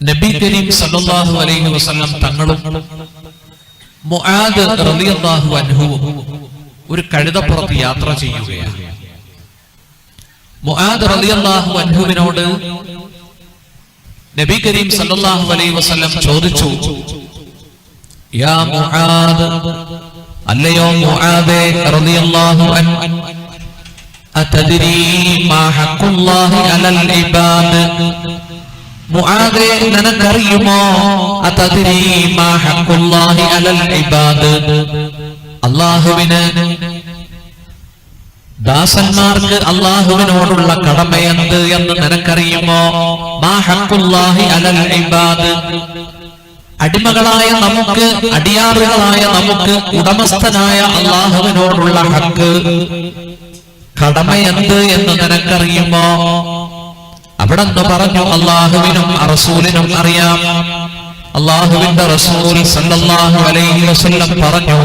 നബി കരീം സല്ലല്ലാഹു അലൈഹി വസല്ലം തങ്ങളും മുആദ് റളിയല്ലാഹു അൻഹു ഒരു കഴുതപ്പുറത്ത് യാത്ര ചെയ്യുകയാണ്. മുആദ് റളിയല്ലാഹു അൻഹുവിനോട് നബി കരീം സല്ലല്ലാഹു അലൈഹി വസല്ലം ചോദിച്ചു, യാ മുആദ്, അല്ലയോ മുആദേ റളിയല്ലാഹു അൻഹു, അതദ്രി മാ ഹഖുല്ലാഹി അലൽ ഇബാദ്, മുആദേ നിനക്കറിയുമോ, അതദ്രി മാ ഹഖുല്ലാഹി അലൽ ഇബാദ്, അല്ലാഹുവിന് ദാസന്മാർക്ക് അല്ലാഹുവിനോടുള്ള കടമയെന്ത് എന്ന് നിനക്കറിയുമോ? മാ ഹഖുല്ലാഹി അലൽ ഇബാദ്, അടിമകളായ നമുക്ക്, അടിയാറുകളായ നമുക്ക് ഉടമസ്ഥനായ അല്ലാഹുവിനോടുള്ള ഹക്ക്, കടമയെന്ത് എന്ന് നിനക്കറിയുമോ? അവിടെ നിന്ന് പറഞ്ഞു, അല്ലാഹുവിനും റസൂലിനും അറിയാം. അല്ലാഹുവിന്റെ റസൂൽ സല്ലല്ലാഹു അലൈഹി വസല്ലം പറഞ്ഞു,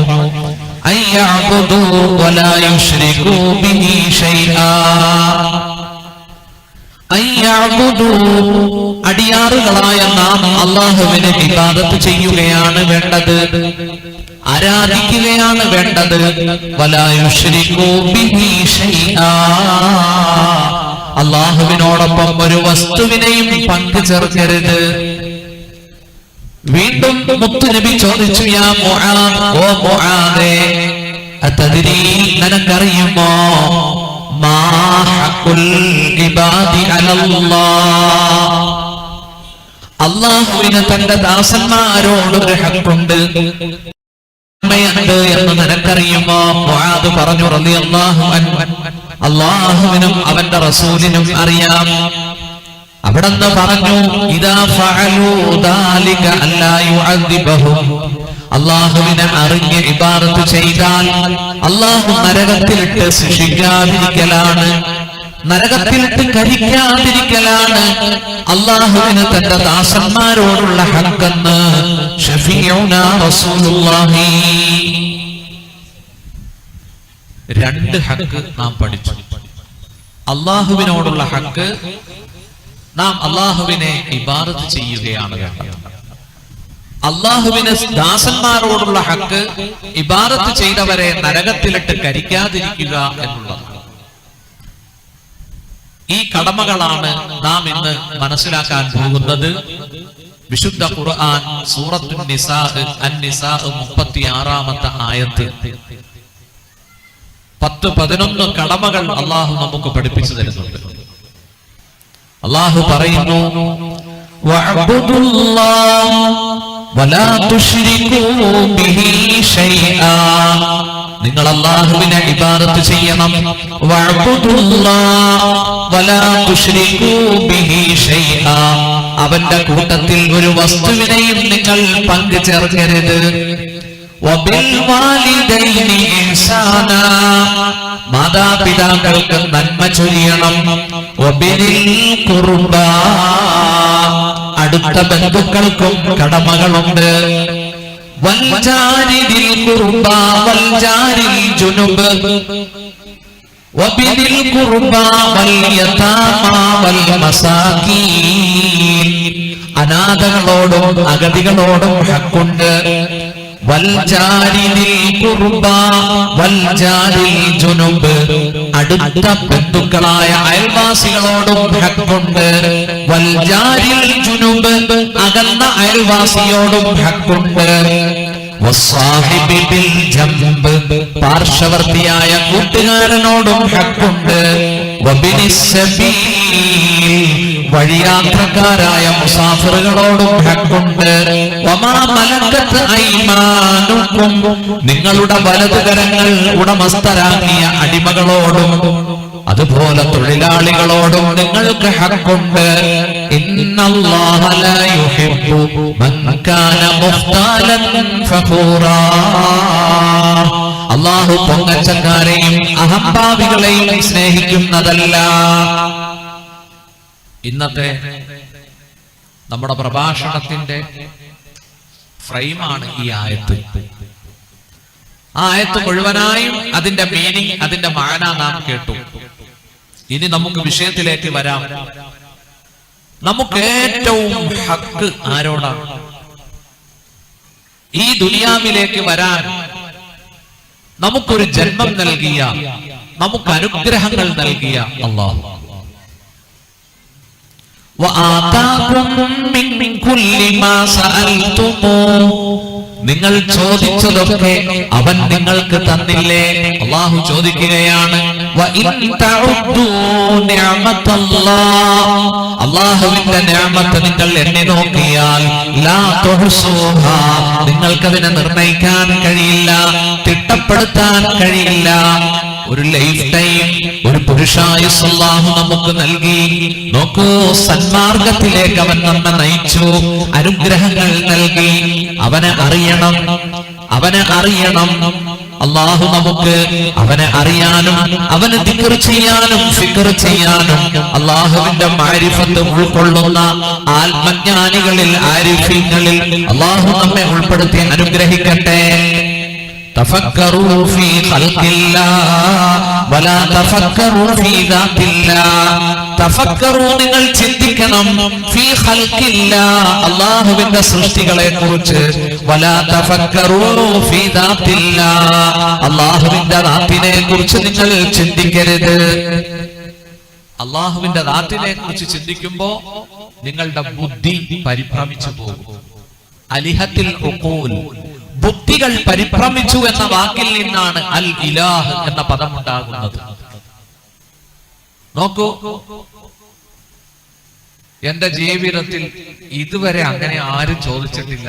അയ്യഅ്ബുദു വലാ യുശ്രികൂ ബിഹി ശൈആ, അയ്യഅ്ബുദു, അടിയാറുകളായ നാം അല്ലാഹുവിനെ ഇബാദത്ത് ചെയ്യുകയാണ് വേണ്ടത്, ആരാധിക്കുകയാണ് വേണ്ടത്. വലാ യുശ്രികൂ ബിഹി ശൈആ, അല്ലാഹുവിനോടൊപ്പം ഒരു വസ്തുവിനെയും പങ്കു ചേർക്കരുത്. വീണ്ടും മുത്തുനബി ചോദിച്ചു, യാ മുആദ്, ഓ മുആദേ, അതദ്രി, നിനക്കറിയുമോ, മാ ഹഖുൽ ഇബാദി അലല്ലാഹ്, അല്ലാഹുവിന് തന്റെ ദാസന്മാരോട് ഒരു ഹഖുണ്ട് എന്ന് നിനക്കറിയുമോ? മുആദ് പറഞ്ഞു, റളിയല്ലാഹു അൻഹു, അല്ലാഹുവിനും അവന്റെ റസൂലിനും അറിയാം. അവിടെന്ന് പറഞ്ഞു, ഇദാ ഫഅലൂ ദാലിക അല്ലാ യുഅദ്ദിബഹും, അല്ലാഹുവിനെ അറിഞ്ഞ് ഇബാദത്ത് ചെയ്താൽ അല്ലാഹു നരകത്തിലിട്ട് ശിക്ഷിക്കാതിരിക്കലാണ്, നരകത്തിലിട്ട് കരിക്കാതിരിക്കലാണ് അല്ലാഹുവിന് തന്റെ ദാസന്മാരോടുള്ള ഹഖെന്ന് ശഫീഉനാ റസൂലുള്ളാഹി. രണ്ട് ഹഖ് നാം പഠിച്ചു. അല്ലാഹുവിനോടുള്ള ഹഖ്, നാം അല്ലാഹുവിനെ ഇബാദത്ത് ചെയ്യുകയാണ് വേണ്ടത്. അല്ലാഹുവിന് ദാസന്മാരോടുള്ള ഹഖ്, ഇബാദത്ത് ചെയ്തവരെ നരകത്തിലിട്ട് കരിക്കാതിരിക്കുക എന്നുള്ളതാണ്. ഈ കടമകളാണ് നാം ഇന്ന് മനസ്സിലാക്കാൻ പോകുന്നത്. വിശുദ്ധ ഖുർആൻ സൂറത്തുൻ നിസാ, അൻ-നിസാ 36-ാമത്തെ ആയത്ത് 10-11 കടമകൾ അല്ലാഹു നമുക്ക് പഠിപ്പിച്ചു തരുന്നുണ്ട്. അല്ലാഹു പറയുന്നു, വഅബ്ദുല്ലാഹ വലാ തുശ്രികൂ ബിഹി ശൈആ, നിങ്ങൾ അല്ലാഹുവിനെ ഇബാദത്ത് ചെയ്യണം. വഅബ്ദുല്ലാഹ വലാ തുശ്രികൂ ബിഹി ശൈആ, അവന്റെ കൂട്ടത്തിൽ ഒരു വസ്തുവിനെയും നിങ്ങൾ പങ്കു ചേർക്കരുത്. വബിൽ വാലിദൈനി ഇഹ്സാനാ, മാതാപിതാക്കൾക്ക് നന്മ ചൊരിയണം. വബിലിൽ ഖുർബാ, അടുത്ത ബന്ധുക്കൾക്കും കടമകളുണ്ട്. വൽജാരിദിൽ ഖുർബാ വൽജാരിൽ ജുനുബ്, വബിലിൽ ഖുർബാ വൽ യതാമാ വൽ മസാകീൻ, അനാഥകളോടും അഗതികളോടും ഹഖുണ്ട്. വൽജാരിദിൽ ഖുർബാ വൽജാരിൽ ജുനുബ്, അടുത്ത ബന്ധുക്കളായ അയൽവാസികളോടും ഹഖുണ്ട്. വൽജാരിൽ ജുനുബ്, അകന്ന അയൽവാസിയോടും ഹഖുണ്ട്. വസ്സാഹിബി ബിൽ ജംബ്, പാർശ്വവർത്തിയായ കൂട്ടുകാരനോടും ഹഖുണ്ട്. വബിനിസ് സബീൽ, വഴിയാത്രക്കാരായ മുസാഫിറുകളോടും ഹഖുണ്ട്. വമാ മലക്കത്ത് ഐമാനുക്കും, നിങ്ങളുടെ വലതുകരങ്ങൾ ഉടമസ്ഥരാക്കിയ അടിമകളോടും അതുപോലെ തൊഴിലാളികളോടും നിങ്ങൾക്ക് ഹഖുണ്ട്. ഇന്നല്ലാഹ ലാ യുഹിബ്ബു മൻ കാന മുഖ്താലൻ ഫഖൂറാ, അല്ലാഹു പൊങ്ങച്ചക്കാരെയും അഹംഭാവികളെയും സ്നേഹിക്കുന്നതല്ല. ഇന്നത്തെ നമ്മുടെ പ്രഭാഷണത്തിന്റെ ഫ്രെയിമാണ് ഈ ആയത്ത്. ആ ആയത്ത് മുഴുവനായും അതിന്റെ മീനിങ്, അതിന്റെ മാന നാം കേട്ടു. ഇനി നമുക്ക് വിഷയത്തിലേക്ക് വരാം. നമുക്ക് ഏറ്റവും ഹക്ക് ആരോടാണ്? ഈ ദുനിയാവിലേക്ക് വരാൻ നമുക്കൊരു ജന്മം നൽകിയ, നമുക്ക് അനുഗ്രഹങ്ങൾ നൽകിയ അല്ലാഹു. നിങ്ങൾ ചോദിച്ചതൊക്കെ അവൻ നിങ്ങൾക്ക് തന്നില്ലേ? അല്ലാഹു ചോദിക്കുകയാണ്, അല്ലാഹുവിന്റെ നിഅമത്ത് നിങ്ങൾ എണ്ണി നോക്കിയാൽ നിങ്ങൾക്കതിനെ നിർണയിക്കാൻ കഴിയില്ല, തിട്ടപ്പെടുത്താൻ കഴിയില്ല. ഒരു ലൈഫ് ടൈം, ഒരു പുരുഷായുസ് അല്ലാഹു നമുക്ക് നൽകി. നോക്കൂ, സന്മാർഗത്തിലേക്ക് അവൻ നമ്മെ നയിച്ചു, അനുഗ്രഹങ്ങൾ നൽകി. അവനെ അറിയണം, അവനെ അറിയണം. അല്ലാഹു നമുക്ക് അവനെ അറിയാനും അവനെ ദിക്ർ ചെയ്യാനും ഫിക്ർ ചെയ്യാനും അല്ലാഹുവിന്റെ മാരിഫത്ത് ഉൾക്കൊള്ളുന്ന ആത്മജ്ഞാനികളിൽ, ആരിഫീങ്ങളിൽ അല്ലാഹു നമ്മെ ഉൾപ്പെടുത്തി അനുഗ്രഹിക്കട്ടെ. തഫക്കറൂ ഫീ ഖൽഖില്ലാഹ് വലാ തഫക്കറൂ ഫീ ദാത്തില്ലാഹ്. തഫക്കറൂ, നിങ്ങൾ ചിന്തിക്കണം, ഫീ ഖൽഖില്ലാഹ്, അല്ലാഹുവിന്റെ സൃഷ്ടികളെ കുറിച്ച്. വലാ തഫക്കറൂ ഫീ ദാത്തില്ലാഹ്, അല്ലാഹുവിന്റെ ദാത്തിനെ കുറിച്ച് നിങ്ങൾ ചിന്തിക്കരുത്. അല്ലാഹുവിന്റെ ദാത്തിനെ കുറിച്ച് ചിന്തിക്കുമ്പോ നിങ്ങളുടെ ബുദ്ധി പരിഭ്രമിച്ചു പോകും. അലിഹത്തിൽ ഉഖൂൽ, ബുദ്ധികൾ പരിഭ്രമിച്ചു എന്ന വാക്കിൽ നിന്നാണ് അൽ ഇലാഹ് എന്ന പദം ഉണ്ടാകുന്നത്. നോക്കൂ, എന്റെ ജീവിതത്തിൽ ഇതുവരെ അങ്ങനെ ആരും ചോദിച്ചിട്ടില്ല.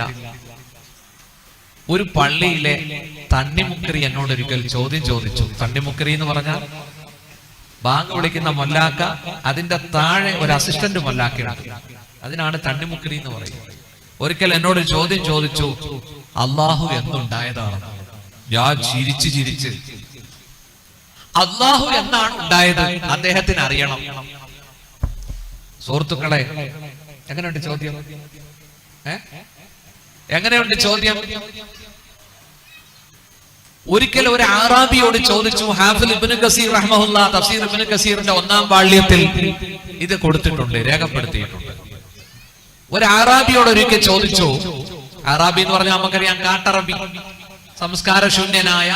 ഒരു പള്ളിയിലെ തണ്ണിമുക്കരി എന്നോട് ഒരിക്കൽ ചോദ്യം ചോദിച്ചു. തണ്ണിമുക്കരി എന്ന് പറഞ്ഞാൽ ബാങ്ക് വിളിക്കുന്ന മൊല്ലാക്ക, അതിന്റെ താഴെ ഒരു അസിസ്റ്റന്റ് മൊല്ലാക്കയുണ്ട്, അതിനാണ് തണ്ണിമുക്കരി എന്ന് പറയുന്നത്. ഒരിക്കൽ എന്നോട് ചോദ്യം ചോദിച്ചു, അള്ളാഹു എന്നുണ്ടായതാണ്. ഞാൻ ചിരിച്ച് ചിരിച്ച്, അള്ളാഹു എന്നാണ് ഉണ്ടായത്, അദ്ദേഹത്തിന് അറിയണം. സുഹൃത്തുക്കളെ, എങ്ങനെയുണ്ട് ചോദ്യം? എങ്ങനെയുണ്ട് ചോദ്യം? ഒരിക്കൽ ഒരു ആറാബിയോട് ചോദിച്ചു. ഹാഫിൽ ഇബ്നു കസീർ റഹ്മഹുല്ലാഹ് തഫ്സീർ ഇബ്നു കസീറിന്റെ 1-ാം വാള്യത്തിൽ ഇത് കൊടുത്തിട്ടുണ്ട്, രേഖപ്പെടുത്തിയിട്ടുണ്ട്. ഒരു ആറാബിയോട് ഒരിക്കൽ ചോദിച്ചു. അറാബി എന്ന് പറഞ്ഞാൽ നമുക്കറിയാം, കാട്ടറബി, സംസ്കാരശൂന്യനായ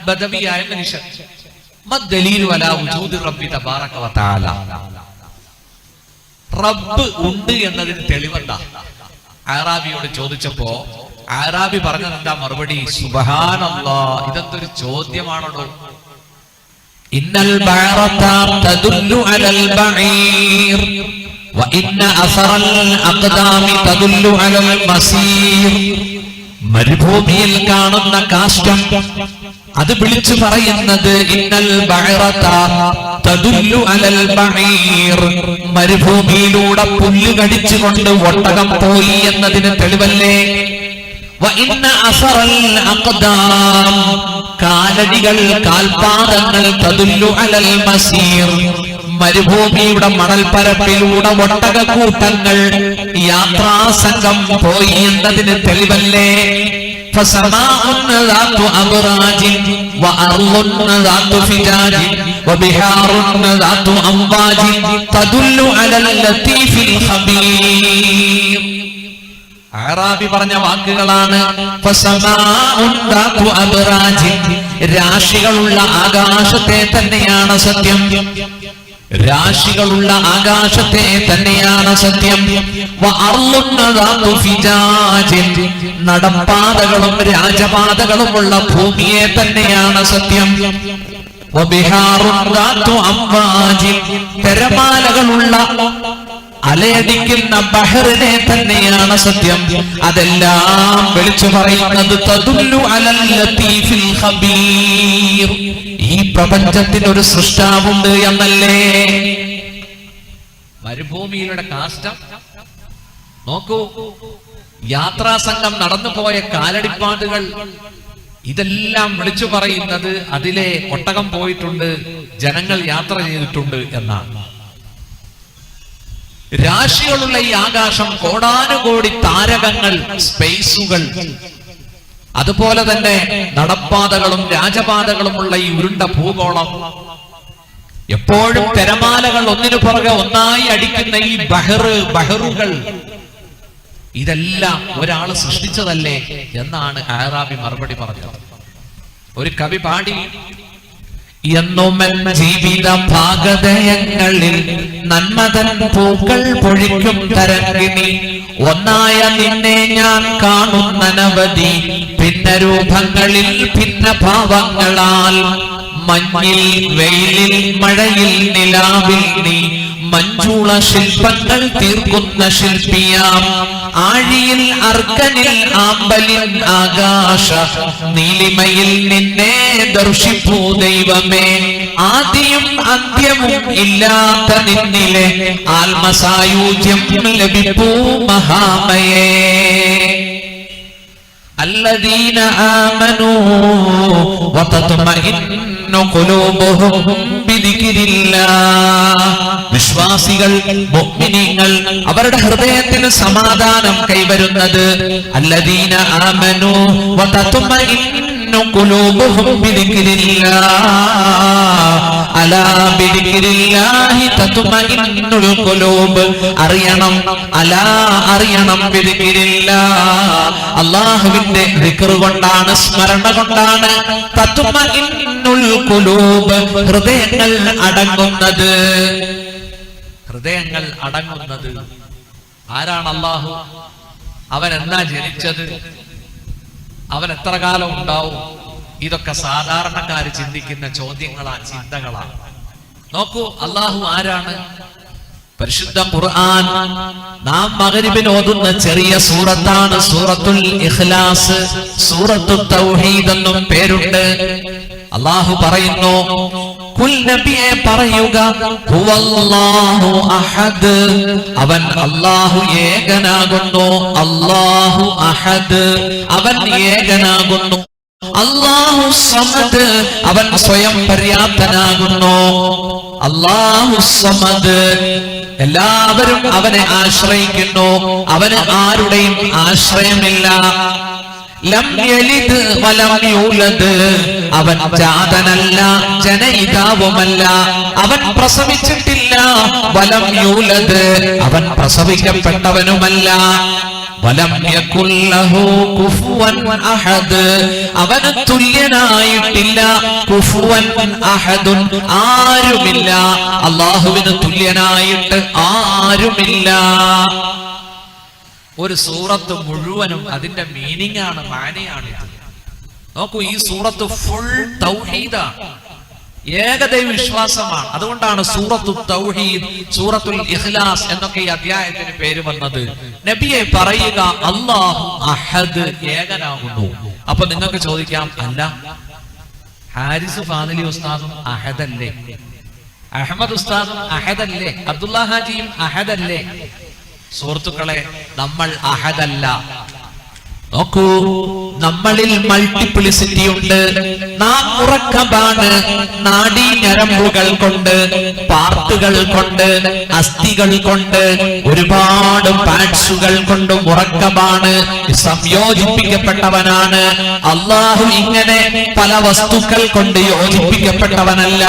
ബദവിയായ മനുഷ്യൻ. മദ്ദലീലു അലാ വജൂദി റബ്ബി തബാറക വ തആല, റബ്ബ് ഉണ്ട് എന്നതിന് തെളിവെന്താ? ആറാബിയോട് ചോദിച്ചപ്പോ ആറാബി പറഞ്ഞത് എന്താ മറുപടി? സുബ്ഹാനല്ലാഹ്, ഇതെന്തൊരു ചോദ്യമാണോ? ഇന്നൽ ബഅറത തദുല്ലു അലൽ ബഈർ وإن أثر الأقدام تدل على المسير. മരുഭൂമിയിൽ കാണുന്ന കാഷ്ടം അത് വിളിച്ചു പറയുന്നത് ഇന്നൽ ബഅറത തദുല്ലു അലൽ ബഈർ, മരുഭൂമിയിലൂടെ പുല്ല് കടിച്ചുകൊണ്ട് ഒട്ടകം പോയി എന്നതിന് തെളിവല്ലേ? വഇന്ന അസറൽ അഖ്ദാം, കാലടികൾ, കാൽപാദങ്ങൾ, തദുല്ലു അലൽ മസീർ, മരുഭൂമിയുടെ മണൽപ്പരപ്പിലൂടെ ഒട്ടകക്കൂട്ടങ്ങൾ, യാത്രാസംഘം പോയി എന്നതിന് തെളിവല്ലേ? ഫസമാഉൻ ദാതു അബ്റാജിൻ വഅർളുൻ ദാതു ഫിജാജിൻ വബിഹാറുൻ ദാതു അംവാജിൻ തദുല്ലു അലൽ ലതീഫിൽ ഖബീർ. അറാബി പറഞ്ഞ വാക്കുകളാണ്. ഫസമാഉൻ ദാതു അബ്റാജിൻ, രാശികളുള്ള ആകാശത്തെ തന്നെയാണ് സത്യം, രാശികളുള്ള ആകാശത്തെ തന്നെയാണ് സത്യം. നടപ്പാതകളും രാജപാതകളുമുള്ള ഭൂമിയെ തന്നെയാണ് സത്യം. തിരമാലകളുള്ള അലയടിക്കുന്ന ബഹറിനെ തന്നെയാണ് സത്യം. അതെല്ലാം വിളിച്ചു പറയുന്നത് തദുല്ലു അലൽ ലതീഫിൽ ഖബീർ, ഈ പ്രപഞ്ചത്തിന് ഒരു സൃഷ്ടാവുണ്ട് എന്നല്ലേ? മരുഭൂമിയിലൂടെ കാഷ്ടം നോക്കൂ, യാത്രാസംഘം നടന്നുപോയ കാലടിപ്പാടുകൾ, ഇതെല്ലാം വിളിച്ചു പറയുന്നത് അതിലെ ഒട്ടകം പോയിട്ടുണ്ട്, ജനങ്ങൾ യാത്ര ചെയ്തിട്ടുണ്ട് എന്നാണ്. രാശികളുള്ള ഈ ആകാശം, കോടാനുകോടി താരകങ്ങൾ, സ്പേസുകൾ, അതുപോലെ തന്നെ നടപ്പാതകളും രാജപാതകളുമുള്ള ഈ ഉരുണ്ട ഭൂഗോളം, എപ്പോഴും തിരമാലകൾ ഒന്നിനു പുറകെ ഒന്നായി അടിക്കുന്ന ഈ ബഹറുകൾ ഇതെല്ലാം ഒരാൾ സൃഷ്ടിച്ചതല്ലേ എന്നാണ് ആറാബി മറുപടി പറഞ്ഞത്. ഒരു കവി പാടി, എന്നുമെൻ ജീവിത ഭാഗതയങ്ങളിൽ നന്മതൻ പൂക്കൾ പൊഴിക്കും തരംഗിണി, ഒന്നായ നിന്നെ ഞാൻ കാണുന്നനവധി ഭിന്ന രൂപങ്ങളിൽ ഭിന്ന ഭാവങ്ങളാൽ, മഞ്ഞിൽ വെയിലിൽ മഴയിൽ നിലാവിൽ നീ മഞ്ജുള ശില്പങ്ങൾ തീർക്കുന്ന ശില്പിയാം, ആഴിയിൽ അർക്കനിൽ ആമ്പലിൻ ആകാശ നീലിമയിൽ നിന്നെ ദർശിപ്പൂ ദൈവമേ, ആദിയും അന്ത്യവും ഇല്ലാത്ത നിന്നിലെ ആത്മസായുജ്യം ലഭിപ്പൂ മഹാമയേ. الذين آمنوا وتطمئن قلوبهم بذكر الله. വിശ്വാസികൾ മുഅ്മിനീങ്ങൾ അവരുടെ ഹൃദയത്തിന് സമാധാനം കൈവരുന്നത് الذين آمنوا وتطمئن قلوبهم بذكر الله. അലാ ബിദിക്രില്ലാഹി തത്മഇന്നുൽ ഖുലൂബ്. അറിയണം, അലാ അറിയണം, ബിദിക്രില്ലാഹ് അല്ലാഹുവിന്റെ ദിക്ർ കൊണ്ടാണ്, സ്മരണ കൊണ്ടാണ് തത്മഇന്നുൽ ഖുലൂബ് ഹൃദയങ്ങൾ അടങ്ങുന്നത്. ഹൃദയങ്ങൾ അടങ്ങുന്നത് ആരാണ്? അല്ലാഹു. അവൻ എന്നാ ജനിച്ചത്? അവൻ എത്ര കാലം ഉണ്ടാവും? ഇതൊക്കെ സാധാരണക്കാര് ചിന്തിക്കുന്ന ചോദ്യങ്ങളാണ്, ചിന്തകളാണ്. നോക്കൂ, അല്ലാഹു ആരാണ്? പരിശുദ്ധ ഖുർആൻ നാം മഗ്രിബിന് ഓതുന്ന ചെറിയ സൂറത്താണ് സൂറത്തുൽ ഇഖ്ലാസ്. സൂറത്തുൽ തൗഹീദ് എന്നും പേരുണ്ട്. അല്ലാഹു പറയുന്നു, കുൽ നബിയെ പറയുക, ഹുവല്ലാഹു അഹദ്, അവൻ അല്ലാഹു ഏകനാകുന്നു. അല്ലാഹു അഹദ്, അവൻ ഏകനാകുന്നു. അല്ലാഹു സമദ്, അവൻ സ്വയം പര്യാപ്തനാകുന്നു. അല്ലാഹു സമദ്, എല്ലാവരും അവനെ ആശ്രയിക്കുന്നു, അവന് ആരുടെയും ആശ്രയമില്ല. ലം യലിദ് വലം യൂലദ്, അവൻ ജാതനല്ല, ജനയിതാവുമല്ല, അവൻ പ്രസവിച്ചിട്ടില്ല. വലം യൂലദ്, അവൻ പ്രസവിക്കപ്പെട്ടവനുമല്ല. വലം യകുൽ ലഹു കുഫുവൻ അഹദ്, അവന് തുല്യനായിട്ടില്ല. കുഫുവൻ അഹദുൻ, ആരുമില്ല. അല്ലാഹുവിന് തുല്യനായിട്ട് ആരുമില്ല. ഒരു സൂറത്ത് മുഴുവനും അതിന്റെ മീനിങ് ആണ്, മാനയാണ് ഇത്. നോക്കൂ, ഈ സൂറത്ത് ഫുൾ തൗഹീദാണ്, ഏകദൈവ വിശ്വാസമാണ്. അതുകൊണ്ടാണ് സൂറത്തു തൗഹീദ്, സൂറത്തുൽ ഇഖ്ലാസ് എന്നൊക്കെ ഈ അധ്യായത്തിന് പേര് വന്നത്. നബിയെ പറയുക, അല്ലാഹു അഹദ്, ഏകനാകുന്നു. അപ്പൊ നിങ്ങൾക്ക് ചോദിക്കാം, അല്ല ഹാരിസ് ഫാദിലി ഉസ്താദും അഹദല്ലേ? അഹമ്മദ് ഉസ്താദും അഹദല്ലേ? അബ്ദുള്ള ഹാജിയും അഹദല്ലേ? സുഹൃത്തുക്കളെ, നമ്മൾ അഹദല്ല. നോക്കൂ, നമ്മളിൽ മൾട്ടിപ്ലിസിറ്റി ഉണ്ട്. നാം ഉറക്കമാണ്. നാഡീ ഞരമ്പുകൾ കൊണ്ട്, പാർട്ടുകൾ കൊണ്ട്, അസ്ഥികൾ കൊണ്ട്, ഒരുപാട് പാർട്സുകൾ കൊണ്ടും ഉറക്കമാണ്. സംയോജിപ്പിക്കപ്പെട്ടവനാണ്. അല്ലാഹു ഇങ്ങനെ പല വസ്തുക്കൾ കൊണ്ട് യോജിപ്പിക്കപ്പെട്ടവനല്ല.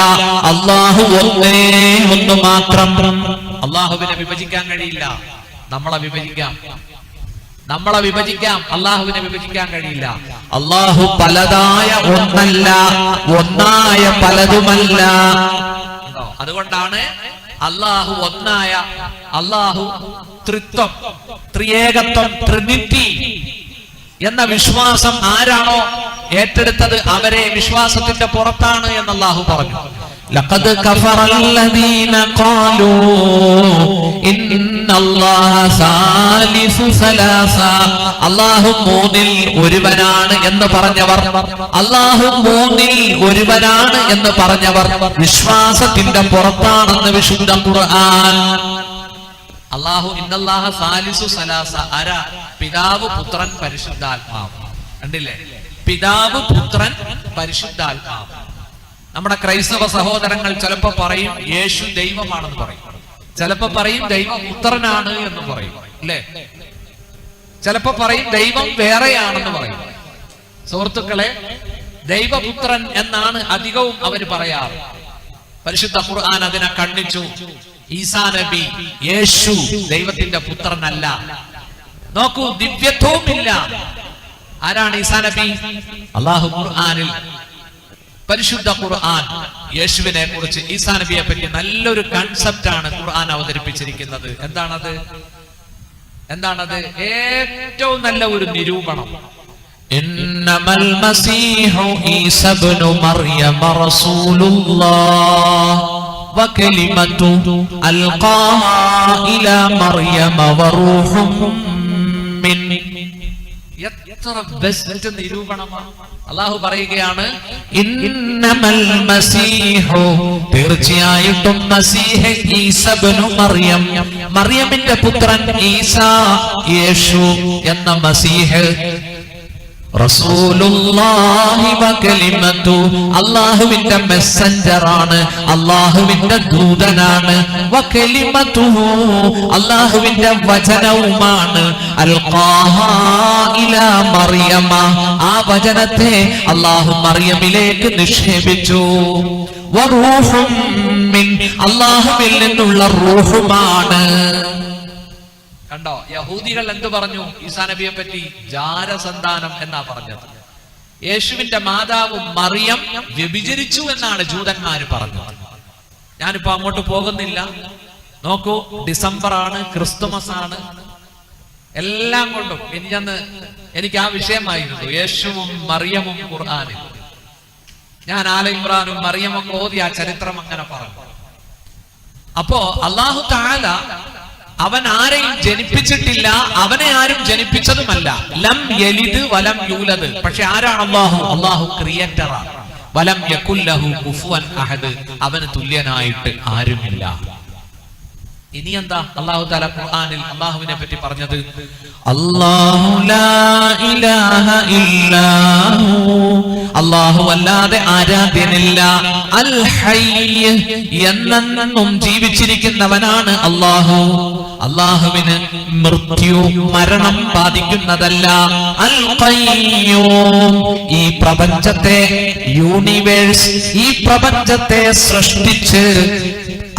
അല്ലാഹു ഒന്നേ ഒന്ന് മാത്രം. അല്ലാഹുവിനെ വിഭജിക്കാൻ കഴിയില്ല. നമ്മളെ വിഭജിക്കാം, അല്ലാഹുവിനെ വിഭജിക്കാൻ കഴിയില്ല. അല്ലാഹു പലതായ ഒന്നല്ല, ഒന്നായ പലതുമല്ല. അതുകൊണ്ടാണ് അല്ലാഹു ഒന്നായ, അല്ലാഹു ത്രിത്വം, ത്രിയേകത്വം, ട്രിനിറ്റി എന്ന വിശ്വാസം ആരാണോ ഏറ്റെടുത്തത് അവരെ വിശ്വാസത്തിന്റെ പുറത്താണ് എന്ന് അല്ലാഹു പറഞ്ഞു. ലഖദ് കഫറല്ലദീന ഖാലൂ ഇന്നല്ലാഹ സാലിസു സലാസ, അല്ലാഹു മൂന്നിൽ ഒരുവനാണ് എന്ന് പറഞ്ഞവർ, അല്ലാഹു മൂന്നിൽ ഒരുവനാണ് എന്ന് പറഞ്ഞവർ വിശ്വാസത്തിന്റെ പുറത്താണെന്ന് വിശുദ്ധ ഖുർആൻ. അല്ലാഹു ഇന്നല്ലാഹ സാലിസു സലാസ, ആരാ? പിതാവ്, പുത്രൻ, പരിശുദ്ധാത്മാവ്. കണ്ടില്ലേ? പിതാവ്, പുത്രൻ, പരിശുദ്ധാത്മാവ്. നമ്മുടെ ക്രൈസ്തവ സഹോദരങ്ങൾ ചിലപ്പോ പറയും യേശു ദൈവമാണെന്ന് പറയും, ചിലപ്പോ പറയും ദൈവം പുത്രനാണ് എന്ന് പറയും, അല്ലേ? ചിലപ്പോ പറയും ദൈവം വേറെയാണെന്ന് പറയും. സുഹൃത്തുക്കളെ, ദൈവപുത്രൻ എന്നാണ് അധികവും അവർ പറയാറ്. പരിശുദ്ധ ഖുർആൻ അതിനെ ഖണ്ഡിച്ചു. ഈസാ നബി, യേശു ദൈവത്തിന്റെ പുത്രനല്ല. നോക്കൂ, ദിവ്യത്വവുമില്ല. ആരാണ് ഈസാ നബി? അല്ലാഹു ഖുർആനിൽ, പരിശുദ്ധ ഖുർആൻ യേശുവിനെ കുറിച്ച്, ഈസാ നബിയെ പറ്റി നല്ലൊരു കൺസെപ്റ്റ് ആണ് ഖുർആൻ അവതരിപ്പിച്ചിരിക്കുന്നത്. എന്താണത്? ഏറ്റവും നല്ല ഒരു നിരൂപണം. ഇന്നമൽ മസീഹു ഈസാ ഇബ്നു മർയം റസൂലുള്ളാഹ് വകലിമതു അൽഖാഹാ ഇലാ മർയം വറൂഹും മിൻ. എത്ര ബെസ്റ്റ് നിരൂപണമാണ്! അല്ലാഹു പറയുകയാണ്, ഇന്നമൽ മസീഹു, തീർച്ചയായിട്ടും മസീഹ് ഈസാ ഇബ്നു മർയം, മർയമിന്റെ പുത്രൻ ഈസാ, യേശു എന്ന മസീഹ്, റസൂലുള്ളാഹി വകലിമതു, അല്ലാഹുവിന്റെ മെസ്സഞ്ചറാണ്, അല്ലാഹുവിന്റെ ദൂതനാണ്, വകലിമതുഹു, അല്ലാഹുവിന്റെ വചനവുമാണ്, അൽഖാഹാ ഇലാ മറിയമ, ആ വചനത്തെ അല്ലാഹു മറിയമിലേക്ക് നിക്ഷേപിച്ചു, വറൂഹും മിൻ, അല്ലാഹുവിൽ നിന്നുള്ള റൂഹുമാണ്. കണ്ടോ, യഹൂദികൾ എന്തു പറഞ്ഞു ഈസാ നബിയെ പറ്റി? ജാരസന്താനം എന്നാ പറഞ്ഞത്. യേശുവിന്റെ മാതാവ് മറിയം വ്യഭിചരിച്ചു എന്നാണ് ജൂതന്മാര് പറഞ്ഞത്. ഞാനിപ്പോ അങ്ങോട്ട് പോകുന്നില്ല. നോക്കൂ, ഡിസംബർ ആണ്, ക്രിസ്തുമസ് ആണ്, എല്ലാം കൊണ്ടും എനിക്ക് ആ വിഷയമായിരുന്നു, യേശുവും മറിയമും ഖുർആനിൽ. ഞാൻ ആല ഇമ്രാനും മറിയമൊക്കെ ഓതി ആ ചരിത്രം അങ്ങനെ പറഞ്ഞു. അപ്പോ അല്ലാഹു തആല അവൻ ആരെയും ജനിപ്പിച്ചിട്ടില്ല, അവനെ ആരും ജനിപ്പിച്ചതുമല്ല. ലം യലിദ് വലം യൂലദ്. പക്ഷെ ആരാണ് അല്ലാഹു? അല്ലാഹു ക്രിയേറ്ററാണ്. വലം യകുൽ ലഹു കുഫുവൻ അഹദ്, അവന് തുല്യനായിട്ട് ആരുമില്ല. ഇനി എന്താ അല്ലാഹു തആല ഖുർആനിൽ അല്ലാഹുവിനെ പറ്റി പറഞ്ഞത്? അല്ലാഹു ലാ ഇലാഹ ഇല്ലാഹു, അല്ലാഹു അല്ലാതെ ആരാധ്യനില്ല. അൽ ഹയ്യ്, എന്നെന്നും ജീവിച്ചിരിക്കുന്നവനാണ് അല്ലാഹു. അല്ലാഹുവിന് മൃത്യു, മരണം ബാധിക്കുന്നതല്ല. അൽ ഖയ്യൂം, ഈ പ്രപഞ്ചത്തെ, യൂണിവേഴ്സ്, ഈ പ്രപഞ്ചത്തെ സൃഷ്ടിച്ച്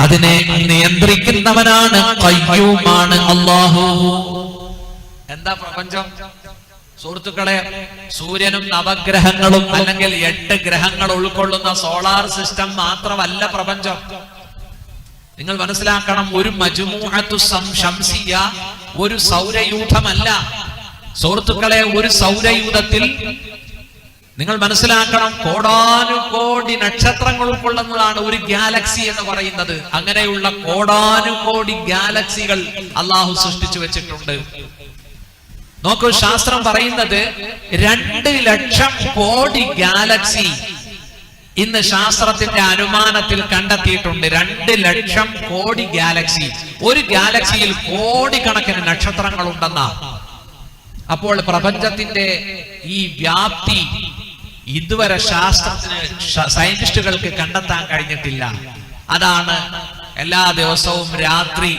അതിനെ നിയന്ത്രിക്കുന്നവനാണ്, ഖയ്യൂമാണ് അല്ലാഹു. എന്താ പ്രപഞ്ചം? സുഹൃത്തുക്കളെ, സൂര്യനും നവഗ്രഹങ്ങളും അല്ലെങ്കിൽ 8 ഗ്രഹങ്ങൾ ഉൾക്കൊള്ളുന്ന സോളാർ സിസ്റ്റം മാത്രമല്ല പ്രപഞ്ചം. നിങ്ങൾ മനസ്സിലാക്കണം, ഒരു മജ്മൂഅത്തു ശംസിയ, ഒരു സൗരയൂഥമല്ല സുഹൃത്തുക്കളെ. ഒരു സൗരയൂഥത്തിൽ നിങ്ങൾ മനസ്സിലാക്കണം, കോടാനുകോടി നക്ഷത്രങ്ങൾ ഉൾക്കൊള്ളുന്നതാണ് ഒരു ഗാലക്സി എന്ന് പറയുന്നത്. അങ്ങനെയുള്ള കോടാനുകോടി ഗാലക്സികൾ അല്ലാഹു സൃഷ്ടിച്ചു വെച്ചിട്ടുണ്ട്. നോക്കൂ, ശാസ്ത്രം പറയുന്നത് 2 ലക്ഷം കോടി ഗാലക്സി ഇന്ന് ശാസ്ത്രത്തിന്റെ അനുമാനത്തിൽ കണ്ടെത്തിയിട്ടുണ്ട്. 2 ലക്ഷം കോടി ഗാലക്സി. ഒരു ഗാലക്സിയിൽ കോടിക്കണക്കിന് നക്ഷത്രങ്ങൾ ഉണ്ടെന്നാ. അപ്പോൾ പ്രപഞ്ചത്തിന്റെ ഈ വ്യാപ്തി ഇതുവരെ സയന്റിസ്റ്റുകൾക്ക് കണ്ടെത്താൻ കഴിഞ്ഞിട്ടില്ല. അതാണ് എല്ലാ ദിവസവും രാത്രി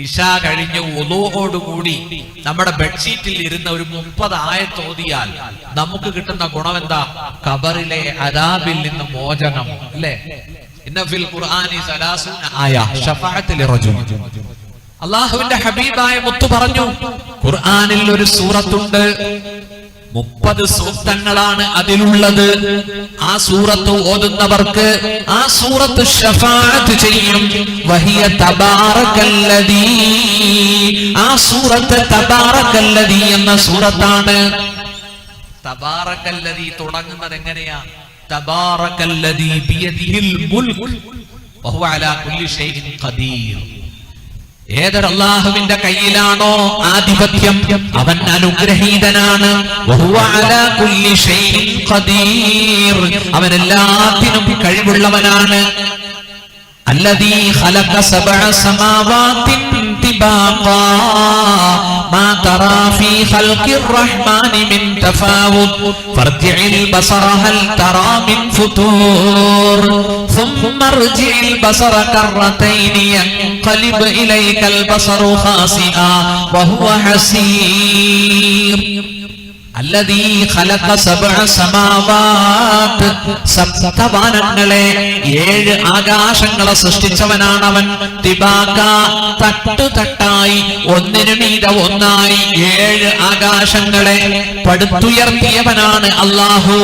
ഇശ കഴിഞ്ഞ് വുളൂഓടുകൂടി നമ്മുടെ ബെഡ്ഷീറ്റിൽ ഇരുന്ന ഒരു 30 ആയത്ത് ഓതിയാൽ നമുക്ക് കിട്ടുന്ന ഗുണമെന്താ? ഖബറിലെ അദാബിൽ നിന്ന് മോചനം. അല്ലേ? ഇന്ന ഫിൽ ഖുർആനി 30 ആയ ശഫാഅത്ത് ലിറജുൽ. അല്ലാഹുവിന്റെ ഹബീബായ മുത്തു പറഞ്ഞു, ഖുർആനിൽ ഒരു സൂറത്തുണ്ട്, 30 സൂക്തങ്ങളാണ് അതിലുള്ളത്. ആ സൂറത്ത് ഓതുന്നവർക്ക് ആ സൂറത്ത് ശഫാഅത്ത് ചെയ്യും. വഹിയ തബാറകല്ലദീ, ആ സൂറത്ത് തബാറകല്ലദീ എന്ന സൂറത്താണ്. തബാറകല്ലദീ തുടങ്ങുന്നത് എങ്ങനെയാ? തബാറകല്ലദീ ബിയദിഹിൽ മുൽക് വഹുവ അലാ കുല്ലി ഷൈഇൻ ഖദീർ. ഏതൊരു അല്ലാഹുവിന്റെ കയ്യിലാണോ ആധിപത്യം, അവൻ അനുഗ്രഹീതനാണ്. വഹുവ അലാ കുല്ലി ഷൈഇൻ ഖദീർ, അവൻ എല്ലാത്തിനും കഴിവുള്ളവനാണ്. അല്ലദീ ഖലഖ സബഅ സമാവാതിൻ തിബാഖാ മാ തറാ ഫീ ഖൽഖിർ റഹ്മാനി മിൻ തഫാവുത് ഫർജിഇൽ ബസറ ഹൽ തറാ മിൻ ഫുതൂർ ثم ارجع البصر كرتين ينقلب إليك البصر خاسئا وهو حسير. അല്ലദീ ഖലഖ സബ്അ സമാവാത്, സപ്തവാനങ്ങളെ 7 ആകാശങ്ങളെ സൃഷ്ടിച്ചവനാണവൻ. തിബാക, തട്ടുതട്ടായി ഒന്നിനു മീതെ ഒന്നായി 7 ആകാശങ്ങളെ പടുത്തുയർത്തിയവനാണ് അല്ലാഹു.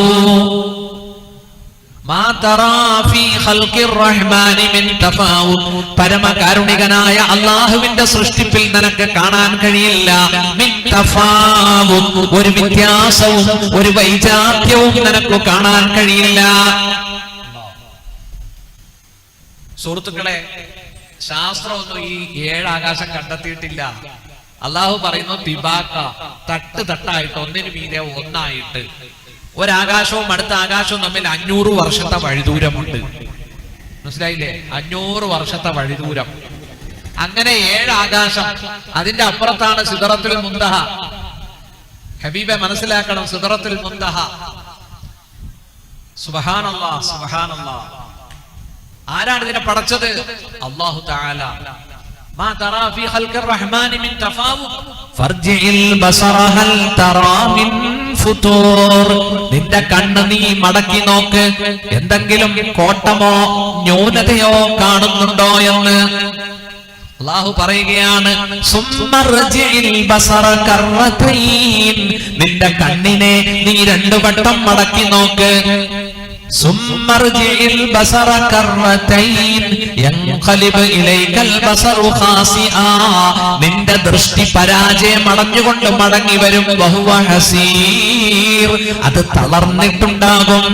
പരമകാരുണികനായ അള്ളാഹുവിന്റെ സൃഷ്ടിപ്പിൽ നിനക്ക് കാണാൻ കഴിയില്ല ഒരു വ്യത്യാസവും ഒരു വൈജാത്യവും നിനക്ക് കാണാൻ കഴിയില്ല. സുഹൃത്തുക്കളെ, ശാസ്ത്രമൊന്നും ഈ 7 ആകാശം കണ്ടെത്തിയിട്ടില്ല. അള്ളാഹു പറയുന്നു തിബാക്ക, തട്ട് തട്ടായിട്ട് ഒന്നിനു മീതെ ഒന്നായിട്ട്. ഒരാകാശവും അടുത്ത ആകാശവും തമ്മിൽ 500 വർഷത്തെ വഴിദൂരമുണ്ട്. മനസ്സിലായില്ലേ? 500 വർഷത്തെ വഴിദൂരം. അങ്ങനെ 7 ആകാശം, അതിന്റെ അപ്പുറത്താണ് സിദ്റത്തുൽ മുന്തഹ. ഹബീബെ മനസ്സിലാക്കണം, സിദ്റത്തുൽ മുന്തഹ. സുബ്ഹാനല്ലാഹ്, സുബ്ഹാനല്ലാഹ്. ആരാണ് ഇതിനെ പടച്ചത്? അല്ലാഹു തആല. മാ തറാ ഫീ ഖൽഖിർ റഹ്മാനി മിൻ തഫാവുത് ഫർജിഇൽ ബസറ ഹൽ തറാ മിൻ ഫുതൂർ. നിന്റെ കണ്ണ് നീ മടക്കി നോക്ക്, എന്തെങ്കിലും കോട്ടമോ ന്യൂനതയോ കാണുന്നുണ്ടോ എന്ന് അല്ലാഹു പറയുകയാണ്. സുമ്മർജിഇൽ ബസറ കർറതൈൻ. നിന്റെ കണ്ണിനെ നീ 2 വട്ടം മടക്കി നോക്ക്. സുമ്മർജിഇൽ ബസറ കർറതൈൻ യൻഖലിബ് ഇലൈകൽ ബസറു ഖാസിആ. നിന്റെ ദൃഷ്ടി പരാജയമടഞ്ഞുകൊണ്ട് മടങ്ങി വരും. വഹുവ ഹസീർ. അത് തളർന്നിട്ടുണ്ടാകും.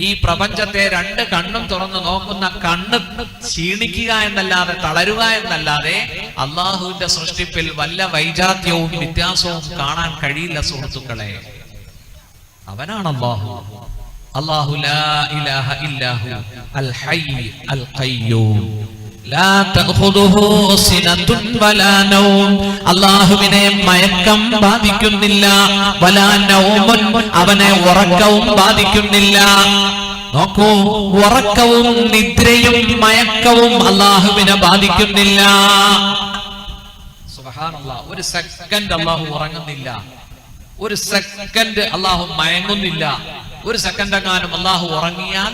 ഈ പ്രപഞ്ചത്തെ 2 കണ്ണും തുറന്നു നോക്കുന്ന കണ്ണ് ക്ഷീണിക്കുക എന്നല്ലാതെ, തളരുക എന്നല്ലാതെ അള്ളാഹുവിന്റെ സൃഷ്ടിപ്പിൽ വല്ല വൈജാത്യവും വ്യത്യാസവും കാണാൻ കഴിയില്ല സുഹൃത്തുക്കളെ. അവനാണ് അല്ലാഹു. അല്ലാഹു ലാ ഇലാഹ ഇല്ലാഹു അൽ ഹയ്യ് അൽ ഖയ്യൂം ലാ തഖുദുഹു സിനത്തുൻ വലാ നൗം. അല്ലാഹുവിനെ മയക്കം ബാധിക്കുന്നില്ല, വലാ നൗമുൻ, അവനെ ഉറക്കവും ബാധിക്കുന്നില്ല. നോക്കൂ, ഉറക്കവും നിദ്രയും മയക്കവും അല്ലാഹുവിനെ ബാധിക്കുന്നില്ല. സുബ്ഹാനല്ലാഹ്. ഒരു സെക്കൻഡ് അല്ലാഹു ഉറങ്ങുന്നില്ല, ഒരു സെക്കൻഡ് അല്ലാഹു മയങ്ങുന്നില്ല. ഒരു സെക്കൻഡ് എങ്ങാനും അല്ലാഹു ഉറങ്ങിയാൽ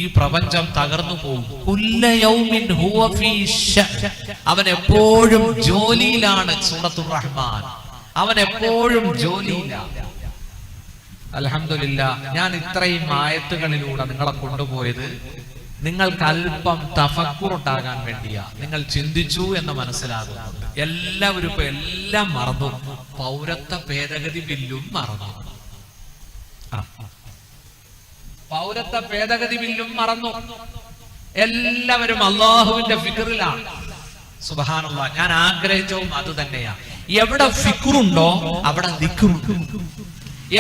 ഈ പ്രപഞ്ചം തകർന്നു പോകും. കുല്ല യൗമിൻ ഹുവ ഫീ ശഅൻ. അവൻ എപ്പോഴും ജോലിയിലാണ്. സൂറത്തുർ റഹ്മാൻ. അവൻ എപ്പോഴും ജോലിയിലാണ്. അൽഹംദുലില്ലാ, ഞാൻ ഇത്രയും ആയത്തുകളിലൂടെ നിങ്ങളെ കൊണ്ടുപോയത് നിങ്ങൾക്ക് അല്പം തഫക്കുർ ഉണ്ടാകാൻ വേണ്ടിയാ. നിങ്ങൾ ചിന്തിച്ചു എന്ന് മനസ്സിലാകുന്നുണ്ട്. എല്ലാവരും ഇപ്പൊ എല്ലാം മറന്നു. പൗരത്വ ഭേദഗതി ബില്ലും മറന്നു. പൗരത്വ ഭേദഗതി ബില്ലും മറന്നു. എല്ലാവരും അള്ളാഹുവിന്റെ ഫിക്റിലാണ്. സുബ്ഹാനല്ലാഹ്. ഞാൻ ആഗ്രഹിച്ചതും അത് തന്നെയാ. എവിടെ ഫിക്റുണ്ടോ അവിടെ ദിക്റുണ്ട്.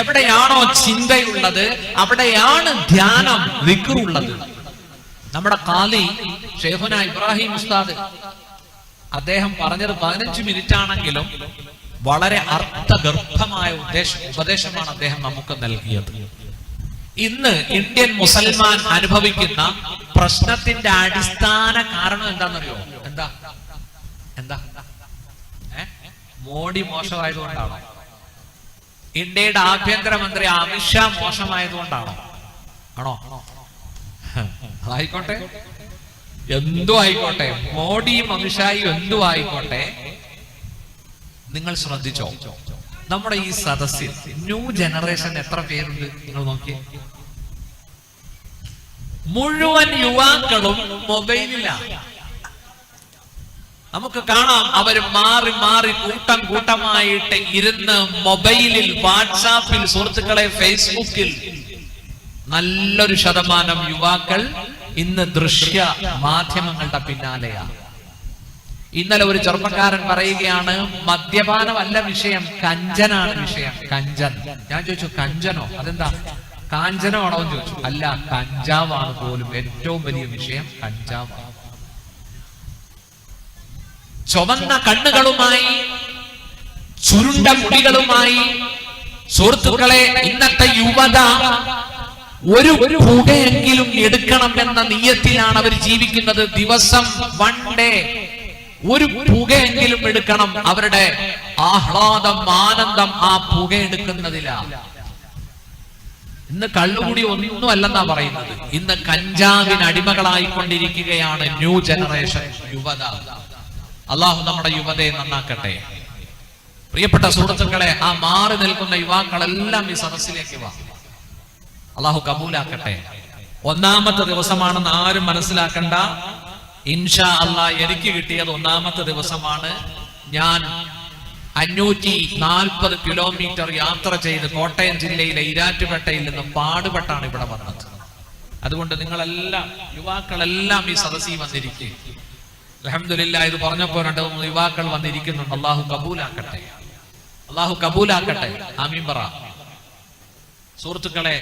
എവിടെയാണോ ചിന്തയുള്ളത് അവിടെയാണ് ധ്യാനം, ദിക്റുള്ളത്. നമ്മുടെ ഖാലി ഷെയ്ഖുന ഇബ്രാഹിം ഉസ്താദ്, അദ്ദേഹം പറഞ്ഞത് 15 മിനിറ്റ് ആണെങ്കിലും വളരെ അർത്ഥഗർഭമായ ഉപദേശമാണ് അദ്ദേഹം നമുക്ക് നൽകിയത്. ഇന്ന് ഇന്ത്യൻ മുസൽമാൻ അനുഭവിക്കുന്ന പ്രശ്നത്തിന്റെ അടിസ്ഥാന കാരണം എന്താണെന്നറിയോ? എന്താ എന്താ മോഡി മോശമായതുകൊണ്ടാണോ? ഇന്ത്യയുടെ ആഭ്യന്തരമന്ത്രി അമിത്ഷാ മോശമായതുകൊണ്ടാണോ? ആണോ? ആയിക്കോട്ടെ, എന്തു ആയിക്കോട്ടെ, മോഡിയും അമിത്ഷായും എന്തു ആയിക്കോട്ടെ, നിങ്ങൾ ശ്രദ്ധിച്ചോ, നമ്മുടെ ഈ സദസ്സിൽ ന്യൂ ജനറേഷൻ എത്ര പേരുണ്ട് നിങ്ങൾ നോക്കിയേ. മുഴുവൻ യുവാക്കളും മൊബൈലിലാണ്. നമുക്ക് കാണാം, അവർ മാറി മാറി കൂട്ടം കൂട്ടമായിട്ട് ഇരുന്ന് മൊബൈലിൽ, വാട്സാപ്പിൽ, സുഹൃത്തുക്കളെ ഫേസ്ബുക്കിൽ. നല്ലൊരു ശതമാനം യുവാക്കൾ ഇന്ന് ദൃശ്യ മാധ്യമങ്ങളുടെ പിന്നാലെയാണ്. ഇന്നലെ ഒരു ചെറുപ്പക്കാരൻ പറയുകയാണ്, മദ്യപാനമല്ല വിഷയം, കഞ്ചനാണ് വിഷയം. കഞ്ചൻ. ഞാൻ ചോദിച്ചു, കഞ്ചനോ? അതെന്താ, കാഞ്ചനോ ആണോ എന്ന് ചോദിച്ചു. അല്ല, കഞ്ചാവാണ് പോലും ഏറ്റവും വലിയ വിഷയം. കഞ്ചാവ്. ചുവന്ന കണ്ണുകളുമായി, ചുരുണ്ട മുടികളുമായി സുഹൃത്തുക്കളെ ഇന്നത്തെ യുവത ഒരു പുകയെങ്കിലും എടുക്കണം എന്ന നിയത്തിലാണ് അവർ ജീവിക്കുന്നത്. ദിവസം 1 ഡേ ഒരു പുകയെങ്കിലും എടുക്കണം. അവരുടെ ആഹ്ലാദം, ആനന്ദം ആ പുക എടുക്കുന്നതിലാണ്. ഇന്ന് കള്ളുകൂടി ഒന്നും അല്ലെന്നാ പറയുന്നത്. ഇന്ന് കഞ്ചാവിന് അടിമകളായിക്കൊണ്ടിരിക്കുകയാണ് ന്യൂ ജനറേഷൻ യുവത. അള്ളാഹു നമ്മുടെ യുവതയെ നന്നാക്കട്ടെ. പ്രിയപ്പെട്ട സുഹൃത്തുക്കളെ, ആ മാറി നിൽക്കുന്ന യുവാക്കളെല്ലാം ഈ സദസ്സിലേക്ക് വാ. അള്ളാഹു കബൂലാക്കട്ടെ. ഒന്നാമത്തെ ദിവസമാണെന്ന് ആരും മനസ്സിലാക്കണ്ട. ഇൻഷാ അല്ലാഹ് എനിക്ക് കിട്ടിയത് ഒന്നാമത്തെ ദിവസമാണ്. ഞാൻ 540 കിലോമീറ്റർ യാത്ര ചെയ്ത് കോട്ടയം ജില്ലയിലെ ഇരാറ്റുപേട്ടയിൽ നിന്ന് പാടുപെട്ടാണ് ഇവിടെ വന്നത്. അതുകൊണ്ട് നിങ്ങളെല്ലാം, യുവാക്കളെല്ലാം ഈ സദസ്സിൽ വന്നിരിക്കുക. അൽഹംദുലില്ലാഹ്, ഇത് പറഞ്ഞപ്പോൾ 2-3 യുവാക്കൾ വന്നിരിക്കുന്നുണ്ട്. അള്ളാഹു കബൂലാക്കട്ടെ, അള്ളാഹു കബൂലാക്കട്ടെ. ആമീൻ പറ. സുഹൃത്തുക്കളെ,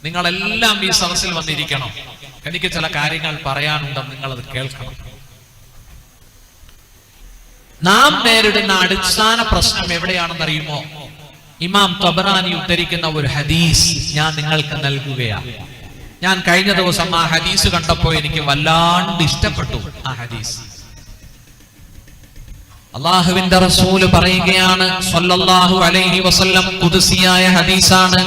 നിങ്ങളെല്ലാം ഈ സദസ്സിൽ വന്നിരിക്കണം. എനിക്ക് ചില കാര്യങ്ങൾ പറയാനുണ്ടെന്ന് നിങ്ങളത് കേൾക്കണം. നാം നേരിടുന്ന അടിസ്ഥാന പ്രശ്നം എവിടെയാണെന്ന് അറിയുമോ? ഇമാം തബറാനി ഉദ്ധരിക്കുന്ന ഒരു ഹദീസ് ഞാൻ നിങ്ങൾക്ക് നൽകുകയാണ്. ഞാൻ കഴിഞ്ഞ ദിവസം ആ ഹദീസ് കണ്ടപ്പോൾ എനിക്ക് വല്ലാണ്ട് ഇഷ്ടപ്പെട്ടു ആ ഹദീസ്. അല്ലാഹുവിന്റെ റസൂല് പറയുകയാണ് സ്വല്ലല്ലാഹു അലൈഹി വസല്ലം, ഖുദ്സിയായ ഹദീസാണ്.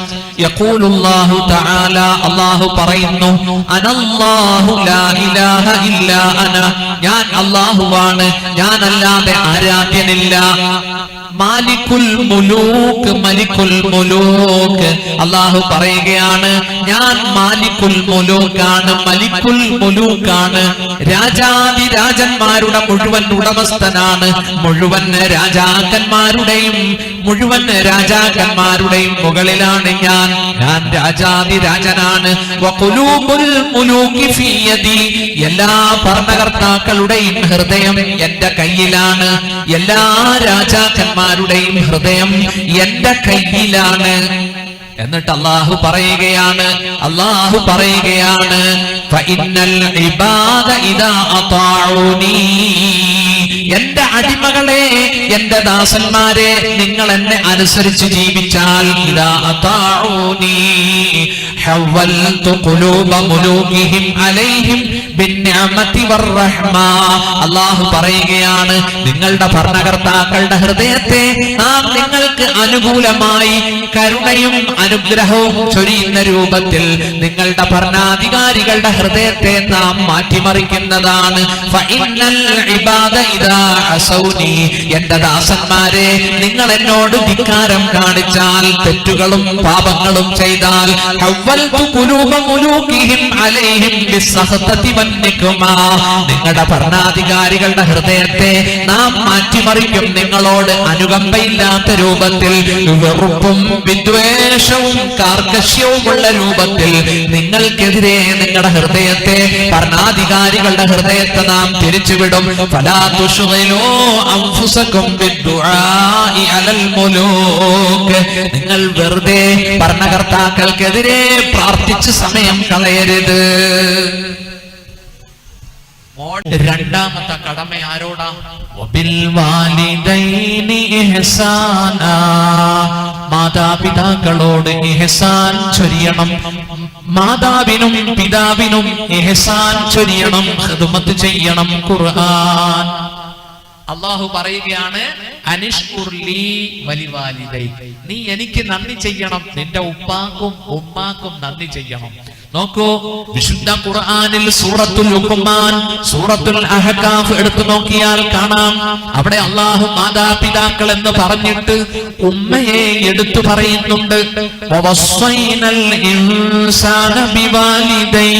യഖൂലുല്ലാഹു തആല, അല്ലാഹു പറയുന്നു, അനല്ലാഹു ലാ ഇലാഹ ഇല്ലാ അന, ഞാൻ അല്ലാഹുവാണ്, ഞാനല്ലാതെ ആരാധ്യനില്ല. മാലിക്കുൽ മുലൂക്ക്, മലിക്കുൽ മുലൂക്ക്, അല്ലാഹു പറയുകയാണ്, ഞാൻ മാലിക്കുൽ മുലൂക്കാണ്, മലിക്കുൽ മുലൂക്കാണ്. രാജാതിരാജന്മാരുടെ മുഴുവൻ ഉടമസ്ഥനാണ്. മുഴുവൻ രാജാക്കന്മാരുടെയും മുകളിലാണ് ഞാൻ രാജാതിരാജനാണ്. വഖുലൂബുൽ മുലൂകി ഫീ യദി, എല്ലാ ഭരണകർത്താക്കളുടെയും ഹൃദയം എന്റെ കയ്യിലാണ്. എല്ലാ രാജാക്കന്മാരുടെയും ഹൃദയം എന്റെ കയ്യിലാണ്. എന്നിട്ട് അല്ലാഹു പറയുകയാണ് ഫഇന്നൽ ഇബാദ ഇദാ അതാഉനി, എന്റെ അടിമകളെ, എന്റെ ദാസന്മാരെ, നിങ്ങൾ എന്നെ അനുസരിച്ച് ജീവിച്ചാൽ, ഇദാ അതാഉനി ഹവൽതു ഖുലൂബ മുലൂകിഹിം അലൈഹിം ബിന്നിഅമതി വറഹ്മ. അല്ലാഹു പറയുകയാണ്, നിങ്ങളുടെ ഭരണകർത്താക്കളുടെ ഹൃദയത്തെ നാം നിങ്ങൾക്ക് അനുകൂലമായി കരുണയും അനുഗ്രഹവും ചൊരിയുന്ന രൂപത്തിൽ നിങ്ങളുടെ ഭരണാധികാരികളുടെ ഹൃദയത്തെ നാം മാറ്റിമറിക്കുന്നതാണ്. ഫഇന്നൽ ഇബാദ ഇദാ അസൗനി, എന്റെ ദാസന്മാരെ, നിങ്ങൾ എന്നോട് ധിക്കാരം കാണിച്ചാൽ, തെറ്റുകളും പാപങ്ങളും ചെയ്താൽ, ഹവ്വൽതു ഖുലൂബ മുലൂകിഹിം അലൈഹിം ബിസ്സഖ്തതി വന്നികുമ, നിങ്ങളുടെ ഭരണാധികാരികളുടെ ഹൃദയത്തെ നാം മാറ്റിമറിക്കും. നിങ്ങളോട് അനുകമ്പയില്ലാത്ത രൂപത്തിൽ, വെറുപ്പും വിദ്വേഷവും കാർക്കശ്യവുമുള്ള രൂപത്തിൽ നിങ്ങൾക്കെതിരെ നിങ്ങളുടെ ഹൃദയത്തെ, ഭരണാധികാരികളുടെ ഹൃദയത്തെ നാം തിരിച്ചുവിടും. ഫലാ തുശ്ഗിലൂ അൻഫുസകും ബിദ്ദുആഇ അലൽ മുലൂക്, നിങ്ങൾ വെറുതെ ഭരണകർത്താക്കൾക്കെതിരെ പ്രാർത്ഥിച്ച് സമയം കളയരുത്. രണ്ടാമത്തെ കടമ ആരോടാ? വബിൽ വാലിദൈനി ഇഹ്സാനാ, മാതാപിതാക്കളോട് ഇഹ്സാൻ ചൊരിയണം. മാതാവിനും പിതാവിനും ഇഹ്സാൻ ചൊരിയണം, ഖിദ്മത്ത് ചെയ്യണം. ഖുർആൻ അല്ലാഹു പറയുകയാണ്, അനിഷ്കുർലി വലിവാലിദൈ, നീ എനിക്ക് നന്ദി ചെയ്യണം, നിന്റെ ഉപ്പാക്കും ഉമ്മാക്കും നന്ദി ചെയ്യണം. നോക്കൂ, വിശുദ്ധ ഖുർആനിൽ സൂറത്തുൽ ലുഖ്മാൻ, സൂറത്തുൽ അഹ്കാഫ് എടുത്തു നോക്കിയാൽ കാണാം, അവിടെ അല്ലാഹു മാതാപിതാക്കൾ എന്ന് പറഞ്ഞിട്ട് ഉമ്മയെ എടുത്തു പറയുന്നുണ്ട്. വവസ്സൈനൽ ഇൻസാന ബിവാലിദൈ,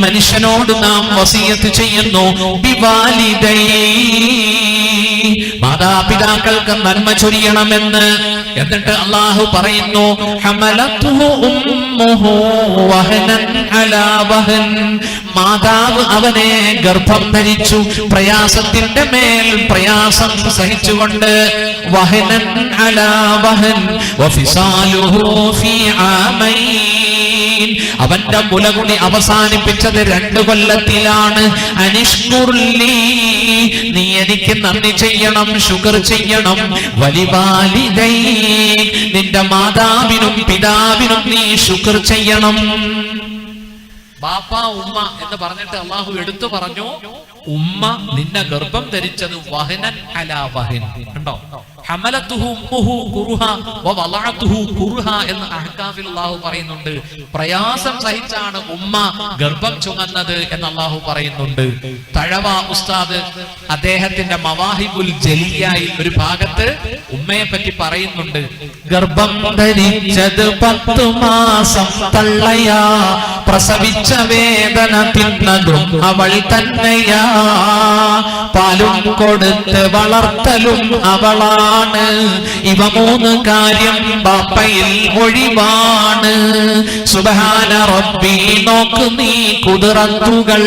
മനുഷ്യനോട് നാം വസിയത്ത് ചെയ്യുന്നു, ബിവാലിദൈ, മാതാപിതാക്കൾക്ക് നന്മ ചൊരിയണമെന്ന്. എന്നിട്ട് അല്ലാഹു പറയുന്നു, ഹമലത്തുഹു ഉമ്മുഹു വഹനൻ അലാ വഹൻ, മാതാവ് അവനെ ഗർഭം ധരിച്ചു, പ്രയാസത്തിന്റെ മേൽ പ്രയാസം സഹിച്ചുകൊണ്ട്. വഹനൻ അലാ വഹൻ വഫിസാലുഹു ഫീ ആമൈൻ, അവന്റെ മുലകുടി അവസാനിപ്പിച്ചത് 2 കൊല്ലത്തിലാണ്. അനിഷ്കുർലി, നീ എനിക്ക് നന്ദി ചെയ്യണം, ശുക്ർ ചെയ്യണം. വലിവാലിദൈ, നിന്റെ മാതാവിനും പിതാവിനും നീ ശുക്ർ ചെയ്യണം. ബാപ്പ ഉമ്മ എന്ന് പറഞ്ഞിട്ട് അള്ളാഹു എടുത്തു പറഞ്ഞു, ഉമ്മ നിന്നെ ഗർഭം ധരിച്ചത് വഹനൻ അലാ വഹൻ. കണ്ടോ, ഹമലത്തുഹു ഉമ്മുഹു കുർഹ വവളഅതുഹു കുർഹ എന്ന് അഹ്കാഫിൽ അല്ലാഹു പറയുന്നുണ്ട്. പ്രയാസം സഹിച്ചാണ് ഉമ്മ ഗർഭം ചുമന്നത് എന്ന് അല്ലാഹു പറയുന്നുണ്ട്. തഴവ ഉസ്താദ് അദ്ദേഹത്തിന്റെ മവാഹിബുൽ ജലിയായി ഒരു ഭാഗത്ത് ഉമ്മയെ പറ്റി പറയുന്നുണ്ട്. ഗർഭം ധരിച്ചത് 10 മാസം തള്ളയാ, പ്രസവിച്ച വേദന തിന്നതും അവൾ തന്നെയാ, പാലും കൊടുത്ത് വളർത്തലും അവളാണ്, ഇവ 3 കാര്യം ബാപ്പയിൽ ഒഴിവാണ്. സുബ്ഹാന റബ്ബി നോക്ക് നീ കുതിറത്തുകൾ,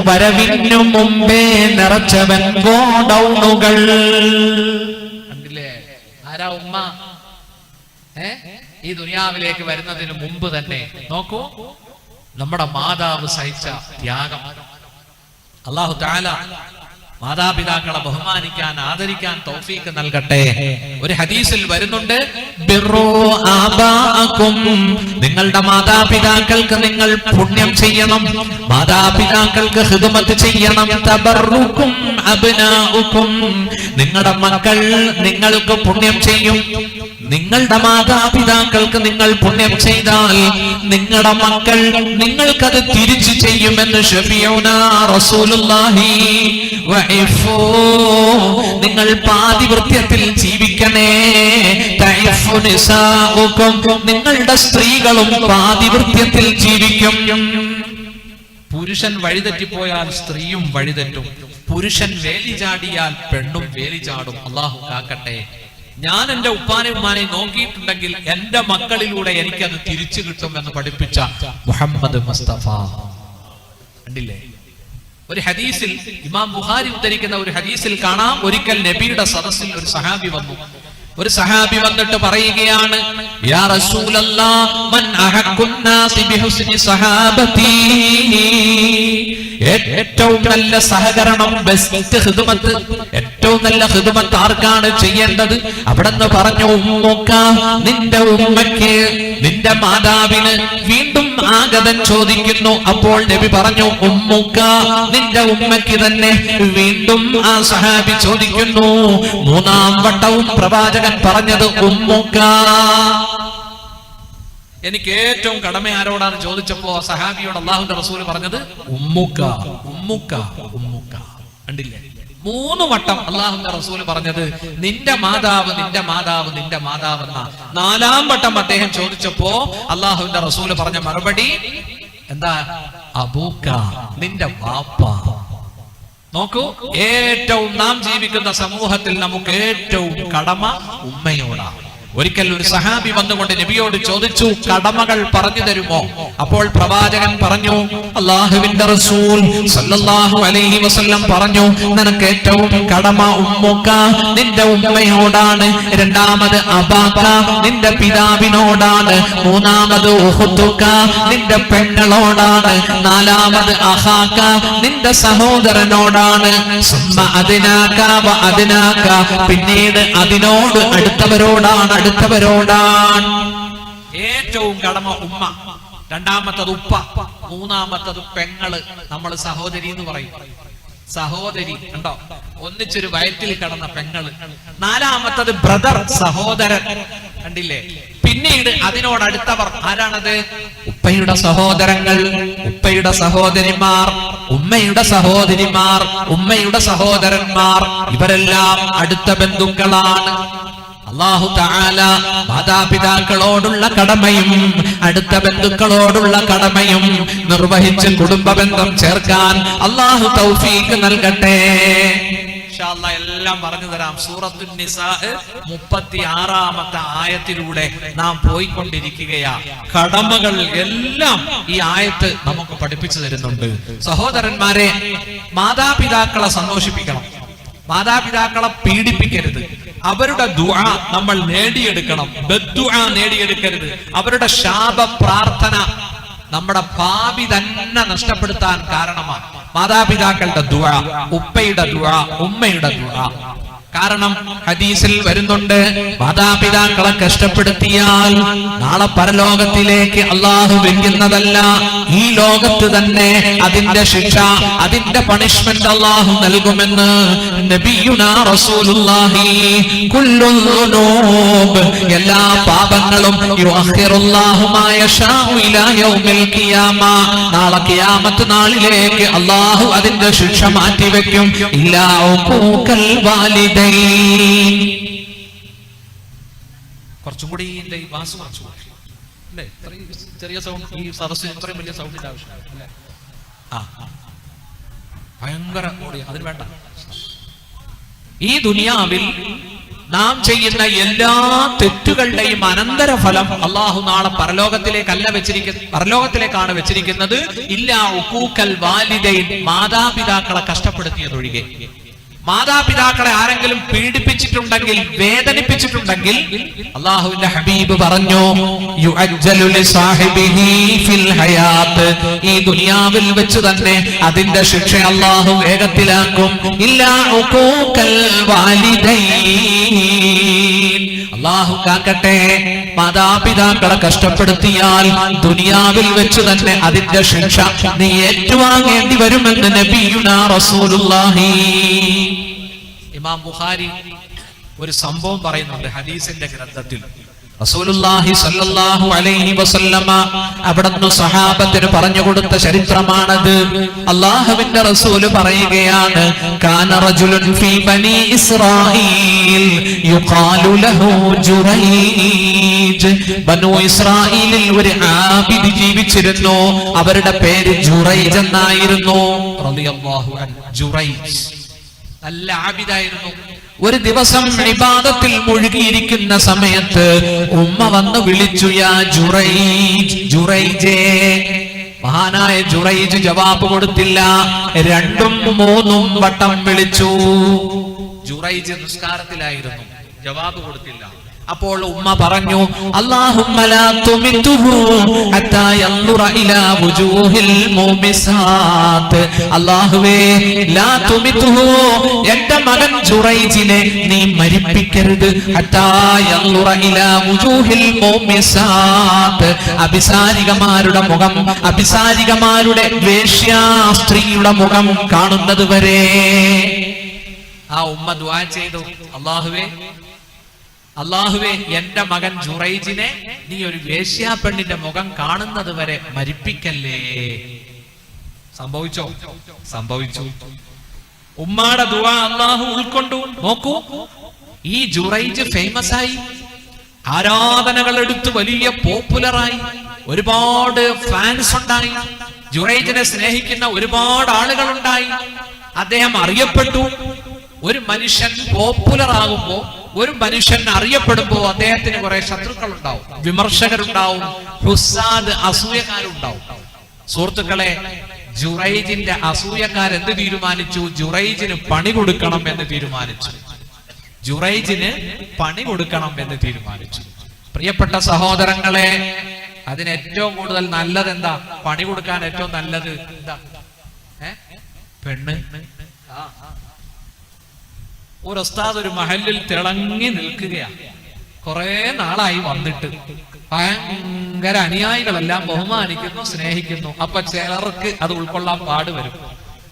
വരവിനു മുമ്പേ നിറച്ചവൻ ഗോഡൌണുകൾ. കണ്ടില്ലേ ആരാ ഉമ്മ? ഈ ദുനിയാവിലേക്ക് വരുന്നതിന് മുമ്പ് തന്നെ നോക്കൂ, നമ്മുടെ മാതാവ് സഹിച്ച ത്യാഗം. അല്ലാഹു തആല മാതാപിതാക്കളെ ബഹുമാനിക്കാൻ ആദരിക്കാൻ തൗഫീഖ് നൽകട്ടെ. ഒരു ഹദീസിൽ വരുന്നുണ്ട്, ബിറു ആബാഅകും, നിങ്ങളുടെ മാതാപിതാക്കൾക്ക് നിങ്ങൾ പുണ്യം ചെയ്യണം, മാതാപിതാക്കൾക്ക് ഖിദ്മത്ത് ചെയ്യണം. തബറുക്കും അബ്നാഉക്കും, നിങ്ങളുടെ മക്കൾ നിങ്ങൾക്ക് പുണ്യം ചെയ്യും. നിങ്ങളുടെ മാതാപിതാക്കൾക്ക് നിങ്ങൾ പുണ്യം ചെയ്താൽ നിങ്ങളുടെ മക്കൾ നിങ്ങൾക്കത് തിരിച്ചു ചെയ്യുമെന്ന് ശഫീഉനാ റസൂലുള്ളാഹി. വഇഫൂ, നിങ്ങൾ പാതിവൃത്യത്തിൽ ജീവിക്കണേ. തഇഫു നിസാഉകും, നിങ്ങളുടെ സ്ത്രീകളും പാതിവൃത്യത്തിൽ ജീവിക്കും. പുരുഷൻ വഴിതെറ്റിപ്പോയാൽ സ്ത്രീയും വഴിതെറ്റും, പുരുഷൻ വേലി ചാടിയാൽ പെണ്ണും വേലി ചാടും. അല്ലാഹു കാക്കട്ടെ. ഞാൻ എന്റെ ഉപ്പാനെ ഉമ്മാനെ നോക്കിയിട്ടുണ്ടെങ്കിൽ എന്റെ മക്കളിലൂടെ എനിക്കത് തിരിച്ചു കിട്ടുമെന്ന് പഠിപ്പിച്ച മുഹമ്മദ് മുസ്തഫ. കണ്ടില്ലേ, ഒരു ഹദീസിൽ ഇമാം ബുഖാരി ഉദ്ധരിക്കുന്ന ഒരു ഹദീസിൽ കാണാം, ഒരിക്കൽ നബിയുടെ സദസ്സിൽ ഒരു സഹാബി വന്നു. ഒരു സഹാബി വന്നിട്ട് പറയുകയാണ്, യാ റസൂലല്ലാഹ്, മൻ അഹഖുൻ നാസി ബിഹുസ്നി സഹാബതി, ഏറ്റവും നല്ല സഹകരണം, ബെസ്റ്റ് ഖിദ്മത്ത്, ഏറ്റവും നല്ല ഖിദ്മത്ത് ആർക്കാണ് ചെയ്യേണ്ടത്? അവിടെന്ന് പറഞ്ഞു, ഉമ്മുക, നിന്റെ ഉമ്മയ്ക്ക്, നിന്റെ മാതാവിന്. വീണ്ടും ആഗതൻ ചോദിക്കുന്നു. അപ്പോൾ നബി പറഞ്ഞു, ഉമ്മുക, നിന്റെ ഉമ്മയ്ക്ക് തന്നെ. വീണ്ടും ആ സഹാബി ചോദിക്കുന്നു. 3-ാം വട്ടവും പ്രവാചകൻ പറഞ്ഞത് ഉമ്മുക. എനിക്ക് ഏറ്റവും കടമ ആരോടാണ് ചോദിച്ചപ്പോ സഹാബിയോട് അല്ലാഹുവിന്റെ റസൂൽ പറഞ്ഞത് ഉമ്മുക, ഉമ്മുക, ഉമ്മുക. കണ്ടില്ലേ, 3 വട്ടം അല്ലാഹുവിന്റെ റസൂൽ പറഞ്ഞത് നിന്റെ മാതാവ്, നിന്റെ മാതാവ്, നിന്റെ മാതാവ് എന്ന. 4-ാം വട്ടം അദ്ദേഹം ചോദിച്ചപ്പോ അല്ലാഹുവിന്റെ റസൂൽ പറഞ്ഞ മറുപടി എന്താ? അബൂക, നിന്റെ വാപ്പ. നോക്കൂ, ഏറ്റവും നാം ജീവിക്കുന്ന സമൂഹത്തിൽ നമുക്ക് ഏറ്റവും കടമ ഉമ്മയോടാണ്. ഒരിക്കൽ ഒരു സഹാബി വന്നുകൊണ്ട് നബിയോട് ചോദിച്ചു, കടമകൾ പറഞ്ഞു തരുമോ? അപ്പോൾ പ്രവാചകൻ പറഞ്ഞു, അല്ലാഹുവിന്റെ റസൂൽ സല്ലല്ലാഹു അലൈഹി വസല്ലം പറഞ്ഞു, നിനക്ക് ഏറ്റവും കടമ ഉമ്മുക, നിന്റെ ഉമ്മയോടാണ്. 2-ാമത് അബാക, നിന്റെ പിതാവിനോടാണ്. 3-ാമത് ഉഖ്തുക, നിന്റെ പെങ്ങളോടാണ്. 4-ാമത് അഖാക, നിന്റെ സഹോദരനോടാണ്. സുമ്മ അദ്നാക വ അദ്നാക, പിന്നീട് അതിനോട് അടുത്തവരോടാണ്, അടുത്തവരോടാണ്. ഏറ്റവും കടമ ഉമ്മ, 2-ാമത്തത് ഉപ്പ, 3-ാമത്തത് പെങ്ങള്, നമ്മൾ സഹോദരി എന്ന് പറയും. സഹോദരി കണ്ടോ, ഒന്നിച്ചൊരു വയറ്റിൽ കടന്ന പെങ്ങള്. 4-ാമത്തത് ബ്രദർ, സഹോദരൻ. കണ്ടില്ലേ, പിന്നീട് അതിനോടടുത്തവർ ആരാണത്? ഉപ്പയുടെ സഹോദരങ്ങൾ, ഉപ്പയുടെ സഹോദരിമാർ, ഉമ്മയുടെ സഹോദരിമാർ, ഉമ്മയുടെ സഹോദരന്മാർ. ഇവരെല്ലാം അടുത്ത ബന്ധുക്കളാണ്. അല്ലാഹു തആല മാതാപിതാക്കളോടുള്ള കടമയും അടുത്ത ബന്ധുക്കളോടുള്ള കടമയും നിർവഹിച്ച് കുടുംബ ബന്ധം ചേർക്കാൻ അല്ലാഹു തൗഫീഖ് നൽകട്ടെ. ഇൻഷാ അല്ലാഹ് എല്ലാം പറഞ്ഞു തരാം. സൂറത്തുൻ നിസാ 36-ാമത്തെ ആയത്തിലൂടെ നാം പോയിക്കൊണ്ടിരിക്കുകയാ. കടമകൾ എല്ലാം ഈ ആയത്ത് നമുക്ക് പഠിപ്പിച്ചു തരുന്നുണ്ട്. സഹോദരന്മാരെ, മാതാപിതാക്കളെ സന്തോഷിപ്പിക്കണം, മാതാപിതാക്കളെ പീഡിപ്പിക്കരുത്. അവരുടെ ദുആ നമ്മൾ നേടിയെടുക്കണം, ബദ്ദുആ നേടിയെടുക്കരുത്. അവരുടെ ശാപ പ്രാർത്ഥന നമ്മുടെ ഭാവി തന്നെ നഷ്ടപ്പെടുത്താൻ കാരണമാണ്. മാതാപിതാക്കളുടെ ദുആ, ഉപ്പയുടെ ദുആ, ഉമ്മയുടെ ദുആ. കാരണം ഹദീസിൽ വരുന്നുണ്ട്, മാതാപിതാക്കളെ കഷ്ടപ്പെടുത്തിയാൽ നാളെ പരലോകത്തിലേക്ക് അള്ളാഹു വെക്കുന്നതല്ല, ഈ ലോകത്ത് തന്നെ അതിന്റെ ശിക്ഷ, അതിന്റെ പണിഷ്മെന്റ് അള്ളാഹു നൽകുമെന്ന് നബിയുനാ റസൂലുള്ളാഹി. കുല്ലു ദുനൂബ്, എല്ലാ പാപങ്ങളും യുഅഖിറുല്ലാഹു മാ യശാഉ ഇലാ യൗമിൽ ഖിയാമ, നാളെ ഖിയാമത്ത് നാളിലേക്ക് അള്ളാഹു അതിന്റെ ശിക്ഷ മാറ്റിവെക്കും. ഇല്ലാ ഉഖൂഖൽ വാലിദൈൻ. കുറച്ചും കൂടി ഈ വാസ് കുറച്ചു അല്ലേ? ഇത്രയും ചെറിയ സൗണ്ട് ഈ സദസ്സിന് ഇത്രയും വലിയ സൗണ്ടിന്റെ ആവശ്യമില്ല അല്ലേ? ഭയങ്കര കൂടി, അതിന് വേണ്ട. ഈ ദുനിയാവിൽ നാം ചെയ്യുന്ന എല്ലാ തെറ്റുകളുടെയും അനന്തരഫലം അള്ളാഹു നാളെ പരലോകത്തിലേക്കാണ് വെച്ചിരിക്കുന്നത്. ഇല്ലാ ഉഖൂഖൽ വാലിദൈൻ, മാതാപിതാക്കളെ കഷ്ടപ്പെടുത്തിയതൊഴികെ. മാതാപിതാക്കളെ ആരെങ്കിലും പീഡിപ്പിച്ചിട്ടുണ്ടെങ്കിൽ, വേദനിപ്പിച്ചിട്ടുണ്ടെങ്കിൽ, അല്ലാഹുവിന്റെ ഹബീബ് പറഞ്ഞു, യുഅജ്ജലു ലിസാഹിബിഹി ഫിൽ ഹയാത്ത്, ഈ ദുനിയാവിൽ വെച്ച് തന്നെ അതിന്റെ ശിക്ഷ അല്ലാഹു വേഗത്തിലാക്കും. ഇല്ലാ ഉഖൂഖൽ വാലിദൈൻ, അല്ലാഹു കാക്കട്ടെ, മാതാപിതാക്കളെ കഷ്ടപ്പെടുത്തിയാൽ ദുനിയാവിൽ വെച്ച് തന്നെ അതിന്റെ ശിക്ഷ നീ ഏറ്റുവാങ്ങേണ്ടി വരുമെന്ന് നബിയുനാ റസൂലുള്ളാഹി. ഇമാം ബുഖാരി ഒരു സംഭവം പറയുന്നുണ്ട് ഹദീസിന്റെ ഗ്രന്ഥത്തിൽ. റസൂലുള്ളാഹി സ്വല്ലല്ലാഹു അലൈഹി വസല്ലമ അവിടുന്ന് സഹാബത്തിന് പറഞ്ഞു കൊടുത്ത ചരിത്രമാണത്. അല്ലാഹുവിന്റെ റസൂല് പറയുകയാണ്, കാന റജുലുൻ ഫീ ബനി ഇസ്രായീൽ യുഖാലു ലഹു ജുറൈജ്, ബനു ഇസ്രായീലിൽ ഒരു ആബിദ് ജീവിച്ചിരുന്നു, അവരുടെ പേര് ജുറൈജ് എന്നായിരുന്നു. റളിയല്ലാഹു അൻഹു. ജുറൈജ് നല്ല ആബിദായിരുന്നു. ഒരു ദിവസം ഇബാദത്തിൽ മുഴുകിയിരിക്കുന്ന സമയത്ത് ഉമ്മ വന്ന് വിളിച്ചു, യാ ജുറൈജ്, ജുറൈജേ. മഹാനായ ജുറൈജ് ജവാബ് കൊടുത്തില്ല. 2ഉം 3ഉം വട്ടം വിളിച്ചു. ജുറൈജ് നിസ്കാരത്തിലായിരുന്നു, ജവാബ് കൊടുത്തില്ല. അപ്പോൾ ഉമ്മ പറഞ്ഞു, അല്ലാഹുമ്മ ലാ തുമിതുഹു ഹത്താ യൻദുറ ഇലാ വുജൂഹിൽ മുമിസാത്ത്, അല്ലാഹുവേ ലാ തുമിതുഹു, എന്റെ മകൻ ജുറൈജിനെ നീ മരിപ്പിക്കരുത്. ഹത്താ യൻദുറ ഇലാ വുജൂഹിൽ മുമിസാത്ത്, അഭിസാരികമാരുടെ മുഖം, അഭിസാരികമാരുടെ വേശ്യാ സ്ത്രീയുടെ മുഖം കാണുന്നത് വരെ. ആ ഉമ്മ ദുആ ചെയ്തു, അല്ലാഹുവേ എന്റെ മകൻ ജുറൈജിനെ നീ ഒരു വേശ്യാ പെണ്ണിന്റെ മുഖം കാണുന്നത് വരെ മരിപ്പിക്കല്ലേ. സംഭവിച്ചോ? സംഭവിച്ചു. ഉമ്മാടെ ദുആ അല്ലാഹു ഉൾക്കൊണ്ടു. നോക്കൂ, ഈ ജുറൈജ് ഫേമസ് ആയി, ആരാധനകൾ എടുത്ത് വലിയ പോപ്പുലറായി, ഒരുപാട് ഫാൻസ് ഉണ്ടായി, ജുറൈജിനെ സ്നേഹിക്കുന്ന ഒരുപാട് ആളുകൾ ഉണ്ടായി, അദ്ദേഹം അറിയപ്പെട്ടു. ഒരു മനുഷ്യൻ പോപ്പുലർ ആകുമ്പോ, ഒരു മനുഷ്യൻ അറിയപ്പെടുമ്പോ അദ്ദേഹത്തിന് കുറെ ശത്രുക്കൾ ഉണ്ടാവും, വിമർശകരുണ്ടാവും, ഹുസാദ് അസൂയക്കാരുണ്ടാവും. സുഹൃത്തുക്കളെ, ജുറൈജിന്റെ അസൂയക്കാരെന്ത് തീരുമാനിച്ചു? ജുറൈജിന് പണി കൊടുക്കണം എന്ന് തീരുമാനിച്ചു. ജുറൈജിന് പണി കൊടുക്കണം എന്ന് തീരുമാനിച്ചു. പ്രിയപ്പെട്ട സഹോദരങ്ങളെ, അതിന് ഏറ്റവും കൂടുതൽ നല്ലത് എന്താ? പണി കൊടുക്കാൻ ഏറ്റവും നല്ലത് എന്താ? പെണ്ണ്. ഒരു ഉസ്താദ് ഒരു മഹല്ലിൽ തിളങ്ങി നിൽക്കുകയാണ്, കുറെ നാളായി വന്നിട്ട്, ഭയങ്കര അനുയായികളെല്ലാം ബഹുമാനിക്കുന്നു, സ്നേഹിക്കുന്നു. അപ്പൊ ചിലർക്ക് അത് ഉൾക്കൊള്ളാൻ പാടുവരും.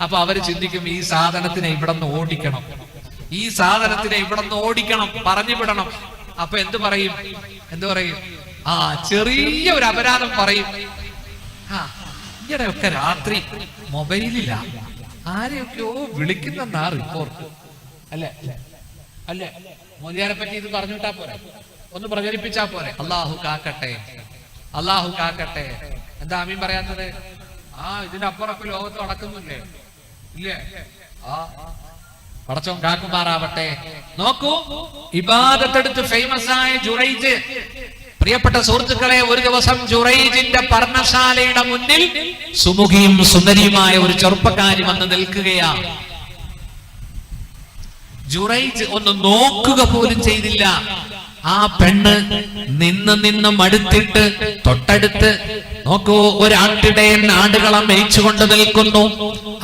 അപ്പൊ അവര് ചിന്തിക്കും, ഈ സാധനത്തിനെ ഇവിടെ നിന്ന് ഓടിക്കണം, ഈ സാധനത്തിനെ ഇവിടെ നിന്ന് ഓടിക്കണം, പറഞ്ഞു വിടണം. അപ്പൊ എന്ത് പറയും? ചെറിയ ഒരു അപരാധം പറയും. ഈയിടെയൊക്കെ രാത്രി മൊബൈലില്ല ആരെയൊക്കെയോ വിളിക്കുന്ന റിപ്പോർട്ട് അല്ലേ മോദിയാരെ പറ്റി ഇത് പറഞ്ഞിട്ടാ പോരെ, ഒന്ന് പ്രചരിപ്പിച്ചാ പോരെ. അല്ലാഹു കാക്കട്ടെ, അല്ലാഹു കാക്കട്ടെ. എന്താ ആമീൻ പറയാത്തത്? ഇതിനപ്പുറമൊക്കെ ലോകത്ത് നടക്കുന്നില്ലേ? ഇല്ലേ? പടച്ചോൻ കാക്കുമാറാവട്ടെ. നോക്കൂ, ഇബാദത്തെടുത്ത് ഫേമസ് ആയ ജുറൈജ്. പ്രിയപ്പെട്ട സുഹൃത്തുക്കളെ, ഒരു ദിവസം ജുറൈജിന്റെ പർണശാലയുടെ മുന്നിൽ സുമുഖിയും സുന്ദരിയുമായ ഒരു ചെറുപ്പക്കാരി വന്ന് നിൽക്കുകയാണ്. ജുറൈജ് ഒന്ന് നോക്കുക പോലും ചെയ്തില്ല. ആ പെണ്ണ് നിന്ന് മടുത്തിട്ട് തൊട്ടടുത്ത് നോക്കൂ, ഒരു ആട്ടിടയൻ ആടുകളെ മേയിച്ചുകൊണ്ട് നിൽക്കുന്നു.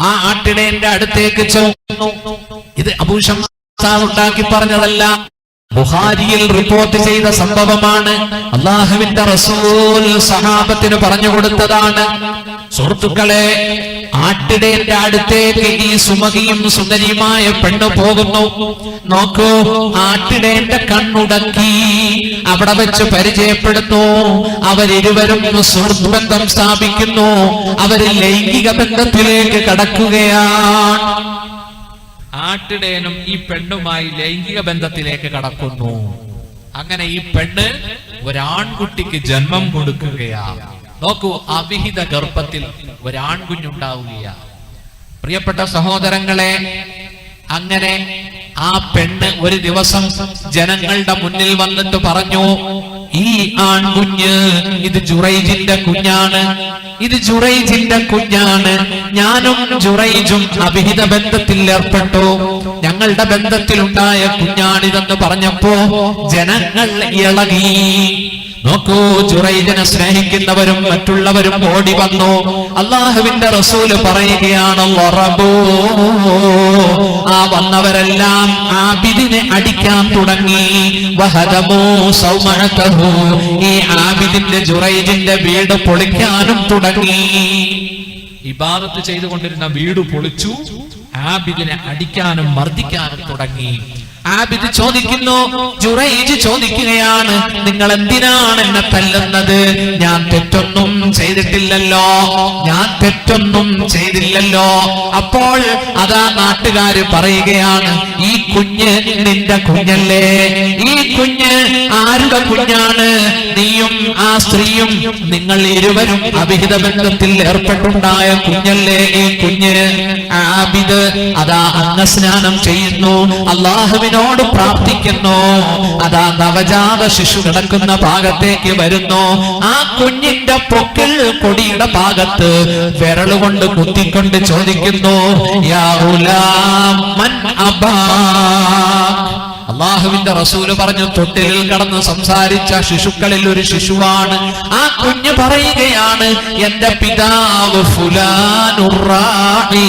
ആ ആട്ടിടയന്റെ അടുത്തേക്ക് ചെന്നു. ഇത് അബൂ ശംസ് ഉണ്ടാക്കി പറഞ്ഞതല്ല, ബുഖാരിയിൽ റിപ്പോർട്ട് ചെയ്ത സംഭവമാണ്. അല്ലാഹുവിന്റെ റസൂൽ സഹാബത്തിന് പറഞ്ഞു കൊടുത്തതാണ്. സുഹൃത്തുക്കളെ, ആട്ടിടയന്റെ അടുത്തേക്ക് ഈ സുമതിയും സുന്ദരിയുമായ പെണ്ണ് പോകുന്നു. നോക്കൂ, ആട്ടിടയന്റെ കണ്ണുടക്കി അവിടെ വെച്ച് പരിചയപ്പെടുന്നു. അവരിരുവരും സുഹൃത്ത് ബന്ധം സ്ഥാപിക്കുന്നു. അവര് ലൈംഗിക ബന്ധത്തിലേക്ക് കടക്കുകയാണ്. ആട്ടിടയനും ഈ പെണ്ണുമായി ലൈംഗിക ബന്ധത്തിലേക്ക് കടക്കുന്നു. അങ്ങനെ ഈ പെണ്ണ് ഒരാൺകുട്ടിക്ക് ജന്മം കൊടുക്കുകയാ. നോക്കൂ, അവിഹിത ഗർഭത്തിൽ ഒരാൺകുഞ്ഞുണ്ടാവുകയാ. പ്രിയപ്പെട്ട സഹോദരങ്ങളെ, അങ്ങനെ ആ പെണ്ണ് ഒരു ദിവസം ജനങ്ങളുടെ മുന്നിൽ വന്നിട്ട് പറഞ്ഞു, ഈ ആൺകുഞ്ഞ് ഇത് ജുറൈജിന്റെ കുഞ്ഞാണ്, ഇത് ജുറൈജിന്റെ കുഞ്ഞാണ്. ഞാനും ജുറൈജും അവിഹിത ബന്ധത്തിൽ ഏർപ്പെട്ടു, ഞങ്ങളുടെ ബന്ധത്തിലുണ്ടായ കുഞ്ഞാണിതെന്ന് പറഞ്ഞപ്പോ ജനങ്ങൾ ഇളകി. നോക്കൂ, ജുറൈജിനെ സ്നേഹിക്കുന്നവരും മറ്റുള്ളവരും ഓടി വന്നു. അല്ലാഹുവിന്റെ റസൂല് പറയുകയാണ്, ആ വന്നവരെല്ലാം ആബിദിനെ അടിക്കാൻ തുടങ്ങി. വഹദമൂ സൗമഅതഹു, ഈ ആബിദിന്റെ ജുറൈജിന്റെ വീട് പൊളിക്കാനും തുടങ്ങി. ഇബാദത്ത് ചെയ്തുകൊണ്ടിരുന്ന വീട് പൊളിച്ചു, ആബിദിനെ അടിക്കാനും മർദ്ദിക്കാനും തുടങ്ങി. ആബിദ് ചോദിക്കുന്നു, ജുറൈജ് ചോദിക്കുകയാണ്, നിങ്ങൾ എന്തിനാണ് എന്നെ തല്ലുന്നത്? ഞാൻ തെറ്റൊന്നും ചെയ്തിട്ടില്ലല്ലോ, ഞാൻ തെറ്റൊന്നും ചെയ്തില്ലല്ലോ. അപ്പോൾ അതാ നാട്ടുകാര് പറയുകയാണ്, ഈ കുഞ്ഞ് നിന്റെ കുഞ്ഞല്ലേ? ഈ കുഞ്ഞ് ആരുടെ കുഞ്ഞാണ്? നീയും ആ സ്ത്രീയും നിങ്ങൾ ഇരുവരും അവിഹിത ബന്ധത്തിൽ ഏർപ്പെട്ടുണ്ടായ കുഞ്ഞല്ലേ ഈ കുഞ്ഞ്? ആബിദ് അതാ അംഗസ്നാനം ചെയ്യുന്നു, അല്ലാഹുവിനോട് പ്രാർത്ഥിക്കുന്നു. അതാ നവജാത ശിശു കിടക്കുന്ന ഭാഗത്തേക്ക് വരുന്നു. ആ കുഞ്ഞിന്റെ പൊക്കിൽ കൊടിയുടെ ഭാഗത്ത് വിരലുകൊണ്ട് കുത്തിക്കൊണ്ട് ചോദിക്കുന്നു, യാ ഗുലാം മൻ അബാക്? അല്ലാഹുവിന്റെ റസൂല് പറഞ്ഞു, തൊട്ടിലിൽ കടന്ന് സംസാരിച്ച ശിശുക്കളിൽ ഒരു ശിശുവാണ്. ആ കുഞ്ഞ് പറയുകയാണ്, എന്റെ പിതാവ് ഫുലാനുർ റാഇ,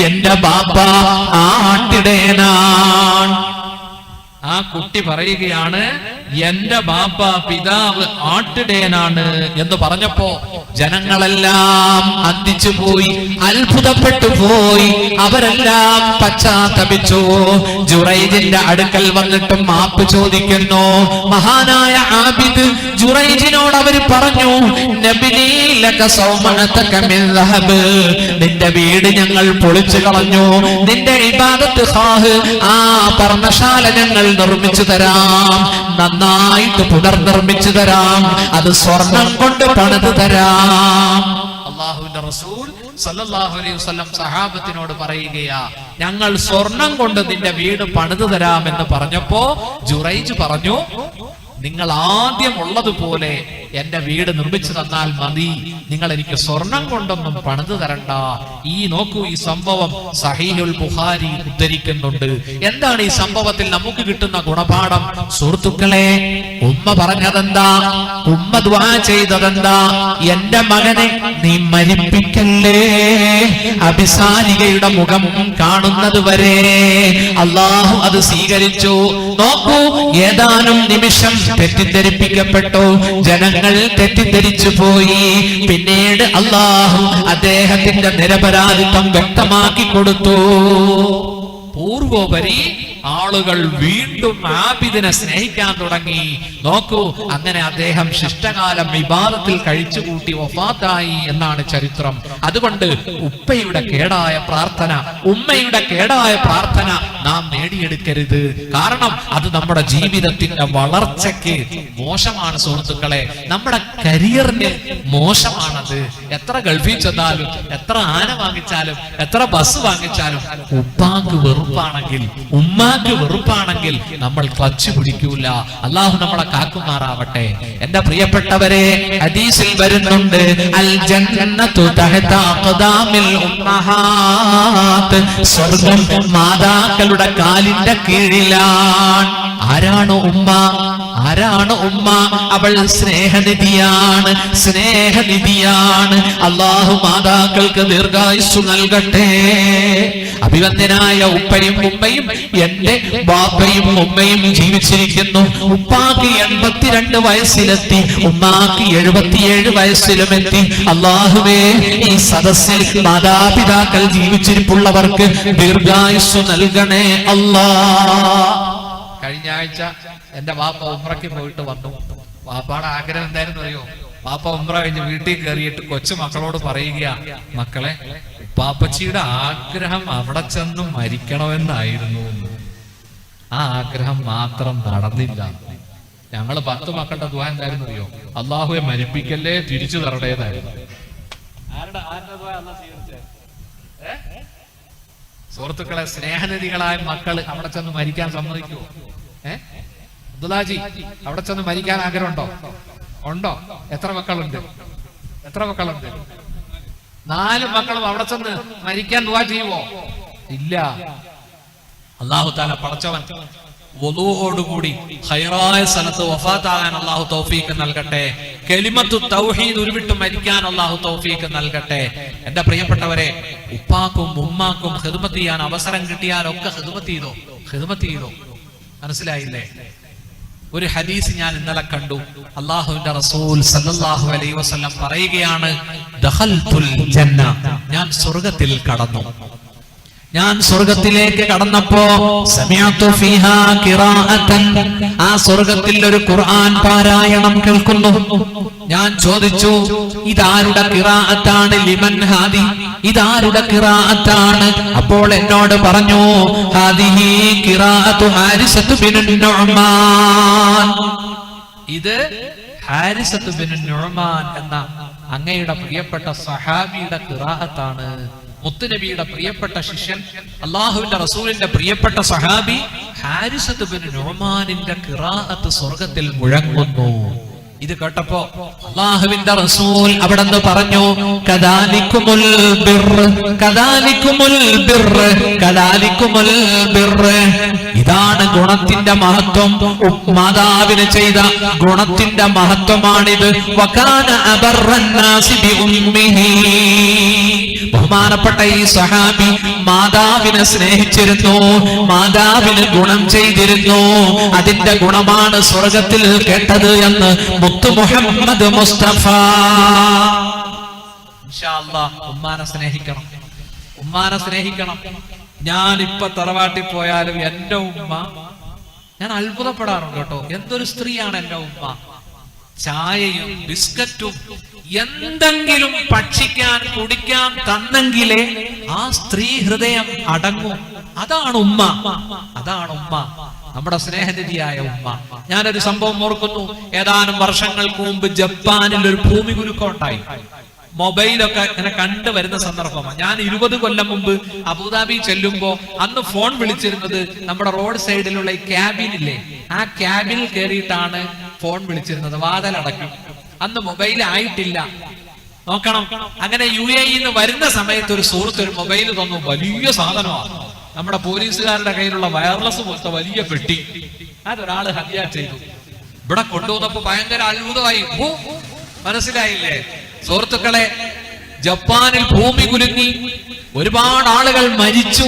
എന്റെ ബാപ്പ ആട്ടിടയനാണ്. ആ കുട്ടി പറയുകയാണ്, എന്റെ ബാപ്പ പിതാവ് ആട്ടിടയനാണ് എന്ന് പറഞ്ഞപ്പോ ജനങ്ങളെല്ലാം അന്തിച്ചു പോയി, അത്ഭുതപ്പെട്ടു പോയി. അവരെല്ലാം പശ്ചാത്തപിച്ചു. ജുറൈജിന്റെ അടുക്കൽ വന്നിട്ടും മാപ്പ് ചോദിക്കുന്നു. മഹാനായ ആബിദ് ജുറൈജിനോട് അവർ പറഞ്ഞു, നബിനി ലക സൗമഅതക മിൻ ദഹബ്, നിന്റെ വീട് ഞങ്ങൾ പൊളിച്ചു കളഞ്ഞു, നിന്റെ ഇബാദത്ത് ഖാഹ് ആ പർണശാല ഞങ്ങൾ നിർമ്മിച്ചു തരാം, നന്നായിട്ട് പുനർനിർമ്മിച്ചു തരാം, അത് സ്വർണം കൊണ്ട് പണിത് തരാം. അല്ലാഹുവിന്റെ റസൂൽ സല്ലല്ലാഹു അലൈഹി വസല്ലം സഹാബത്തിനോട് പറയുകയാ, ഞങ്ങൾ സ്വർണം കൊണ്ട് നിന്റെ വീട് പണിത് തരാമെന്ന് പറഞ്ഞപ്പോ ജുറൈജ് പറഞ്ഞു, നിങ്ങൾ ആദ്യം ഉള്ളതുപോലെ എന്റെ വീട് നിർമ്മിച്ചു തന്നാൽ മതി, നിങ്ങൾ എനിക്ക് സ്വർണം കൊണ്ടൊന്നും പണിത് തരണ്ട. ഈ നോക്കൂ, ഈ സംഭവം സഹീഹുൽ ബുഖാരി ഉദ്ധരിക്കുന്നുണ്ട്. എന്താണ് ഈ സംഭവത്തിൽ നമുക്ക് കിട്ടുന്ന ഗുണപാഠം? സുഹൃത്തുക്കളെ, ഉമ്മ പറഞ്ഞതെന്താ? ഉമ്മ ദുആ ചെയ്തതെന്താ? എന്റെ മകനെ നീ മരിപ്പിക്കല്ലേ, അഭിസാരികയുടെ മുഖം കാണുന്നത് വരെ. അല്ലാഹു അത് സ്വീകരിച്ചു. നോക്കൂ, ഏതാനും നിമിഷം തെറ്റിദ്ധരിപ്പിക്കപ്പെട്ടു, ജനങ്ങൾ തെറ്റിദ്ധരിച്ചു പോയി. പിന്നീട് അല്ലാഹു അദ്ദേഹത്തിന്റെ നിരപരാധിത്വം വ്യക്തമാക്കി കൊടുത്തു. പൂർവോപരി ആളുകൾ വീണ്ടും ആബിദിനെ സ്നേഹിക്കാൻ തുടങ്ങി. നോക്കൂ, അങ്ങനെ അദ്ദേഹം ശിഷ്ടകാലം ഇബാദത്തിൽ കഴിച്ചുകൂട്ടി വഫാത്തായി എന്നാണ് ചരിത്രം. അതുകൊണ്ട് ഉപ്പയുടെ കേടായ പ്രാർത്ഥന, ഉമ്മയുടെ കേടായ പ്രാർത്ഥന നാം നേടിയെടുക്കരുത്. കാരണം അത് നമ്മുടെ ജീവിതത്തിന്റെ വളർച്ചയ്ക്ക് മോശമാണ് സുഹൃത്തുക്കളെ, നമ്മുടെ കരിയറിന് മോശമാണത്. എത്ര ഗൾഫിൽ ചെന്നാലും, എത്ര ആന വാങ്ങിച്ചാലും, എത്ര ബസ് വാങ്ങിച്ചാലും ഉപ്പാക്ക് വെറുപ്പാണെങ്കിൽ, ഉമ്മാക്ക് വെറുപ്പാണെങ്കിൽ നമ്മൾ ക്ലച്ച് പിടിക്കൂല. അല്ലാഹു നമ്മളെ കാക്കുമാറാവട്ടെ. എന്റെ പ്രിയപ്പെട്ടവരെ, ഹദീസിൽ വരുന്നുണ്ട്, അൽ ജന്നത്തു തഹത അഖ്ദാമിൽ ഉമ്മഹാത്ത്, സ്വർഗ്ഗം മാതാക്കളുടെ കാലിന്റെ കീഴിലാണ്. ആരാണ് ഉമ്മ? ആരാണ് ഉമ്മ? അവൾ സ്നേഹനിധിയാണ്, സ്നേഹനിധിയാണ്. അല്ലാഹു മാതാക്കൾക്ക് ദീർഘായുസ്സു നൽകട്ടെ. അഭിവന്ദനായ ഉപ്പയും ഉമ്മയും എന്റെ ബാപ്പയും ഉമ്മയും ജീവിച്ചിരിക്കുന്നു. ഉപ്പാക്ക് 82 വയസ്സിലെത്തി, ഉമ്മാക്ക് 77 വയസ്സിലുമെത്തി. അല്ലാഹുവേ, ഈ സദസ്സിൽ മാതാപിതാക്കൾ ജീവിച്ചിരിപ്പുള്ളവർക്ക് ദീർഘായുസ്സു നൽകണേ അല്ലാ. കഴിഞ്ഞ ആഴ്ച എന്റെ വാപ്പ ഉംറയ്ക്ക് പോയിട്ട് വന്നു. വാപ്പയുടെ ആഗ്രഹം എന്തായിരുന്നു അറിയോ? വാപ്പ ഉംറ കഴിഞ്ഞ് വീട്ടിൽ കയറിയിട്ട് കൊച്ചുമക്കളോട് പറയുക, മക്കളെ, പാപ്പച്ചിയുടെ ആഗ്രഹം അവിടെ ചെന്ന് മരിക്കണമെന്നായിരുന്നു. ആ ആഗ്രഹം മാത്രം നടന്നില്ല. ഞങ്ങള് 10 മക്കളുടെ ദുആ എന്തായിരുന്നു അറിയോ? അല്ലാഹുവെ മരിപ്പിക്കല്ലേ, തിരിച്ചു തരടേതായിരുന്നു. സുഹൃത്തുക്കളെ, സ്നേഹനിധികളായ മക്കൾ അവിടെ ചെന്ന് മരിക്കാൻ സമ്മതിക്കുമോ? അബ്ദുല്ലാജി, അവിടെ ചെന്ന് മരിക്കാൻ ആഗ്രഹമുണ്ടോ? ഉണ്ടോ? എത്ര മക്കളുണ്ട്? 4 മക്കളും അവിടെ ചെന്ന് മരിക്കാൻ ദുആ ചെയ്യുമോ? ഇല്ല. അല്ലാഹു തആല പടച്ചവൻ വുളൂഓടുകൂടി ഖൈറായ സ്ഥലത്ത് വഫാത്താകാൻ അല്ലാഹു തൗഫീഖ് നൽകട്ടെ. കലിമത്തു തൗഹീദ് ഉരുവിട്ട് മരിക്കാൻ അല്ലാഹു തൗഫീഖ് നൽകട്ടെ. എന്റെ പ്രിയപ്പെട്ടവരെ, ഉപ്പാക്കും ഉമ്മാക്കും ഖിദ്മത്ത് ചെയ്യാൻ അവസരം കിട്ടിയാലൊക്കെ ഖിദ്മത്ത് ചെയ്തോ. മനസ്സിലായില്ലേ? ഒരു ഹദീസ് ഞാൻ ഇന്നലെ കണ്ടു. അല്ലാഹുവിന്റെ റസൂൽ സല്ലല്ലാഹു അലൈഹി വസല്ലം പറയുകയാണ്, ദഖൽതുൽ ജന്ന, ഞാൻ സ്വർഗ്ഗത്തിൽ കടന്നു. ഞാൻ സ്വർഗത്തിലേക്ക് കടന്നപ്പോ സമിഅതു ഫീഹാ ഖിറാഅതൻ, ആ സ്വർഗത്തിൽ ഒരു ഖുർആൻ പാരായണം കേൾക്കുന്നു. ഞാൻ ചോദിച്ചു, ഇതാരുടെ ഖിറാഅത്താണ്? ലിമൻ ഹാദി, ഇതാരുടെ ഖിറാഅത്താണ്? അപ്പോൾ എന്നോട് പറഞ്ഞു, ഹാദിഹി ഖിറാഅതു ഹാരിസത്തു ബിൻ നുഅ്മാൻ, ഇത് ഹാരിസത്തു ബിൻ നുഅ്മാൻ എന്ന അങ്ങയുടെ പ്രിയപ്പെട്ട സഹാബിയുടെ ഖിറാഅത്താണ്. മുത്തുനബിയുടെ പ്രിയപ്പെട്ട ശിഷ്യൻ, അല്ലാഹുവിന്റെ റസൂലിന്റെ പ്രിയപ്പെട്ട സഹാബി ഹാരിസത്ത് ബിൻ നുഅ്മാനിന്റെ ഖിറാഅത്ത് സ്വർഗ്ഗത്തിൽ മുഴങ്ങുന്നു. ഇത് കേട്ടപ്പോ അല്ലാഹുവിന്റെ റസൂൽ അവിടെന്ന് പറഞ്ഞു, കദാലികുമുൽ ബിർറ്, കദാലികുമുൽ ബിർറ്, കദാലികുമുൽ ബിർറ്, ഇതാണ് ഗുണത്തിന്റെ മഹത്വം. മാതാവിന് ചെയ്ത ഗുണത്തിന്റെ മഹത്വമാണിത്. വകാന അബർറന്നാസി ബിഉമ്മിഹി, ബഹുമാനപ്പെട്ട ഈ സഹാബി മാതാവിനെ സ്നേഹിച്ചിരുന്നു, മാതാവിന് ഗുണം ചെയ്തിരുന്നു. അതിന്റെ ഗുണമാണ് സ്വർഗത്തിൽ കേട്ടത് എന്ന് മുത്തു മുഹമ്മദ് മുസ്തഫ. ഇൻഷാ അല്ലാഹ് ഉമ്മാനെ സ്നേഹിക്കണം, ഉമ്മാനെ സ്നേഹിക്കണം. ഞാൻ ഇപ്പൊ തറവാട്ടിൽ പോയാലും എന്റെ ഉമ്മ, ഞാൻ അത്ഭുതപ്പെടാറുണ്ട് കേട്ടോ. എന്തൊരു സ്ത്രീയാണ് എന്റെ ഉമ്മ. ചായയും ബിസ്ക്കറ്റും എന്തെങ്കിലും ഭക്ഷിക്കാൻ കുടിക്കാൻ തന്നെങ്കിലേ ആ സ്ത്രീ ഹൃദയം അടങ്ങും. അതാണ് ഉമ്മ, അതാണ് ഉമ്മ, നമ്മുടെ സ്നേഹനിധിയായ ഉമ്മ. ഞാനൊരു സംഭവം ഓർക്കുന്നു. ഏതാനും വർഷങ്ങൾക്ക് മുമ്പ് ജപ്പാനിൽ ഒരു ഭൂമി കുലുക്കം ഉണ്ടായി. മൊബൈലൊക്കെ ഇങ്ങനെ കണ്ടുവരുന്ന സന്ദർഭമാണ്. ഞാൻ 20 കൊല്ലം മുമ്പ് അബുദാബി ചെല്ലുമ്പോ അന്ന് ഫോൺ വിളിച്ചിരുന്നത് നമ്മുടെ റോഡ് സൈഡിലുള്ള ഈ ക്യാബിനില്ലേ, ആ ക്യാബിനിൽ കയറിയിട്ടാണ് ഫോൺ വിളിച്ചിരുന്നത്. വാതിലടക്കും. അന്ന് മൊബൈൽ ആയിട്ടില്ല. നോക്കണം. അങ്ങനെ UAE നിന്ന് വരുന്ന സമയത്ത് ഒരു സുഹൃത്ത് ഒരു മൊബൈൽ തന്നു. വലിയ സാധനമാണ്, നമ്മുടെ പോലീസുകാരുടെ കയ്യിലുള്ള വയർലെസ് പോലത്തെ വലിയ പെട്ടി. അതൊരാള് ഹദിയ ചെയ്തു. ഇവിടെ കൊണ്ടുവന്നപ്പോ ഭയങ്കര അത്ഭുതമായി. മനസ്സിലായില്ലേ സുഹൃത്തുക്കളെ? ജപ്പാനിൽ ഭൂമി കുലുങ്ങി, ഒരുപാട് ആളുകൾ മരിച്ചു.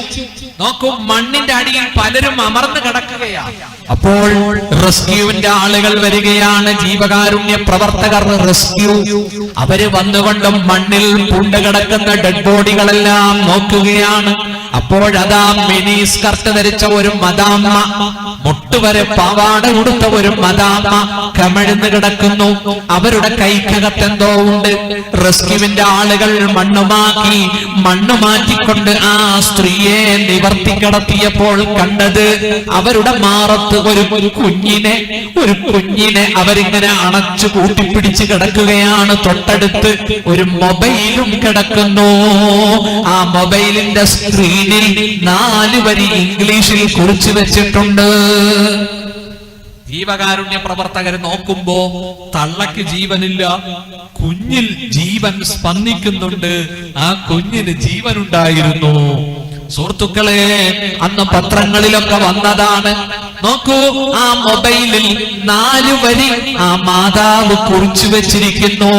നോക്കൂ, മണ്ണിന്റെ അടിയിൽ പലരും അമർന്നു കിടക്കുകയാണ്. അപ്പോൾ റെസ്ക്യൂവിന്റെ ആളുകൾ വരികയാണ്, ജീവകാരുണ്യ പ്രവർത്തകർ റെസ്ക്യൂ. അവര് വന്നുകൊണ്ട് മണ്ണിൽ പൂണ്ടുകിടക്കുന്ന ഡെഡ് ബോഡികളെല്ലാം നോക്കുകയാണ്. അപ്പോഴതാ മിനി സ്കർട്ട് ധരിച്ച ഒരു മദാമ്മ, മുട്ടുവരെ പാവാട ഉടുത്ത ഒരു മദാമ്മ കമിഴ്ന്ന് കിടക്കുന്നു. അവരുടെ കൈക്കകത്തെന്തോ ഉണ്ട്. റെസ്ക്യൂവിന്റെ ആളുകൾ മണ്ണ് മാറ്റിക്കൊണ്ട് ആ സ്ത്രീയെ നിവർത്തി കിടത്തിയപ്പോൾ കണ്ടത് അവരുടെ മാറത്ത് ഒരു കുഞ്ഞിനെ അവരിങ്ങനെ അണച്ചു കൂട്ടിപ്പിടിച്ച് കിടക്കുകയാണ്. തൊട്ടടുത്ത് ഒരു മൊബൈലും കിടക്കുന്നു. ആ മൊബൈലിന്റെ സ്ക്രീനിൽ 4 വരി ഇംഗ്ലീഷിൽ കുറിച്ചു വെച്ചിട്ടുണ്ട്. ജീവകാരുണ്യ പ്രവർത്തകർ നോക്കുമ്പോ തള്ളക്ക് ജീവനില്ല, കുഞ്ഞിൽ ജീവൻ സ്പന്ദിക്കുന്നുണ്ട്. ആ കുഞ്ഞിന് ജീവനുണ്ടായിരുന്നു. സുഹൃത്തുക്കളെ, അന്ന് പത്രങ്ങളിലൊക്കെ വന്നതാണ്. നോക്കൂ, ആ മൊബൈലിൽ 4 വരി ആ മാതാവ് കുറിച്ചു വെച്ചിരിക്കുന്നു.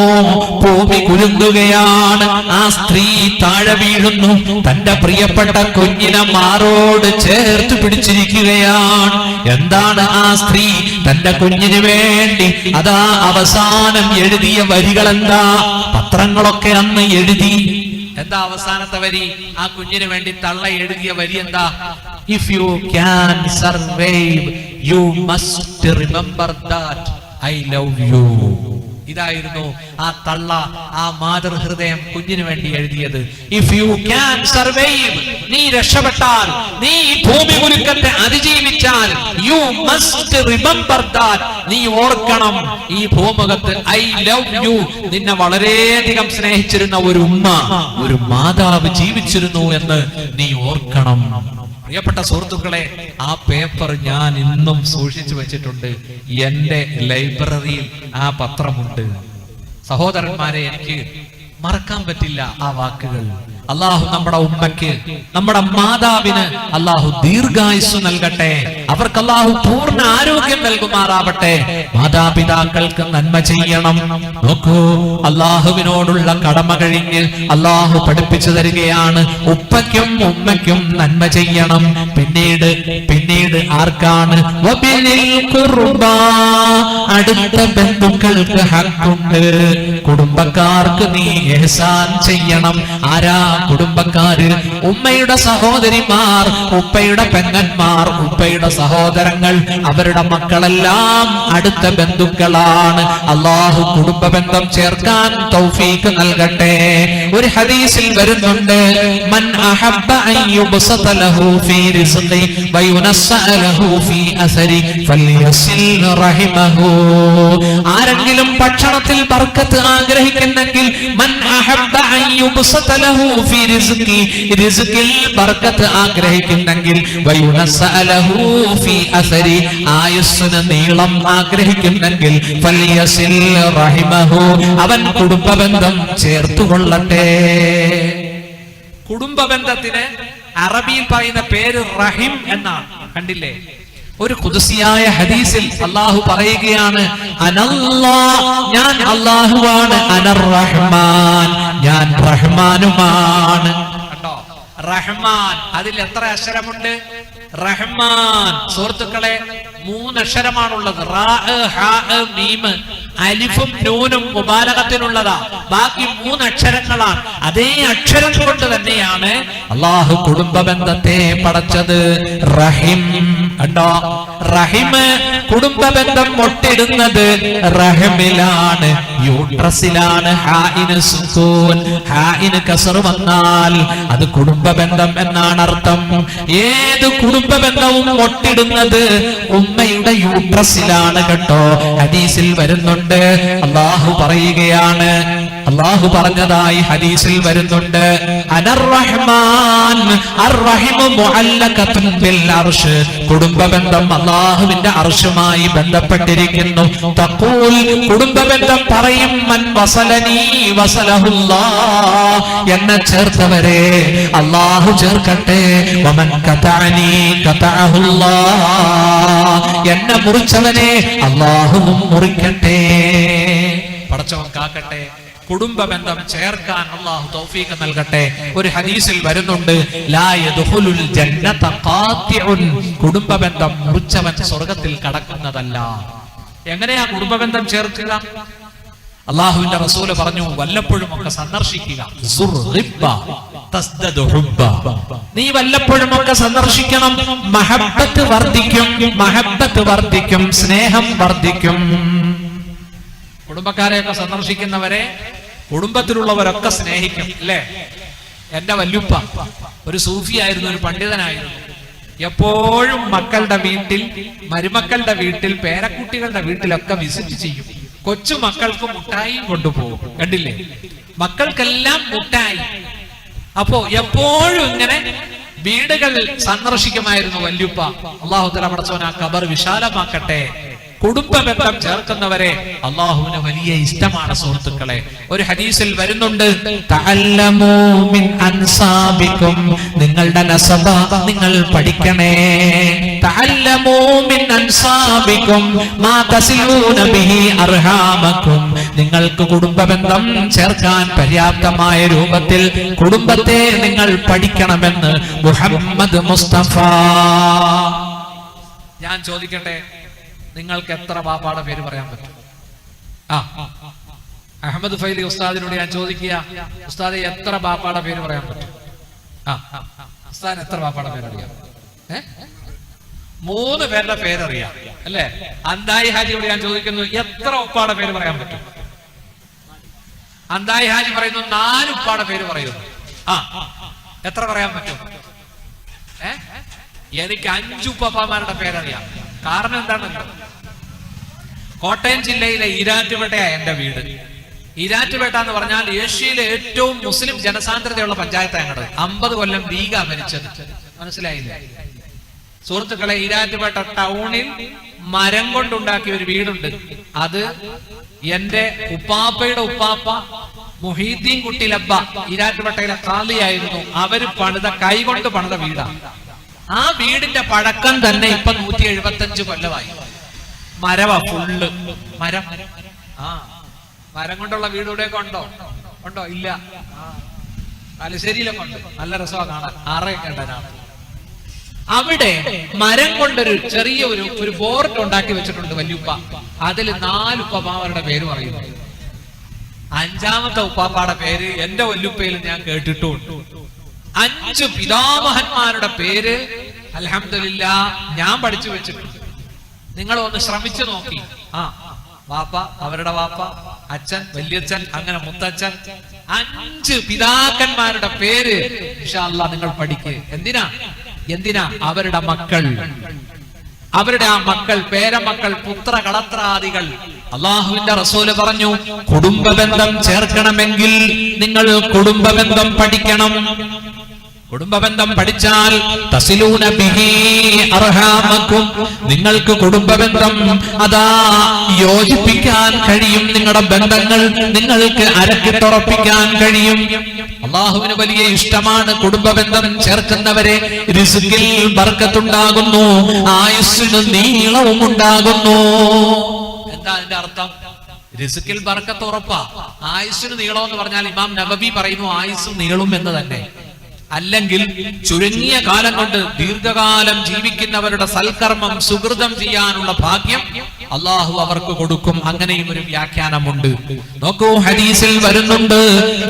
ഭൂമി കുലുങ്ങുകയാണ്, ആ സ്ത്രീ താഴെ വീഴുന്നു, തന്റെ പ്രിയപ്പെട്ട കുഞ്ഞിനെ മാറോട് ചേർത്ത് പിടിച്ചിരിക്കുകയാണ്. എന്താണ് ആ സ്ത്രീ തന്റെ കുഞ്ഞിന് വേണ്ടി അതാ അവസാനം എഴുതിയ വരികൾ എന്താ? പത്രങ്ങളൊക്കെ അന്ന് എഴുതി. എന്താ അവസാനത്തെ വരി? ആ കുഞ്ഞിന് വേണ്ടി തള്ള എഴുതിയ വരി എന്താ? If you can survive, you must remember that I love you. ഇതായിരുന്നു ആ തള്ള, ആ മാതൃഹൃദയം കുഞ്ഞിന് വേണ്ടി എഴുതിയത്. ഇഫ് യു ക്യാൻ സർവൈവ്, നീ രക്ഷപ്പെട്ടാൽ, നീ ഭൂമി കുലുക്കത്തെ അതിജീവിച്ചാൽ, യു മസ്റ്റ് റിമെമ്പർ ദാറ്റ്, നീ ഓർക്കണം ഈ ഭൂമുഖത്ത് ഐ ലവ് യു, നിന്നെ വളരെയധികം സ്നേഹിച്ചിരുന്ന ഒരു ഉമ്മ, ഒരു മാതാവ് ജീവിച്ചിരുന്നു എന്ന് നീ ഓർക്കണം. പ്രിയപ്പെട്ട സുഹൃത്തുക്കളെ, ആ പേപ്പർ ഞാൻ ഇന്നും സൂക്ഷിച്ചു വെച്ചിട്ടുണ്ട്. എന്റെ ലൈബ്രറിയിൽ ആ പത്രമുണ്ട്. സഹോദരന്മാരെ, എനിക്ക് മറക്കാൻ പറ്റില്ല ആ വാക്കുകൾ. അള്ളാഹു നമ്മുടെ ഉമ്മയ്ക്ക്, നമ്മുടെ മാതാവിന് അള്ളാഹു ദീർഘായുസ് നൽകട്ടെ. അവർക്ക് അള്ളാഹു പൂർണ്ണ ആരോഗ്യം നൽകുമാറാവട്ടെ. മാതാപിതാക്കൾക്ക് നന്മ ചെയ്യണം. നോക്കൂ, അള്ളാഹുവിനോടുള്ള കടമ കഴിഞ്ഞ് അള്ളാഹു പഠിപ്പിച്ചു തരികയാണ്, ഉപ്പയ്ക്കും ഉമ്മയ്ക്കും നന്മ ചെയ്യണം. പിന്നീട് ആർക്കാണ്? അടുത്ത ബന്ധുക്കൾക്ക് ഹക്കുണ്ട്. കുടുംബക്കാർക്ക് നീ ഇഹ്സാൻ ചെയ്യണം. ആരാ കുടുംബക്കാര്? ഉമ്മയുടെ സഹോദരിമാർ, ഉപ്പയുടെ പെങ്ങന്മാർ, ഉപ്പയുടെ സഹോദരങ്ങൾ, അവരുടെ മക്കളെല്ലാം അടുത്ത ബന്ധുക്കളാണ്. അള്ളാഹു കുടുംബ ബന്ധം ചേർക്കാൻ തൗഫീഖ് നൽകട്ടെ. ഒരു ഹദീസിൽ വരുന്നുണ്ട്, മൻ അഹബ്ബ അൻ യുബ്സത ലഹു ഫീ റിസ്ഖി വയുനസ്സഅ ലഹു ഫീ അസരി ഫൽയസിൽ റഹിമഹു. ആരെങ്കിലും ഭക്ഷണത്തിൽ ബർക്കത്ത് ആഗ്രഹിക്കുന്നെങ്കിൽ, മൻ അഹബ്ബ അൻ യുബ്സത ലഹു ഫീ റിസ്ഖി, റിസ്ഖിൽ ബർക്കത്ത് ആഗ്രഹിക്കുന്നെങ്കിൽ, വയുനസ്സഅ ലഹു ഫീ അസരി, ആയുസ്സിന് നീളം ആഗ്രഹിക്കുന്നെങ്കിൽ, ഫൽയസിൽ റഹിമഹു, അവൻ കുടുംബബന്ധം ചേർത്തുകൊള്ളട്ടെ. കുടുംബബന്ധത്തിന് അറബിയിൽ പറയുന്ന പേര് റഹിം എന്നാണ്. കണ്ടില്ലേ? ഒരു ഖുദ്സിയായ ഹദീസിൽ അല്ലാഹു പറയുകയാണ്, അനല്ലാഹ്, ഞാൻ അല്ലാഹുവാണ്, അനർ റഹ്മാൻ, ഞാൻ റഹ്മാനുമാണ്. കണ്ടോ? റഹ്മാൻ, അതിൽ എത്ര അക്ഷരമുണ്ട്? റഹ്മാൻ, സുഹൃത്തുക്കളെ, 3 അക്ഷരമാണുള്ളത്. റാ, ഹാ, മീം, അലിഫും നൂനും മുബാലഗത്തിനുള്ളതാ. ബാക്കി 3 അക്ഷരങ്ങളാണ്. അതേ അക്ഷരം കൊണ്ട് തന്നെയാണ് അല്ലാഹു കുടുംബ ബന്ധത്തെ പടച്ചത്. റഹിം, കണ്ടോ? റഹിം, കുടുംബ ബന്ധം മുട്ടിടുന്നത് റഹിമിലാണ്, യൂട്രസിലാണ്. ഹാഇന് സുക്കൂൻ, ഹാഇന് കസർ വന്നാൽ അത് കുടുംബ ബന്ധം എന്നാണ് അർത്ഥം. ഏത് കുടുംബ ബന്ധവും മുട്ടിടുന്നത് ഉമ്മയുടെ യൂട്രസിലാണ് കേട്ടോ. ഹദീസിൽ വരുന്നുണ്ട്, അല്ലാഹു പറയുകയാണ്, അല്ലാഹു പറഞ്ഞതായി ഹദീസിൽ വരുന്നുണ്ട്, അനർ റഹ്മാൻ അർറഹിമു മുഅല്ലഖത്തുൻ ബിൽ അർശ്, കുടുംബ ബന്ധം അല്ലാഹുവിന്റെ അർശുമായി ബന്ധപ്പെട്ടിരിക്കുന്നു. തഖൂൽ, കുടുംബ ബന്ധം പറയും, മൻ വസലനി വസലഹുല്ലാഹ്, എന്നെ ചേർത്തവരെ അല്ലാഹു ചേർക്കട്ടെ. വമൻ ഖതഅനി ഖതഅഹുല്ലാഹ്, എന്നെ മുറിച്ചവനെ അല്ലാഹുവും മുറിക്കട്ടെ. പടച്ചവൻ കാക്കട്ടെ. കുടുംബ ബന്ധം ചേർക്കാൻ അല്ലാഹു തൗഫീഖ് നൽകട്ടെ. ഒരു ഹദീസിൽ വരുന്നുണ്ട്, ലാ യദ്ഖുലുൽ ജന്നത ഖാതിഉൻ, കുടുംബ ബന്ധം മുറിച്ചവൻ സ്വർഗ്ഗത്തിൽ കടക്കുന്നതല്ല. എങ്ങനെയാ കുടുംബ ബന്ധം ചേർക്കുക? അല്ലാഹുവിന്റെ റസൂല് പറഞ്ഞു, വല്ലപ്പോഴും ഒക്കെ സന്ദർശിക്കുക. നീ വല്ലപ്പോഴും ഒക്കെ സന്ദർശിക്കണം. മഹബ്ബത്ത് വർദ്ധിക്കും, മഹബ്ബത്ത് വർദ്ധിക്കും, സ്നേഹം വർദ്ധിക്കും. കുടുംബക്കാരെയൊക്കെ സന്ദർശിക്കുന്നവരെ കുടുംബത്തിലുള്ളവരൊക്കെ സ്നേഹിക്കും, അല്ലേ? എന്റെ വല്യുപ്പ ഒരു സൂഫിയായിരുന്നു, ഒരു പണ്ഡിതനായിരുന്നു. എപ്പോഴും മക്കളുടെ വീട്ടിൽ, മരുമക്കളുടെ വീട്ടിൽ, പേരക്കുട്ടികളുടെ വീട്ടിലൊക്കെ വിസിറ്റ് ചെയ്യും. കൊച്ചു മക്കൾക്ക് മുട്ടായി കൊണ്ടുപോകും. കണ്ടില്ലേ? മക്കൾക്കെല്ലാം മുട്ടായി. അപ്പോ എപ്പോഴും ഇങ്ങനെ വീടുകൾ സന്ദർശിക്കുമായിരുന്നു വല്യുപ്പ. അല്ലാഹു തആല പടച്ചവൻ ആ ഖബർ വിശാലമാക്കട്ടെ. കുടുംബ ബന്ധം ചേർക്കുന്നവരെ അള്ളാഹുവിന് വലിയ ഇഷ്ടമാണ് സുഹൃത്തുക്കളെ. ഒരു ഹദീസിൽ വരുന്നുണ്ട്, തഅല്ലമൂ മിൻ അൻസാബിക്കും, നിങ്ങളുടെ നസബ നിങ്ങൾ പഠിക്കണേ. തഅല്ലമൂ മിൻ അൻസാബിക്കും മാ തസിലൂന ബിഹി അർഹാമക്കും, നിങ്ങൾക്ക് കുടുംബ ബന്ധം ചേർക്കാൻ പര്യാപ്തമായ രൂപത്തിൽ കുടുംബത്തെ നിങ്ങൾ പഠിക്കണമെന്ന് മുഹമ്മദ് മുസ്തഫ. ഞാൻ ചോദിക്കട്ടെ, നിങ്ങൾക്ക് എത്ര ബാപ്പാടെ പേര് പറയാൻ പറ്റും? അഹമ്മദ് ഫൈലി ഉസ്താദിനോട് ഞാൻ ചോദിക്കുക, ഉസ്താദ് എത്ര ബാപ്പാടെ പേര് പറയാൻ പറ്റും? ഉസ്താദ് എത്ര ബാപ്പാടെ പേരറിയാം? 3 പേരുടെ പേരറിയാം അല്ലേ? അന്തായി ഹാജിയോട് ഞാൻ ചോദിക്കുന്നു, എത്ര ഉപ്പാടെ പേര് പറയാൻ പറ്റും? അന്തായി ഹാജി പറയുന്നു 4 ഉപ്പാടെ പേര് പറയുന്നു. എത്ര പറയാൻ പറ്റും? എനിക്ക് 5 ഉപ്പാപ്പമാരുടെ പേരറിയാം. കാരണം എന്താണെന്നോ, കോട്ടയം ജില്ലയിലെ ഈരാറ്റുപേട്ടയാ എന്റെ വീട്. ഈരാറ്റുപേട്ട എന്ന് പറഞ്ഞാൽ ഏഷ്യയിലെ ഏറ്റവും മുസ്ലിം ജനസാന്ദ്രതയുള്ള പഞ്ചായത്താണ് ഞങ്ങളുടെ. 50 കൊല്ലം ബീഗ മരിച്ചത്. മനസ്സിലായില്ലേ സുഹൃത്തുക്കളെ? ഈരാറ്റുപേട്ട ടൗണിൽ മരം കൊണ്ടുണ്ടാക്കിയ ഒരു വീടുണ്ട്. അത് എന്റെ ഉപ്പാപ്പയുടെ ഉപ്പാപ്പ മുഹീദ്ദീൻ കുട്ടിലബ്ബ ഈരാറ്റുപേട്ടയിലെ ഖാലിയായിരുന്നു. അവര് കൈകൊണ്ട് പണിത വീടാണ്. ആ വീടിന്റെ പഴക്കം തന്നെ ഇപ്പൊ 175 കൊല്ലമായി. മരവാ, ഫുള്ള് മരം. മരം കൊണ്ടുള്ള വീട് ഇവിടെയൊക്കെ ഉണ്ടോ? ഇല്ല. തലശ്ശേരിയിലൊക്കെ ഉണ്ട്. നല്ല രസമാണ് കാണാൻ. ആറയൊക്കെ ഉണ്ടതിനാണ്. അവിടെ മരം കൊണ്ടൊരു ചെറിയ ഒരു ബോർഡ് ഉണ്ടാക്കി വെച്ചിട്ടുണ്ട് വല്യുപ്പ. അതിൽ 4 ഉപ്പമാരുടെ പേര് പറയുന്നു. 5ാമത്തെ ഉപ്പാപ്പാടെ പേര് എന്റെ വല്യുപ്പയിൽ ഞാൻ കേട്ടിട്ടുണ്ട്. 5 പിതാമഹന്മാരുടെ പേര് അൽഹംദുലില്ലാ ഞാൻ പഠിച്ചു വെച്ചിട്ടുണ്ട്. നിങ്ങൾ ഒന്ന് ശ്രമിച്ചു നോക്കി. വാപ്പ, അവരുടെ വാപ്പ, അച്ഛൻ, വല്യച്ഛൻ, അങ്ങനെ മുത്തച്ഛൻ, 5 പിതാക്കന്മാരുടെ പേര് ഇൻഷാ അല്ലാഹ് നിങ്ങൾ പഠിക്കുക. എന്തിനാ? അവരുടെ മക്കൾ, അവരുടെ ആ മക്കൾ, പേരമക്കൾ, പുത്ര കളത്രാദികൾ. അള്ളാഹുവിന്റെ റസൂല് പറഞ്ഞു, കുടുംബ ബന്ധം ചേർക്കണമെങ്കിൽ നിങ്ങൾ കുടുംബ ബന്ധം പഠിക്കണം. കുടുംബ ബന്ധം പഠിച്ചാൽ തസിലൂന ബിഹി അർഹാമക്കും, നിങ്ങൾക്ക് കുടുംബ ബന്ധം യോജിപ്പിക്കാൻ കഴിയും. നിങ്ങളുടെ ബന്ധങ്ങൾ നിങ്ങൾക്ക് അരക്കിട്ടുറപ്പിക്കാൻ കഴിയും. അള്ളാഹുവിന് വലിയ ഇഷ്ടമാണ് കുടുംബ ബന്ധം ചേർക്കുന്നവരെ. റിസ്കിൽ ബർക്കത്തുണ്ടാകുന്നു, ആയുസ്സിന് നീളവും ഉണ്ടാകുന്നു. എന്താ അതിന്റെ അർത്ഥം? റിസ്കിൽ ബർക്കത്ത് ഉറപ്പാ. ആയുസ്സിന് നീളം എന്ന് പറഞ്ഞാൽ ഇമാം നബവി പറയുന്നു ആയുസ് നീളും എന്ന് തന്നെ. അല്ലെങ്കിൽ ചുരുങ്ങിയ കാലം കൊണ്ട് ദീർഘകാലം ജീവിക്കുന്നവരുടെ സൽക്കർമ്മം സുഹൃതം ചെയ്യാനുള്ള ഭാഗ്യം അള്ളാഹു അവർക്ക് കൊടുക്കും. അങ്ങനെയും ഒരു വ്യാഖ്യാനമുണ്ട്. നോക്കൂ, ഹദീസിൽ വരുന്നുണ്ട്,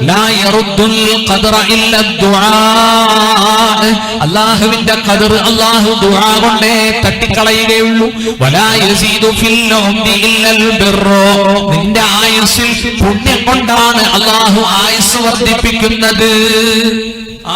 ലാ യറുദ്ദുൽ ഖദറ ഇല്ല ദുആ, അല്ലാഹുവിന്റെ ഖദർ അല്ലാഹു ദുആ കൊണ്ടേ തട്ടിക്കളയുകയുള്ളൂ. വലാ യസീദു ഫിൽ ഉംരി ഇല്ലൽ ബിർറു, നിന്റെ ആയുസ്സിൽ പുണ്യം കൊണ്ടാണ് അല്ലാഹു ആയുസ് വർദ്ധിപ്പിക്കുന്നത്.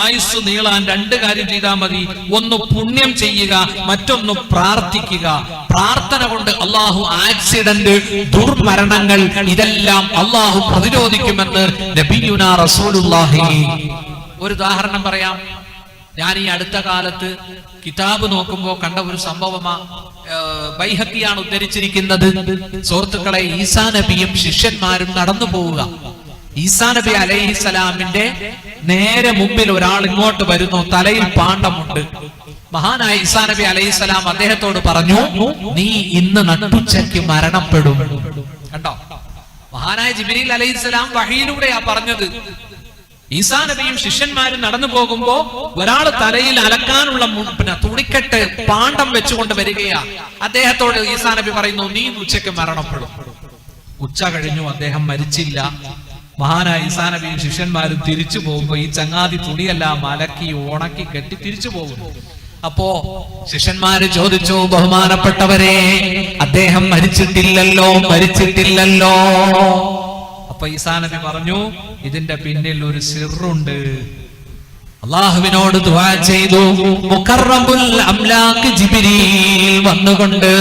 ആയുസ് നീളാൻ 2 കാര്യം ചെയ്താൽ മതി. ഒന്ന് പുണ്യം ചെയ്യുക, മറ്റൊന്ന് പ്രാർത്ഥിക്കുക. പ്രാർത്ഥന കൊണ്ട് അള്ളാഹു ആക്സിഡന്റ്, ദുർമരണങ്ങൾ ഇതെല്ലാം അള്ളാഹു പ്രതിരോധിക്കുമെന്ന് നബിയുനാ റസൂലുള്ളാഹി. ഒരു ഉദാഹരണം പറയാം. ഞാൻ ഈ അടുത്ത കാലത്ത് കിതാബ് നോക്കുമ്പോൾ കണ്ട ഒരു സംഭവമാ. ബൈഹഖിയാണ് ഉദ്ധരിച്ചിരിക്കുന്നത്. സുഹൃത്തുക്കളെ, ഈസാ നബിയും ശിഷ്യന്മാരും നടന്നു പോവുക. ഈസാ നബി അലൈഹിസ്സലാമിന്റെ നേരെ മുമ്പിൽ ഒരാൾ ഇങ്ങോട്ട് വരുന്നു. തലയിൽ പാണ്ഡമുണ്ട്. മഹാനായ ഈസാ നബി അലൈഹിസ്സലാം അദ്ദേഹത്തോട് പറഞ്ഞു, നീ ഇന്ന് നട്ടുച്ചയ്ക്ക് മരണപ്പെടും. കണ്ടോ, മഹാനായ ജിബ്രീൽ അലൈഹിസ്സലാം വഹിയിലൂടെയാ പറഞ്ഞത്. ഈസാ നബിയും ശിഷ്യന്മാരും നടന്നു പോകുമ്പോ ഒരാൾ തലയിൽ അലക്കാനുള്ള തുണിക്കെട്ട് പാണ്ഡം വെച്ചുകൊണ്ട് വരികയാ. അദ്ദേഹത്തോട് ഈസാ നബി പറയുന്നു, നീ ഉച്ചയ്ക്ക് മരണപ്പെടും. ഉച്ച കഴിഞ്ഞു, അദ്ദേഹം മരിച്ചില്ല. മഹാനായ ഈസാ നബിയും ശിഷ്യന്മാരും തിരിച്ചു പോകുമ്പോ ഈ ചങ്ങാതി തുണിയെല്ലാം അലക്കി ഉണക്കി കെട്ടി തിരിച്ചു പോകുന്നു. അപ്പോ ശിഷ്യന്മാര് ചോദിച്ചു, ബഹുമാനപ്പെട്ടവരെ, അദ്ദേഹം മരിച്ചിട്ടില്ലല്ലോ. അപ്പൊ ഈസാ നബി പറഞ്ഞു, ഇതിന്റെ പിന്നിൽ ഒരു സിറുണ്ട്. അല്ലാഹുവിനോട് ദുആ ചെയ്തു. മുഖറബുൽ അംലാക്ക് ജിബ്രീൽ വന്നുകൊണ്ട്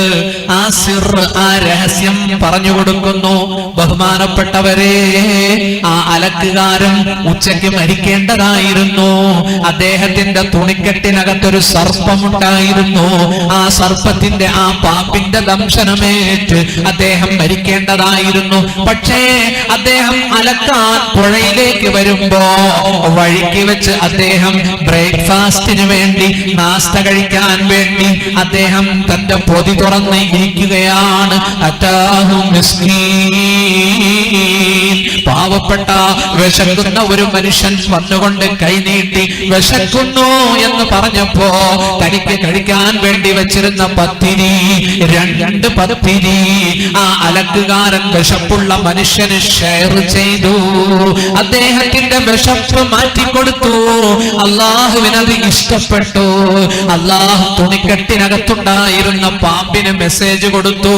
ആ സിർ, ആ രഹസ്യം പറഞ്ഞു കൊടുക്കുന്നു. ബഹുമാനപ്പെട്ടവരെ, ആ അലക്കുകാരൻ ഉച്ചയ്ക്ക് മരിക്കേണ്ടതായിരുന്നു. അദ്ദേഹത്തിന്റെ തുണിക്കെട്ടിനകത്തൊരു സർപ്പമുണ്ടായിരുന്നു. ആ സർപ്പത്തിന്റെ, ആ പാമ്പിന്റെ ദംശനമേറ്റ് അദ്ദേഹം മരിക്കേണ്ടതായിരുന്നു. പക്ഷേ അദ്ദേഹം അലക്കാൻ പുഴയിലേക്ക് വരുമ്പോ വഴിക്ക് വെച്ച് അദ്ദേഹം ബ്രേക്ക്ഫാസ്റ്റിന് വേണ്ടി, നാസ്ത കഴിക്കാൻ വേണ്ടി അദ്ദേഹം തന്റെ പൊതി തുറന്ന് ഇരിക്കുകയാണ്. പാവപ്പെട്ട വിശക്കുന്ന ഒരു മനുഷ്യൻ വന്നുകൊണ്ട് കൈനീട്ടി വിശക്കുന്നു എന്ന് പറഞ്ഞപ്പോ തനിക്ക് കഴിക്കാൻ വേണ്ടി വെച്ചിരുന്ന പത്തിരി, 2 പത്തിരി ആ അലക്കുകാരൻ വിശപ്പുള്ള മനുഷ്യന് ഷെയർ ചെയ്തു. അദ്ദേഹത്തിന്റെ വിശപ്പ് മാറ്റിക്കൊടുത്തു. അള്ളാഹുവിനത് ഇഷ്ടപ്പെട്ടു. അള്ളാഹു തുണിക്കെട്ടിനകത്തുണ്ടായിരുന്ന പാമ്പിന് മെസ്സേജ് കൊടുത്തു.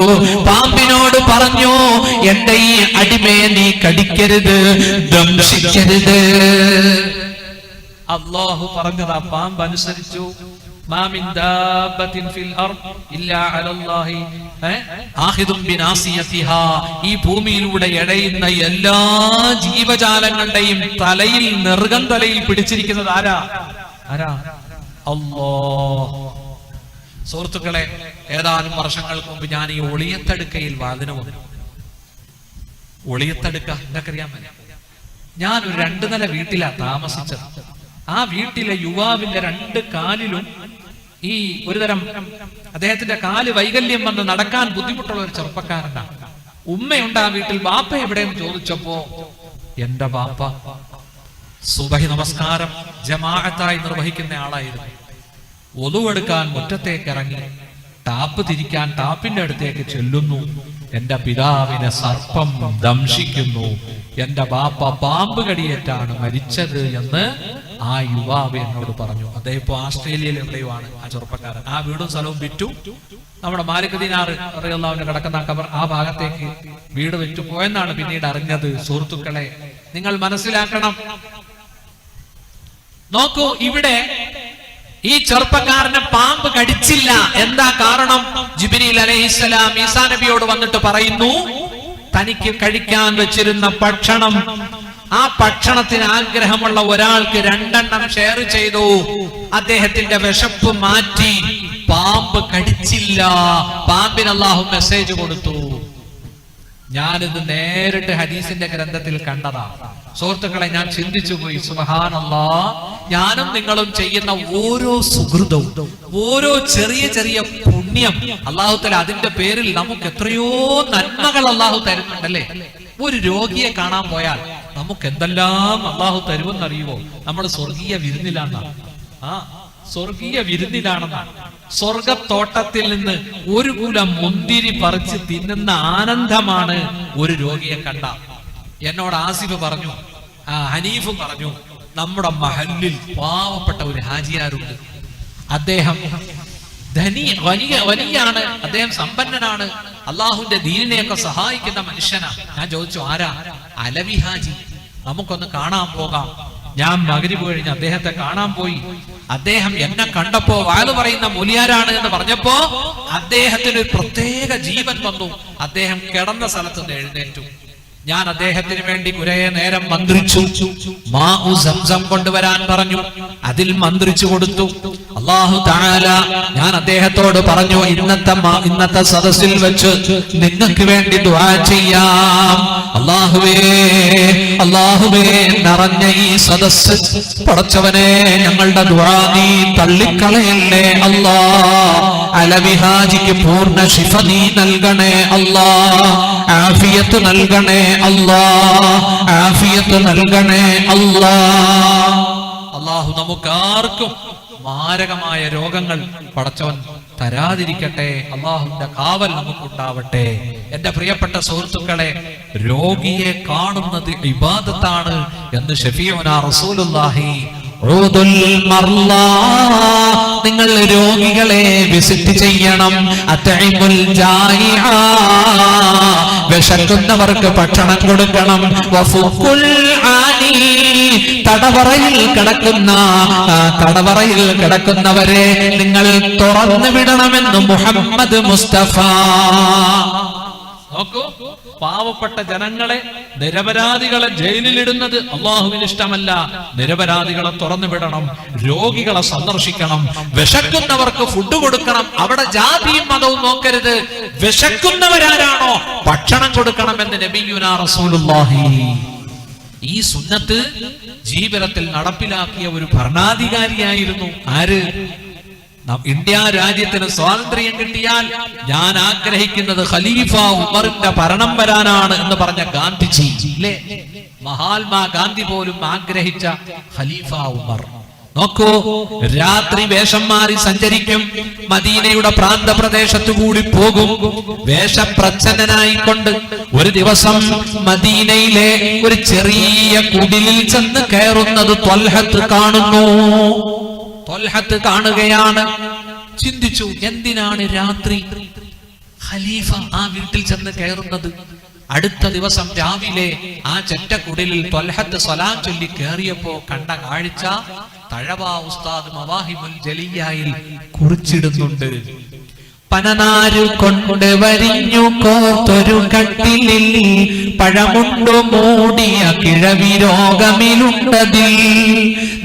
പാമ്പിനോട് പറഞ്ഞു, എന്റെ ഈ അടിമയെ നീ കടിക്കരുത്, ദംശിക്കരുത്. അള്ളാഹു പറഞ്ഞതാ, പാമ്പ് അനുസരിച്ചു. ഈ ഭൂമിയിലൂടെ എഴയുന്ന എല്ലാ ജീവജാലങ്ങളുടെയും തലയിൽ, നെറുകം തലയിൽ പിടിച്ചിരിക്കുന്നത് ആരാ? അല്ലാഹ്. സുഹൃത്തുക്കളെ, ഏതാനും വർഷങ്ങൾക്ക് മുമ്പ് ഞാൻ ഈ ഒളിയത്തടുക്കയിൽ വാതിന് വന്നു. ഒളിയത്തടുക്ക എന്നൊക്കെറിയാമല്ലോ. ഞാൻ ഒരു 2 നില വീട്ടിലാ താമസിച്ചത്. ആ വീട്ടിലെ യുവാവിന്റെ 2 കാലിലും ഈ ഒരുതരം, അദ്ദേഹത്തിന്റെ കാല് വൈകല്യം വന്ന് നടക്കാൻ ബുദ്ധിമുട്ടുള്ള ഒരു ചെറുപ്പക്കാരനാണ്. ഉമ്മയുണ്ട് ആ വീട്ടിൽ. ബാപ്പ എവിടെയെന്ന് ചോദിച്ചപ്പോ, എന്റെ ബാപ്പ സുബഹി നമസ്കാരം ജമാഅത്തായി നിർവഹിക്കുന്ന ആളായിരുന്നു. ഒളുവെടുക്കാൻ മുറ്റത്തേക്ക് ഇറങ്ങി ടാപ്പ് തിരിക്കാൻ ടാപ്പിന്റെ അടുത്തേക്ക് ചെല്ലുന്നു. എന്റെ പിതാവിനെ സർപ്പം ദംശിക്കുന്നു, എന്റെ ബാപ്പ പാമ്പ് കടിയേറ്റാണ് മരിച്ചത് എന്ന് ആ യുവാവ് എന്നോട് പറഞ്ഞു. അദ്ദേഹം ഇപ്പൊ ഓസ്ട്രേലിയയിൽ എവിടെയോ ആണ് ആ ചെറുപ്പക്കാരൻ. ആ വീടും സ്ഥലവും വിറ്റു. നമ്മുടെ മാലിക് ദിനാർ റളിയല്ലാഹു കിടക്കുന്ന കബർ, ആ ഭാഗത്തേക്ക് വീട് വിറ്റു പോയെന്നാണ് പിന്നീട് അറിഞ്ഞത്. സുഹൃത്തുക്കളെ, നിങ്ങൾ മനസ്സിലാക്കണം. നോക്കൂ, ഇവിടെ ഈ ചെറുപ്പക്കാരനെ പാമ്പ് കടിച്ചില്ല. എന്താ കാരണം? ജിബ്രീൽ അലൈഹിസ്സലാം ഈസാ നബിയോട് വന്നിട്ട് പറയുന്നു, തനിക്ക് കഴിക്കാൻ വെച്ചിരുന്ന ഭക്ഷണം, ആ ഭക്ഷണത്തിന് ആഗ്രഹമുള്ള ഒരാൾക്ക് 2 എണ്ണം ഷെയർ ചെയ്തു. അദ്ദേഹത്തിന്റെ വിശപ്പ് മാറ്റി. പാമ്പ് കടിച്ചില്ല. പാമ്പിന് അല്ലാഹു മെസ്സേജ് കൊടുത്തു. ഞാനിത് നേരിട്ട് ഹദീസിന്റെ ഗ്രന്ഥത്തിൽ കണ്ടതാ. സുഹൃത്തുക്കളെ, ഞാൻ ചിന്തിച്ചു പോയി. സുബ്ഹാനല്ലാഹ്, ഞാനും നിങ്ങളും ചെയ്യുന്ന ഓരോ സുഹൃതവും, ഓരോ ചെറിയ ചെറിയ പുണ്യം അല്ലാഹു തആല അതിന്റെ പേരിൽ നമുക്ക് എത്രയോ നന്മകൾ അല്ലാഹു തരുന്നുണ്ടല്ലേ. ഒരു രോഗിയെ കാണാൻ പോയാൽ നമുക്ക് എന്തെല്ലാം അല്ലാഹു തരുമെന്നറിയുമോ? നമ്മൾ സ്വർഗീയ വിരുന്നിലാണെന്നാണ്. സ്വർഗീയ വിരുന്നിലാണെന്നാണ്. സ്വർഗത്തോട്ടത്തിൽ നിന്ന് ഒരു കുലം മുന്തിരി പറിച്ച് തിന്നുന്ന ആനന്ദമാണ് ഒരു രോഗിയെ കണ്ട. എന്നോട് ആസിഫ് പറഞ്ഞു, ഹനീഫ് പറഞ്ഞു, നമ്മുടെ മഹല്ലിൽ പാവപ്പെട്ട ഒരു ഹാജിയാരുണ്ട്. അദ്ദേഹം വലിയാണ്, അദ്ദേഹം സമ്പന്നനാണ്, അള്ളാഹുവിന്റെ ദീനിനെയൊക്കെ സഹായിക്കുന്ന മനുഷ്യനാണ്. ഞാൻ ചോദിച്ചു, ആരാ? അലവി ഹാജി, നമുക്കൊന്ന് കാണാൻ പോകാം. ഞാൻ മഗ്‌രിബ് കഴിഞ്ഞ് അദ്ദേഹത്തെ കാണാൻ പോയി. അദ്ദേഹം എന്നെ കണ്ടപ്പോ വാല് പറയുന്ന മുലിയാരാണ് എന്ന് പറഞ്ഞപ്പോ അദ്ദേഹത്തിന് ഒരു പ്രത്യേക ജീവൻ വന്നു. അദ്ദേഹം കിടന്ന സ്ഥലത്ത് നിന്ന് എഴുന്നേറ്റു. ഞാൻ അദ്ദേഹത്തിന് വേണ്ടി കുറെ നേരം മന്ത്രിച്ചു. മാഉ സംസം കൊണ്ടുവരാൻ പറഞ്ഞു. അതിൽ മന്ത്രിച്ചു കൊടുത്തു. അല്ലാഹു തആല ഞാൻ അദ്ദേഹത്തോട് പറഞ്ഞു, ഇന്നത്തെ സദസ്സിൽ വെച്ച് നിങ്ങൾക്ക് വേണ്ടി ദുആ ചെയ്യാം. അല്ലാഹുവേ നിറഞ്ഞ ഈ സദസ്സ് പടച്ചവനെ, ഞങ്ങളുടെ ദുആ നീ തള്ളിക്കളയല്ലേ അല്ലാഹ്. അലവി ഹാജിക്ക് പൂർണ്ണ ശിഫ നീ നൽകണേ അല്ലാഹ്. ആഫിയത്ത് നൽകണേ അല്ലാഹ്. ആഫിയത്ത് നൽകണേ അല്ലാഹ്. അല്ലാഹു നമുക്കാർക്കും മാരകമായ രോഗങ്ങൾ പടച്ചവൻ തരാതിരിക്കട്ടെ. അല്ലാഹുവിന്റെ കാവൽ നമുക്കുണ്ടാവട്ടെ. എന്റെ പ്രിയപ്പെട്ട സുഹൃത്തുക്കളെ, രോഗിയെ കാണുന്നത് ഇബാദത്താണ് എന്ന് ശഫീഉനാ റസൂലുള്ളാഹി. നിങ്ങൾ രോഗികളെ വിസിറ്റ് ചെയ്യണം. വിശക്കുന്നവർക്ക് ഭക്ഷണം കൊടുക്കണം. തടവറയിൽ കിടക്കുന്നവരെ നിങ്ങൾ തുറന്നു വിടണമെന്ന് മുഹമ്മദ് മുസ്തഫ. നോക്കൂ, പാവപ്പെട്ട ജനങ്ങളെ, നിരപരാധികളെ ജയിലിലിടുന്നത് അള്ളാഹുവിന് ഇഷ്ടമല്ല. നിരപരാധികളെ തുറന്നു വിടണം, രോഗികളെ സന്ദർശിക്കണം, വിശക്കുന്നവർക്ക് ഫുഡ് കൊടുക്കണം. അവിടെ ജാതിയും മതവും നോക്കരുത്. വിശക്കുന്നവരാരാണോ ഭക്ഷണം കൊടുക്കണമെന്ന് നബിയുനാ റസൂലുള്ളാഹി. ഈ സുന്നത്ത് ജീവിതത്തിൽ നടപ്പിലാക്കിയ ഒരു ഭരണാധികാരിയായിരുന്നു. ആര്? ഇന്ത്യ രാജ്യത്തിന് സ്വാതന്ത്ര്യം കിട്ടിയാൽ ഞാൻ ആഗ്രഹിക്കുന്നത് ഖലീഫ ഉമറിന്റെ ഭരണം വരാനാണ് എന്ന് പറഞ്ഞ ഗാന്ധിജി അല്ലേ? മഹാത്മാ ഗാന്ധി പോലും ആഗ്രഹിച്ച ഖലീഫ ഉമർ. നോക്കൂ, രാത്രി വേഷം മാറി സഞ്ചരിക്കും, മദീനയുടെ പ്രാന്തപ്രദേശത്തു കൂടി പോകും വേഷപ്രച്ഛന്നനായിക്കൊണ്ട്. ഒരു ദിവസം മദീനയിലെ ഒരു ചെറിയ കുടിലിൽ ചെന്ന് കയറുന്നത് ത്വൽഹത്ത് കാണുന്നു. ത്വൽഹത്ത് കാണുകയാണ്. ചിന്തിച്ചു, എന്തിനാണ് രാത്രി ഖലീഫ ആ വീട്ടിൽ ചെന്ന് കയറുന്നത്? അടുത്ത ദിവസം രാവിലെ ആ ചെറ്റക്കുടിലിൽ ത്വൽഹത്ത് സ്വലാം ചൊല്ലി കയറിയപ്പോ കണ്ട കാഴ്ച തഴവ ഉസ്താദ് മവാഹിബുൽ ജലിയായിൽ കുറിച്ചിടുന്നുണ്ട്. പനനാരു കൊണ്ട് വരിഞ്ഞു കോർത്തൊരു കട്ടിലിൽ പഴമുണ്ടു മൂടിയ കിഴവി രോഗമിലുണ്ടതിൽ.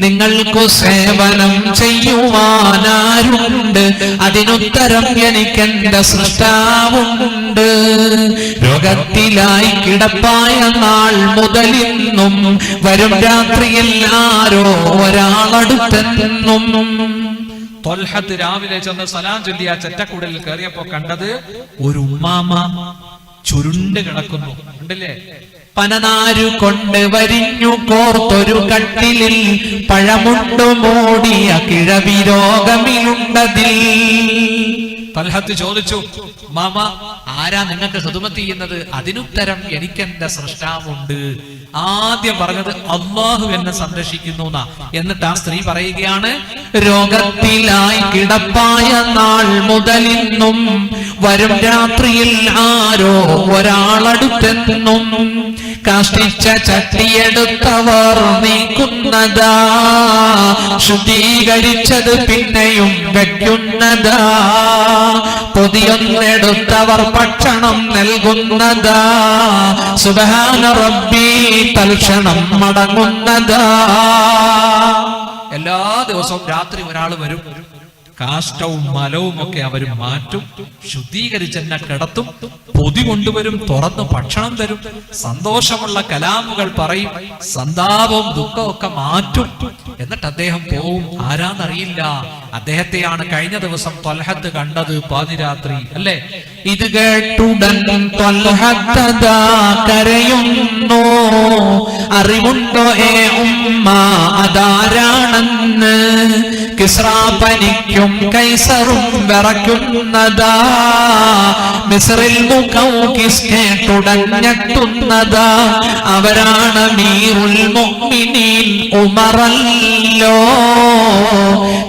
നിങ്ങൾക്കു സേവനം ചെയ്യുവാനാരുണ്ട്? അതിനുത്തരം എനിക്കെന്റെ സൃഷ്ടാവുണ്ട്. രോഗത്തിലായി കിടപ്പായ നാൾ മുതലിന്നും വരും രാത്രിയിൽ ആരോ ഒരാളടുത്തെന്നും. ത്വൽഹത്ത് രാവിലെ ചെന്ന് സലാം ചൊല്ലി ആ ചെറ്റക്കുടലിൽ കയറിയപ്പോ കണ്ടത് ഒരു ഉമ്മാമ ചുരുണ്ട് കിടക്കുന്നു. ഉണ്ടല്ലേ? പനനാരു കൊണ്ട് വരിഞ്ഞു കോർത്തൊരു കട്ടിലിൽ പഴമുണ്ടു മൂടിയ കിഴവി രോഗമിലുണ്ടതിൽ. ത്വൽഹത്ത് ചോദിച്ചു, മാമ ആരാ നിങ്ങൾക്ക് ഖിദ്മത്ത് ചെയ്യുന്നത്? അതിനുത്തരം എനിക്കെന്റെ സൃഷ്ടാവുണ്ട്. ആദ്യം പറഞ്ഞത് അല്ലാഹു എന്നെ സംരക്ഷിക്കുന്നു എന്നാ. എന്നിട്ട് ആ സ്ത്രീ പറയുകയാണ്, രോഗത്തിലായി കിടപ്പായ നാൾ മുതലിന്നും വരും രാത്രിയിൽ ആരോ ഒരാളടുത്തെന്നും. കാഷ്ടിച്ച ചട്ടിയെടുത്തവർ നീക്കുന്നതാ, ശുദ്ധീകരിച്ചത് പിന്നെയും വയ്ക്കുന്നതാ. പൊതിയൊന്നെടുത്തവർ ഭക്ഷണം നൽകുന്നതാ, സുബ്ഹാന റബ്ബി തൽക്ഷണം മടങ്ങുന്നതാ. എല്ലാ ദിവസവും രാത്രി ഒരാൾ വരും, കാഷ്ടവും മലവും ഒക്കെ അവർ മാറ്റും, ശുദ്ധീകരിച്ചെന്നെ കിടത്തും, പൊതി കൊണ്ടുവരും, തുറന്ന് ഭക്ഷണം തരും, സന്തോഷമുള്ള കലാമുകൾ പറയും, സന്താപവും ദുഃഖവും ഒക്കെ മാറ്റും. എന്നിട്ട് അദ്ദേഹം പോവും. ആരാന്നറിയില്ല. അദ്ദേഹത്തെയാണ് കഴിഞ്ഞ ദിവസം ത്വൽഹത്ത് കണ്ടത് പാതിരാത്രി അല്ലേ? ഇത് കേട്ടുടൻ ത്വൽഹത്ത് കരയുന്നു. അറിവുണ്ടോ ഏ ഉമ്മ അതാരാണെന്ന്? കിസ്റാ പനിക്കും കൈസറും വിറയ്ക്കുന്നതാ, മിസ്റിൽ മുഖൗഖിസ് കേട്ടുടൻ ഞെട്ടുന്നതാ. അവരാണ് അമീറുൽ മുഅ്മിനീൻ ഉമറല്ലോ,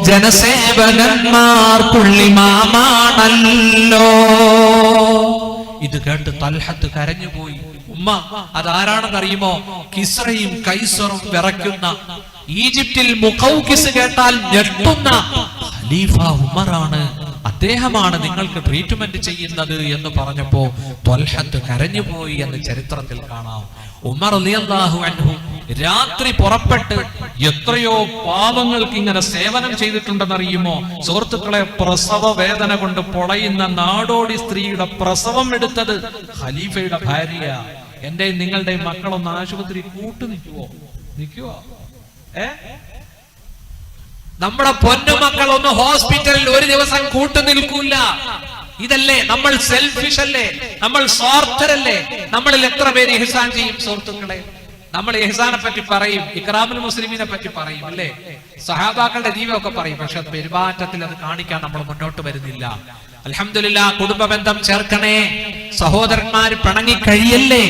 ജനസേവകന്മാർ പുള്ളിമാമാണല്ലോ. ഇത് കേട്ട് തൽഹത്ത് കരഞ്ഞുപോയി. ഉമ്മ അതാരാണെന്നറിയുമോ? കിസ്റയും കൈസറും വിറയ്ക്കുന്ന, ഈജിപ്തിൽ മുഖൗഖിസ് കേട്ടാൽ ഞെട്ടുന്ന ഖലീഫ ഉമറാണ്. അദ്ദേഹമാണ് നിങ്ങൾക്ക് ട്രീറ്റ്മെന്റ് ചെയ്യുന്നത് എന്ന് പറഞ്ഞപ്പോ ത്വൽഹത്ത് കരഞ്ഞുപോയി എന്ന് ചരിത്രത്തിൽ കാണാം. ഉമർ റളിയല്ലാഹു അൻഹു രാത്രി പുറപ്പെട്ട് എത്രയോ പാവങ്ങൾക്ക് ഇങ്ങനെ സേവനം ചെയ്തിട്ടുണ്ടെന്നറിയുമോ? സുഹൃത്തുക്കളെ, പ്രസവ വേദന കൊണ്ട് പൊളയുന്ന നാടോടി സ്ത്രീയുടെ പ്രസവം എടുത്തത് ഖലീഫയുടെ ഭാര്യ. എന്റെ നിങ്ങളുടെ മക്കളൊന്ന് ആശുപത്രി കൂട്ടു നിൽക്കുവോ? നമ്മുടെ പൊന്നുമക്കൾ ഒന്ന് ഹോസ്പിറ്റലിൽ ഒരു ദിവസം കൂട്ടു നിൽക്കൂല. ഇതല്ലേ നമ്മൾ സെൽഫിഷ് അല്ലേ? നമ്മൾ സ്വാർത്ഥരല്ലേ? നമ്മളിൽ എത്ര പേര് ഇഹ്സാൻ ചെയ്യും സുഹൃത്തുക്കളെ? നമ്മൾ ഇഹ്സാനെ പറ്റി പറയും, ഇക്റാമുൽ മുസ്ലിമീനെ പറ്റി പറയും അല്ലേ? സഹാബാക്കളുടെ ജീവിതമൊക്കെ പറയും. പക്ഷെ പെരുമാറ്റത്തിൽ അത് കാണിക്കാൻ നമ്മൾ മുന്നോട്ട് വരുന്നില്ല. അൽഹംദുലില്ലാഹ്, കുടുംബ ബന്ധം ചേർക്കണേ. സഹോദരന്മാര് പിണങ്ങി കഴിയല്ലേ?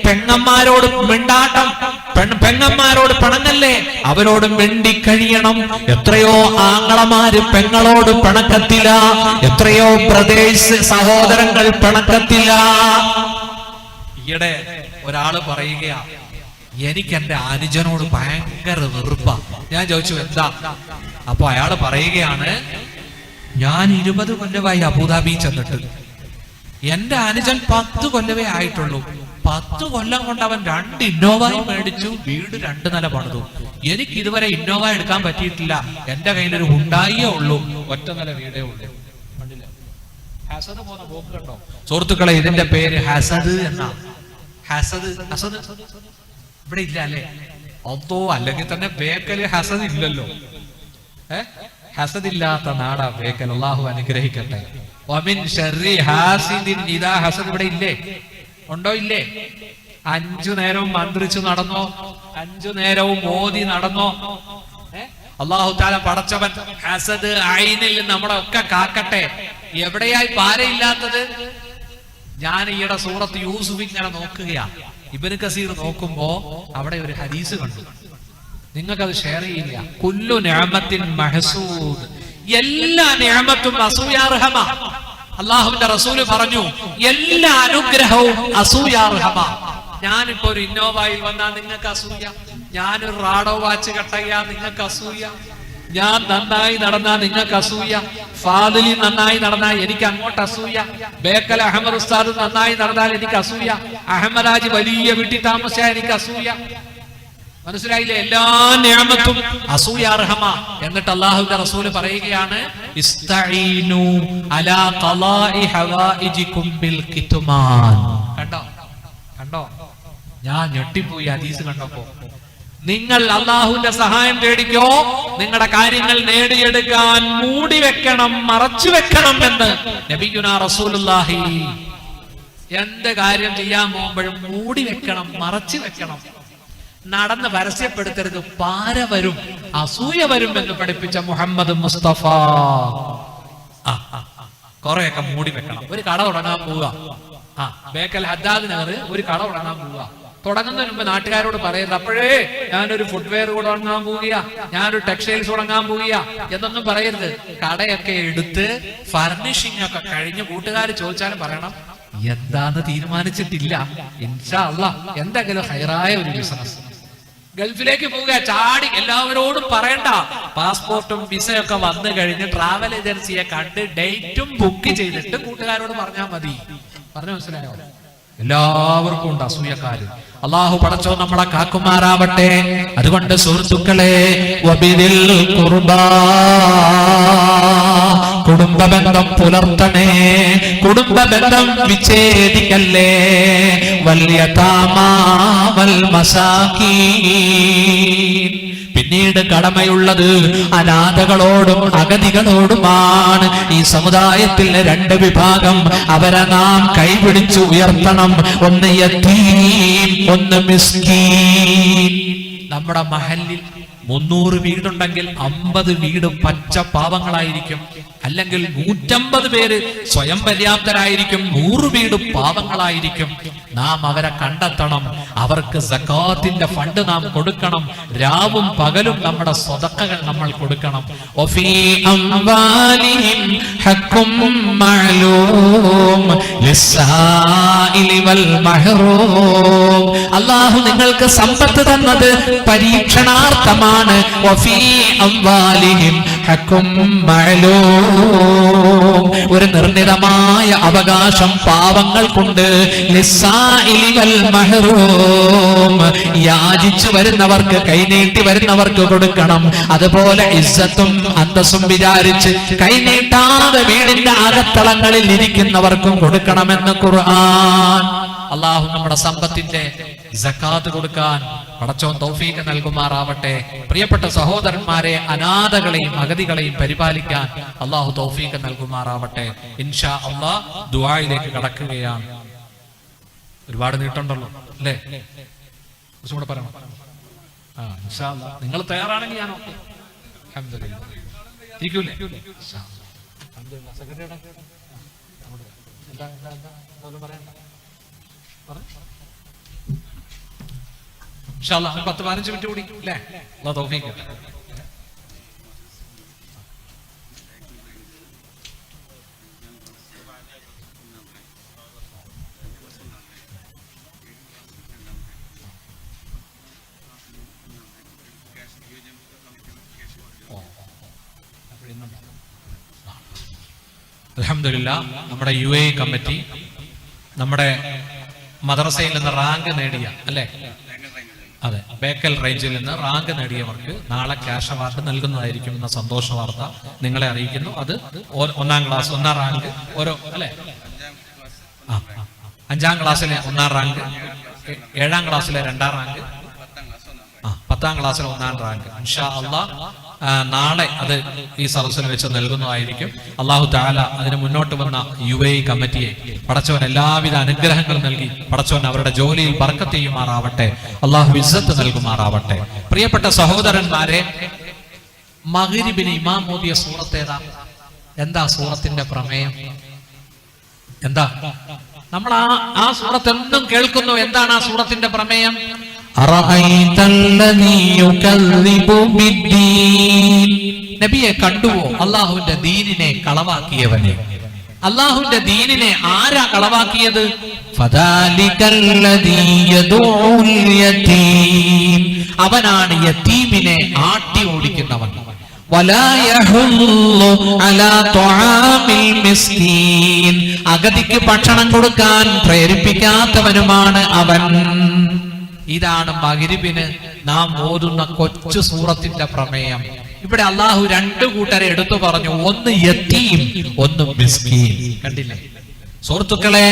പെങ്ങന്മാരോട് മിണ്ടാട്ടം, പെങ്ങന്മാരോട് പിണങ്ങല്ലേ? അവരോട് മിണ്ടി കഴിയണം. എത്രയോ ആങ്ങളമാര് പെങ്ങളോട് പിണക്കത്തില്ല, എത്രയോ ബ്രദേഴ്സ് സഹോദരങ്ങൾ പിണക്കത്തില്ല. ഈയിടെ ഒരാള് പറയുകയാ, എനിക്ക് എന്റെ അനുജനോട് ഭയങ്കര വെറുപ്പാ. ഞാൻ ചോദിച്ചു എന്താ? അപ്പൊ അയാൾ പറയുകയാണ്, ഞാൻ 20 കൊല്ലമായി അബുദാബി ചെന്നിട്ട് എന്റെ അനുജൻ 10 കൊല്ലമേ ആയിട്ടുള്ളൂ. 10 കൊല്ലം കൊണ്ട് അവൻ 2 ഇന്നോവയും മേടിച്ചു, വീട് 2 നില പണിതു. എനിക്ക് ഇതുവരെ ഇന്നോവ എടുക്കാൻ പറ്റിയിട്ടില്ല. എന്റെ കയ്യിലൊരു ഹുണ്ടായിയേ ഉള്ളൂ, 1 നില വീടേ ഉള്ളൂ. ഹസദ് പോകുന്ന പോക്ക് കണ്ടോ സുഹൃത്തുക്കളെ? ഇതിന്റെ പേര് ഹസദ് എന്നാ. ഹസദ് ഹസദ് ഇവിടെ ഇല്ല അല്ലേ? അതോ അല്ലെങ്കിൽ തന്നെ ബേക്കല് ഹസദ് ഇല്ലല്ലോ. ഹസദ് ഇല്ലാത്ത നാടാ ബേക്കൽ. അല്ലാഹു അനുഗ്രഹിക്കട്ടെ. വമിൻ ശർരി ഹാസിദിൻ ഇദാ ഹസദ് ഇവിടെ ഇല്ലേ? ഉണ്ടോ? ഇല്ലേ? 5 നേരവും മന്ത്രിച്ചു നടന്നോ? 5 നേരവും മോദി നടന്നോ? അല്ലാഹു തആല പടച്ചവൻ ഹസദ് ഐനിൽ നമ്മളെ ഒക്കെ കാക്കട്ടെ. എവിടെയായി പാരയില്ലാത്തത്? ഞാൻ ഈയിടെ സൂറത്ത് യൂസുഫ് ഇങ്ങനെ നോക്കുകയാ, ഇബ്നു കസീർ നോക്കുമ്പോ അവിടെ ഒരു ഹദീസ് കണ്ടു. നിങ്ങൾക്കത് ഷെയർ ചെയ്യില്ല. കുല്ലു നിഅമത്തിൻ മഹ്സൂദ്, എല്ലാ നിഅമത്തും അസൂയാർഹമാ. അല്ലാഹുവിന്റെ റസൂല് പറഞ്ഞു, എല്ലാ അനുഗ്രഹവും അസൂയാർഹമാ. ഞാനിപ്പോ ഒരു ഇന്നോവയിൽ വന്നാൽ നിങ്ങൾക്ക് അസൂയ, ഞാനൊരു റാഡോ വാച്ച് കട്ടയ്യാ നിങ്ങൾക്ക് അസൂയ, ഞാൻ നന്നായി നടന്നാ നിങ്ങൾക്ക് അസൂയ, ഫാദിലി നന്നായി നടന്നാൽ എനിക്ക് അങ്ങോട്ട് അസൂയ, ബേക്കൽ അഹമ്മദ് ഉസ്താദ് നന്നായി നടന്നാൽ എനിക്ക് അസൂയ, അഹമ്മദാജി വലിയ വീട്ടിൽ താമസിച്ചാൽ എനിക്ക് അസൂയ. മനസ്സിലായില്ലേ? എല്ലാ നിഅമത്തും അസൂയാർഹമാ. എന്നിട്ട് അല്ലാഹുവിന്റെ റസൂല് പറയുകയാണ്, ഇസ്തഈനു അലാ ഖളാഇ ഹവായിജികും ബിൽ കിത്മാൻ. കണ്ടോ കണ്ടോ? ഞാൻ ഞെട്ടിപ്പോയി ഹദീസ് കണ്ടപ്പോ. നിങ്ങൾ അല്ലാഹുവിന്റെ സഹായം തേടിക്കോ, നിങ്ങളുടെ കാര്യങ്ങൾ നേടിയെടുക്കാൻ മൂടി വെക്കണം, മറച്ചു വെക്കണം എന്ന് നബിയുനാ റസൂലുള്ളാഹി. എന്ത് കാര്യം ചെയ്യാൻ പോകുമ്പോഴും മൂടി വെക്കണം, മറച്ചു വെക്കണം. നടന്ന് പരസ്യപ്പെടുത്തരുത്, പാര വരും, അസൂയ വരും എന്ന് പഠിപ്പിച്ച മുഹമ്മദ് മുസ്തഫ. കൊറേയൊക്കെ മൂടി വെക്കണം. ഒരു കട തുടങ്ങാൻ പോവുക, ബേക്കൽ ഹദ്ദാദ് നഗർ ഒരു കട തുടങ്ങാൻ പോവുക. തുടങ്ങുന്നതിന് മുമ്പ് നാട്ടുകാരോട് പറയരുത്, അപ്പോഴേ ഞാനൊരു ഫുട്വെയർ തുടങ്ങാൻ പോവുക, ഞാനൊരു ടെക്സ്റ്റൈൽസ് തുടങ്ങാൻ പോവുക എന്നൊന്നും പറയരുത്. കടയൊക്കെ എടുത്ത് ഫർണിഷിംഗ് ഒക്കെ കഴിഞ്ഞ് കൂട്ടുകാർ ചോദിച്ചാലും പറയണം, എന്താന്ന് തീരുമാനിച്ചിട്ടില്ല, ഇൻഷാ അല്ലാഹ് എന്തെങ്കിലും ഹൈറായ ഒരു ബിസിനസ്. ഗൾഫിലേക്ക് പോവുക, ചാടി എല്ലാവരോടും പറയണ്ട. പാസ്പോർട്ടും വിസയൊക്കെ വന്നു കഴിഞ്ഞ് ട്രാവൽ ഏജൻസിയെ കണ്ട് ഡേറ്റും ബുക്ക് ചെയ്തിട്ട് കൂട്ടുകാരോട് പറഞ്ഞാൽ മതി. പറഞ്ഞു മനസ്സിലായോ? എല്ലാവർക്കും ഉണ്ട് അസൂയക്കാര്. അല്ലാഹു പടച്ചോ നമ്മളെ കാക്കുമാറാവട്ടെ. അതുകൊണ്ട് സുഹൃത്തുക്കളെ, വബിദിൽ ഖുർബാ, കുടുംബബന്ധം പുലർത്തണേ, കുടുംബബന്ധം വിച്ഛേദിക്കല്ലേ. വൽ യതാമാ വൽ മസാകീൻ, പിന്നീട് കടമയുള്ളത് അനാഥകളോടും അഗതികളോടുമാണ്. ഈ സമുദായത്തിലെ 2 വിഭാഗം, അവരെ നാം കൈപിടിച്ചു ഉയർത്തണം. ഒന്ന് യതീം, ഒന്ന് മിസ്കീൻ. നമ്മുടെ മഹല്ലിൽ 300 വീടുണ്ടെങ്കിൽ 50 വീട് പച്ച പാവങ്ങളായിരിക്കും, അല്ലെങ്കിൽ 150 പേര് സ്വയം പര്യാപ്തരായിരിക്കും, 100 വീട് പാവങ്ങളായിരിക്കും. നാം അവരെ കണ്ടെത്തണം, അവർക്ക് സകാത്തിന്റെ ഫണ്ട് നാം കൊടുക്കണം. രാവും പകലും നമ്മുടെ സ്വതക്കകൾ നമ്മൾ കൊടുക്കണം. വഫീ അംവാലിഹിം ഹഖ്ഖും മഅലൂം ലിസ്സായിലി വൽ മഹ്റൂം. അല്ലാഹു നിങ്ങൾക്ക് സമ്പത്ത് തന്നത് പരീക്ഷണാർത്ഥമാണ്. വഫീ അംവാലിഹിം ഹഖ്ഖും മഅലൂം, ഒരു നിർണിതമായ അവകാശം പാവങ്ങൾക്കുണ്ട്. ലിസ്സായിലി വൽ മഹ്റൂം, യാചിച്ചു വരുന്നവർക്ക്, കൈനീട്ടി വരുന്നവർക്ക് കൊടുക്കണം. അതുപോലെ ഇസ്സത്തും അന്തസ്സും വിചാരിച്ച് കൈനീട്ടാതെ വീടിന്റെ അകത്തളങ്ങളിൽ ഇരിക്കുന്നവർക്കും കൊടുക്കണമെന്ന് ഖുർആൻ. അല്ലാഹു നമ്മുടെ സമ്പത്തിന്റെ സക്കാത്ത് കൊടുക്കാൻ പടച്ചോൻ തൗഫീഖ് നൽകുമാറാവട്ടെ. പ്രിയപ്പെട്ട സഹോദരന്മാരെ, അനാഥകളെയും അഗതികളെയും പരിപാലിക്കാൻ അല്ലാഹു തൗഫീഖ് നൽകുമാറാവട്ടെ. ഇൻഷാ അല്ലാഹ് ദുആയിലേക്ക് കടക്കുകയാണ്. ഒരുപാട് നീട്ടുണ്ടല്ലോ അല്ലേ? കുറച്ചും കൂടെ പറയണം. ഇൻഷാ അല്ലാഹ് നിങ്ങൾ തയ്യാറാണെങ്കിൽ ഞാൻ ഓക്കെ. അൽഹംദുലില്ലാഹ് ഇരിക്കൂലേ? അൽഹംദുലില്ലാഹ് സെക്രട്ടറിയുടെ എന്താ പറയണ്ട? ഇൻഷാ അല്ലാഹ് 10-15 മിനിറ്റ് കൂടി അല്ലേ? അല്ലാഹു തൗഫീഖ്. അൽഹംദുലില്ലാഹ് നമ്മുടെ UAE കമ്മിറ്റി നമ്മുടെ മദ്രസയിൽ നിന്ന് റാങ്ക് നേടിയ അല്ലേ, അതെ, ബേക്കൽ റേഞ്ചിൽ നിന്ന് റാങ്ക് നേടിയവർക്ക് നാളെ ക്യാഷ് അവാർഡ് നൽകുന്നതായിരിക്കും എന്ന സന്തോഷ വാർത്ത നിങ്ങളെ അറിയിക്കുന്നു. അത് 1ാം ക്ലാസ് 1ാം റാങ്ക് ഓരോ അല്ലെ, 5ാം ക്ലാസ്സിലെ 1ാം റാങ്ക്, 7ാം ക്ലാസ്സിലെ 2ാം റാങ്ക്, 10ാം ക്ലാസ്സിലെ 1ാം റാങ്ക് ഇൻഷാ അല്ലാഹ് നാളെ അത് ഈ സദസ്സിൽ വെച്ച് നൽകുന്നതായിരിക്കും. അല്ലാഹു തആല അതിന് മുന്നോട്ട് വന്ന UAE കമ്മിറ്റിയെ പടച്ചവൻ എല്ലാവിധ അനുഗ്രഹങ്ങളും നൽകി പടച്ചവൻ അവരുടെ ജോലിയിൽ ബർക്കത്ത് ചെയ്യുമാറാവട്ടെ, അല്ലാഹു ഇസ്സത്ത് നൽകുമാറാവട്ടെ. പ്രിയപ്പെട്ട സഹോദരന്മാരെ, മഗ്രിബിന് ഇമാം ഓതിയ സൂറത്ത് ഏതാ? എന്താ സൂറത്തിന്റെ പ്രമേയം? എന്താ? നമ്മൾ ആ സൂറത്ത് എന്നും കേൾക്കുന്നു. എന്താണ് ആ സൂറത്തിന്റെ പ്രമേയം? നബിയെ കണ്ടുവോ അള്ളാഹുവിന്റെ ദീനിനെ കളവാക്കിയവനെ? അള്ളാഹുവിന്റെ ദീനിനെ ആരാ കളവാക്കിയത്? അവനാണ് യതീമിനെ ആട്ടി ഓടിക്കുന്നവൻ. അഗതിക്ക് ഭക്ഷണം കൊടുക്കാൻ പ്രേരിപ്പിക്കാത്തവനുമാണ് അവൻ. ഇതാണ് മഗ്രിബിന് നാം ഓതുന്ന കൊച്ചു സൂറത്തിന്റെ പ്രമേയം. ഇവിടെ അള്ളാഹു 2 കൂട്ടരെ എടുത്തു പറഞ്ഞു, ഒന്ന് യതീം, ഒന്ന് മിസ്കീൻ. കണ്ടില്ലേ സുഹൃത്തുക്കളെ,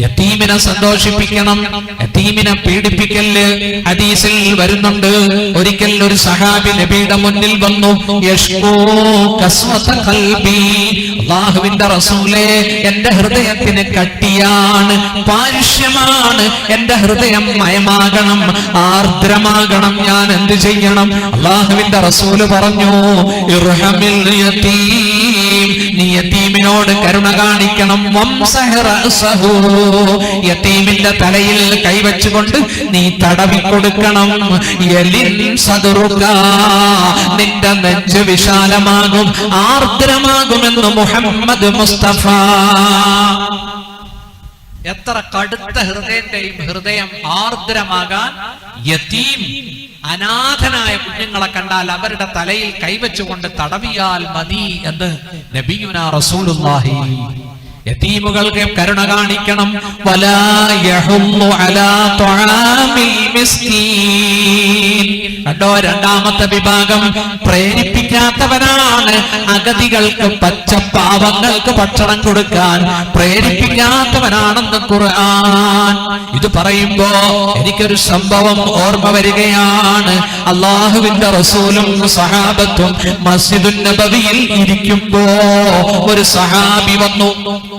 യതീമിനെ സന്തോഷിപ്പിക്കണം, യതീമിനെ പീഡിപ്പിക്കല്. ഹദീസിൽ വരുന്നുണ്ട്, ഒരിക്കൽ ഒരു സഹാബി നബിയുടെ മുന്നിൽ വന്നു, അല്ലാഹുവിന്റെ റസൂലേ, എന്റെ ഹൃദയത്തിന് കട്ടിയാണ്, പാരുഷ്യമാണ്, എന്റെ ഹൃദയം മയമാകണം, ആർദ്രമാകണം, ഞാൻ എന്ത് ചെയ്യണം? അല്ലാഹുവിന്റെ റസൂല് പറഞ്ഞു, ഇർഹമിൽ യതീം, നീ യതീമിനോട് കരുണ കാണിക്കണം. യതീമിന്റെ തലയിൽ കൈവച്ചുകൊണ്ട് നീ തടവി കൊടുക്കണം. നിന്റെ നെഞ്ച് വിശാലമാകും, ആർദ്രമാകുമെന്ന് മുഹമ്മദ് മുസ്തഫ. എത്ര കടുത്ത ഹൃദയത്തെയും ഹൃദയം ആർദ്രമാകാൻ യതീം, അനാഥനായ കുഞ്ഞുങ്ങളെ കണ്ടാൽ അവരുടെ തലയിൽ കൈവച്ചുകൊണ്ട് തടവിയാൽ മതി എന്ന് നബിയുനാ റസൂലുള്ളാഹി. യതീമുകൾക്ക് കരുണ കാണിക്കണം. വലാ യഹുല്ലു അലാ തുആമിൽ മിസ്കീൻ. കണ്ടോ, 2ാമത്തെ വിഭാഗം പ്രേരിപ്പിക്കാത്തവനാണ്. അഗതികൾക്ക്, പച്ചപ്പാവങ്ങൾക്ക് ഭക്ഷണം കൊടുക്കാൻ പ്രേരിപ്പിക്കാത്തവനാണെന്ന് ഖുർആൻ. ഇത് പറയുമ്പോ എനിക്കൊരു സംഭവം ഓർമ്മ വരികയാണ്. അല്ലാഹുവിന്റെ റസൂലും സഹാബത്തും മസ്ജിദുൻ നബവിയിൽ ഇരിക്കുമ്പോ ഒരു സഹാബി വന്നു.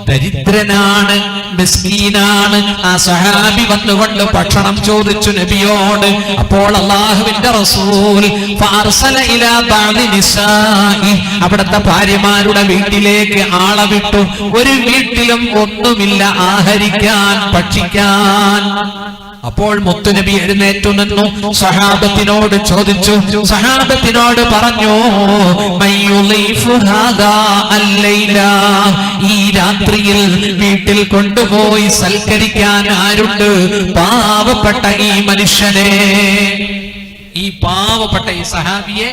ദരിദ്രനാണ്, മിസ്കീനാണ്. ആ സഹാബി വന്നുകൊണ്ട് ഭക്ഷണം ചോദിച്ചു നബിയോട്. അപ്പോൾ അല്ലാഹുവിന്റെ റസൂൽ ഫഅർസല ഇലാ ബഅദി നിസാഇ, അവിടുത്തെ ഭാര്യമാരുടെ വീട്ടിലേക്ക് ആളെ വിട്ടു. ഒരു വീട്ടിലും ഒന്നുമില്ല ആഹരിക്കാൻ, ഭക്ഷിക്കാൻ. അപ്പോൾ മുത്തുനബി എഴുന്നേറ്റു നിന്നു, സഹാബത്തിനോട് ചോദിച്ചു, സഹാബത്തിനോട് പറഞ്ഞു, ഈ രാത്രിയിൽ വീട്ടിൽ കൊണ്ടുപോയി സൽക്കരിക്കാൻ ആരുണ്ട്? പാവപ്പെട്ട ഈ മനുഷ്യനെ, ഈ പാവപ്പെട്ട ഈ സഹാബിയെ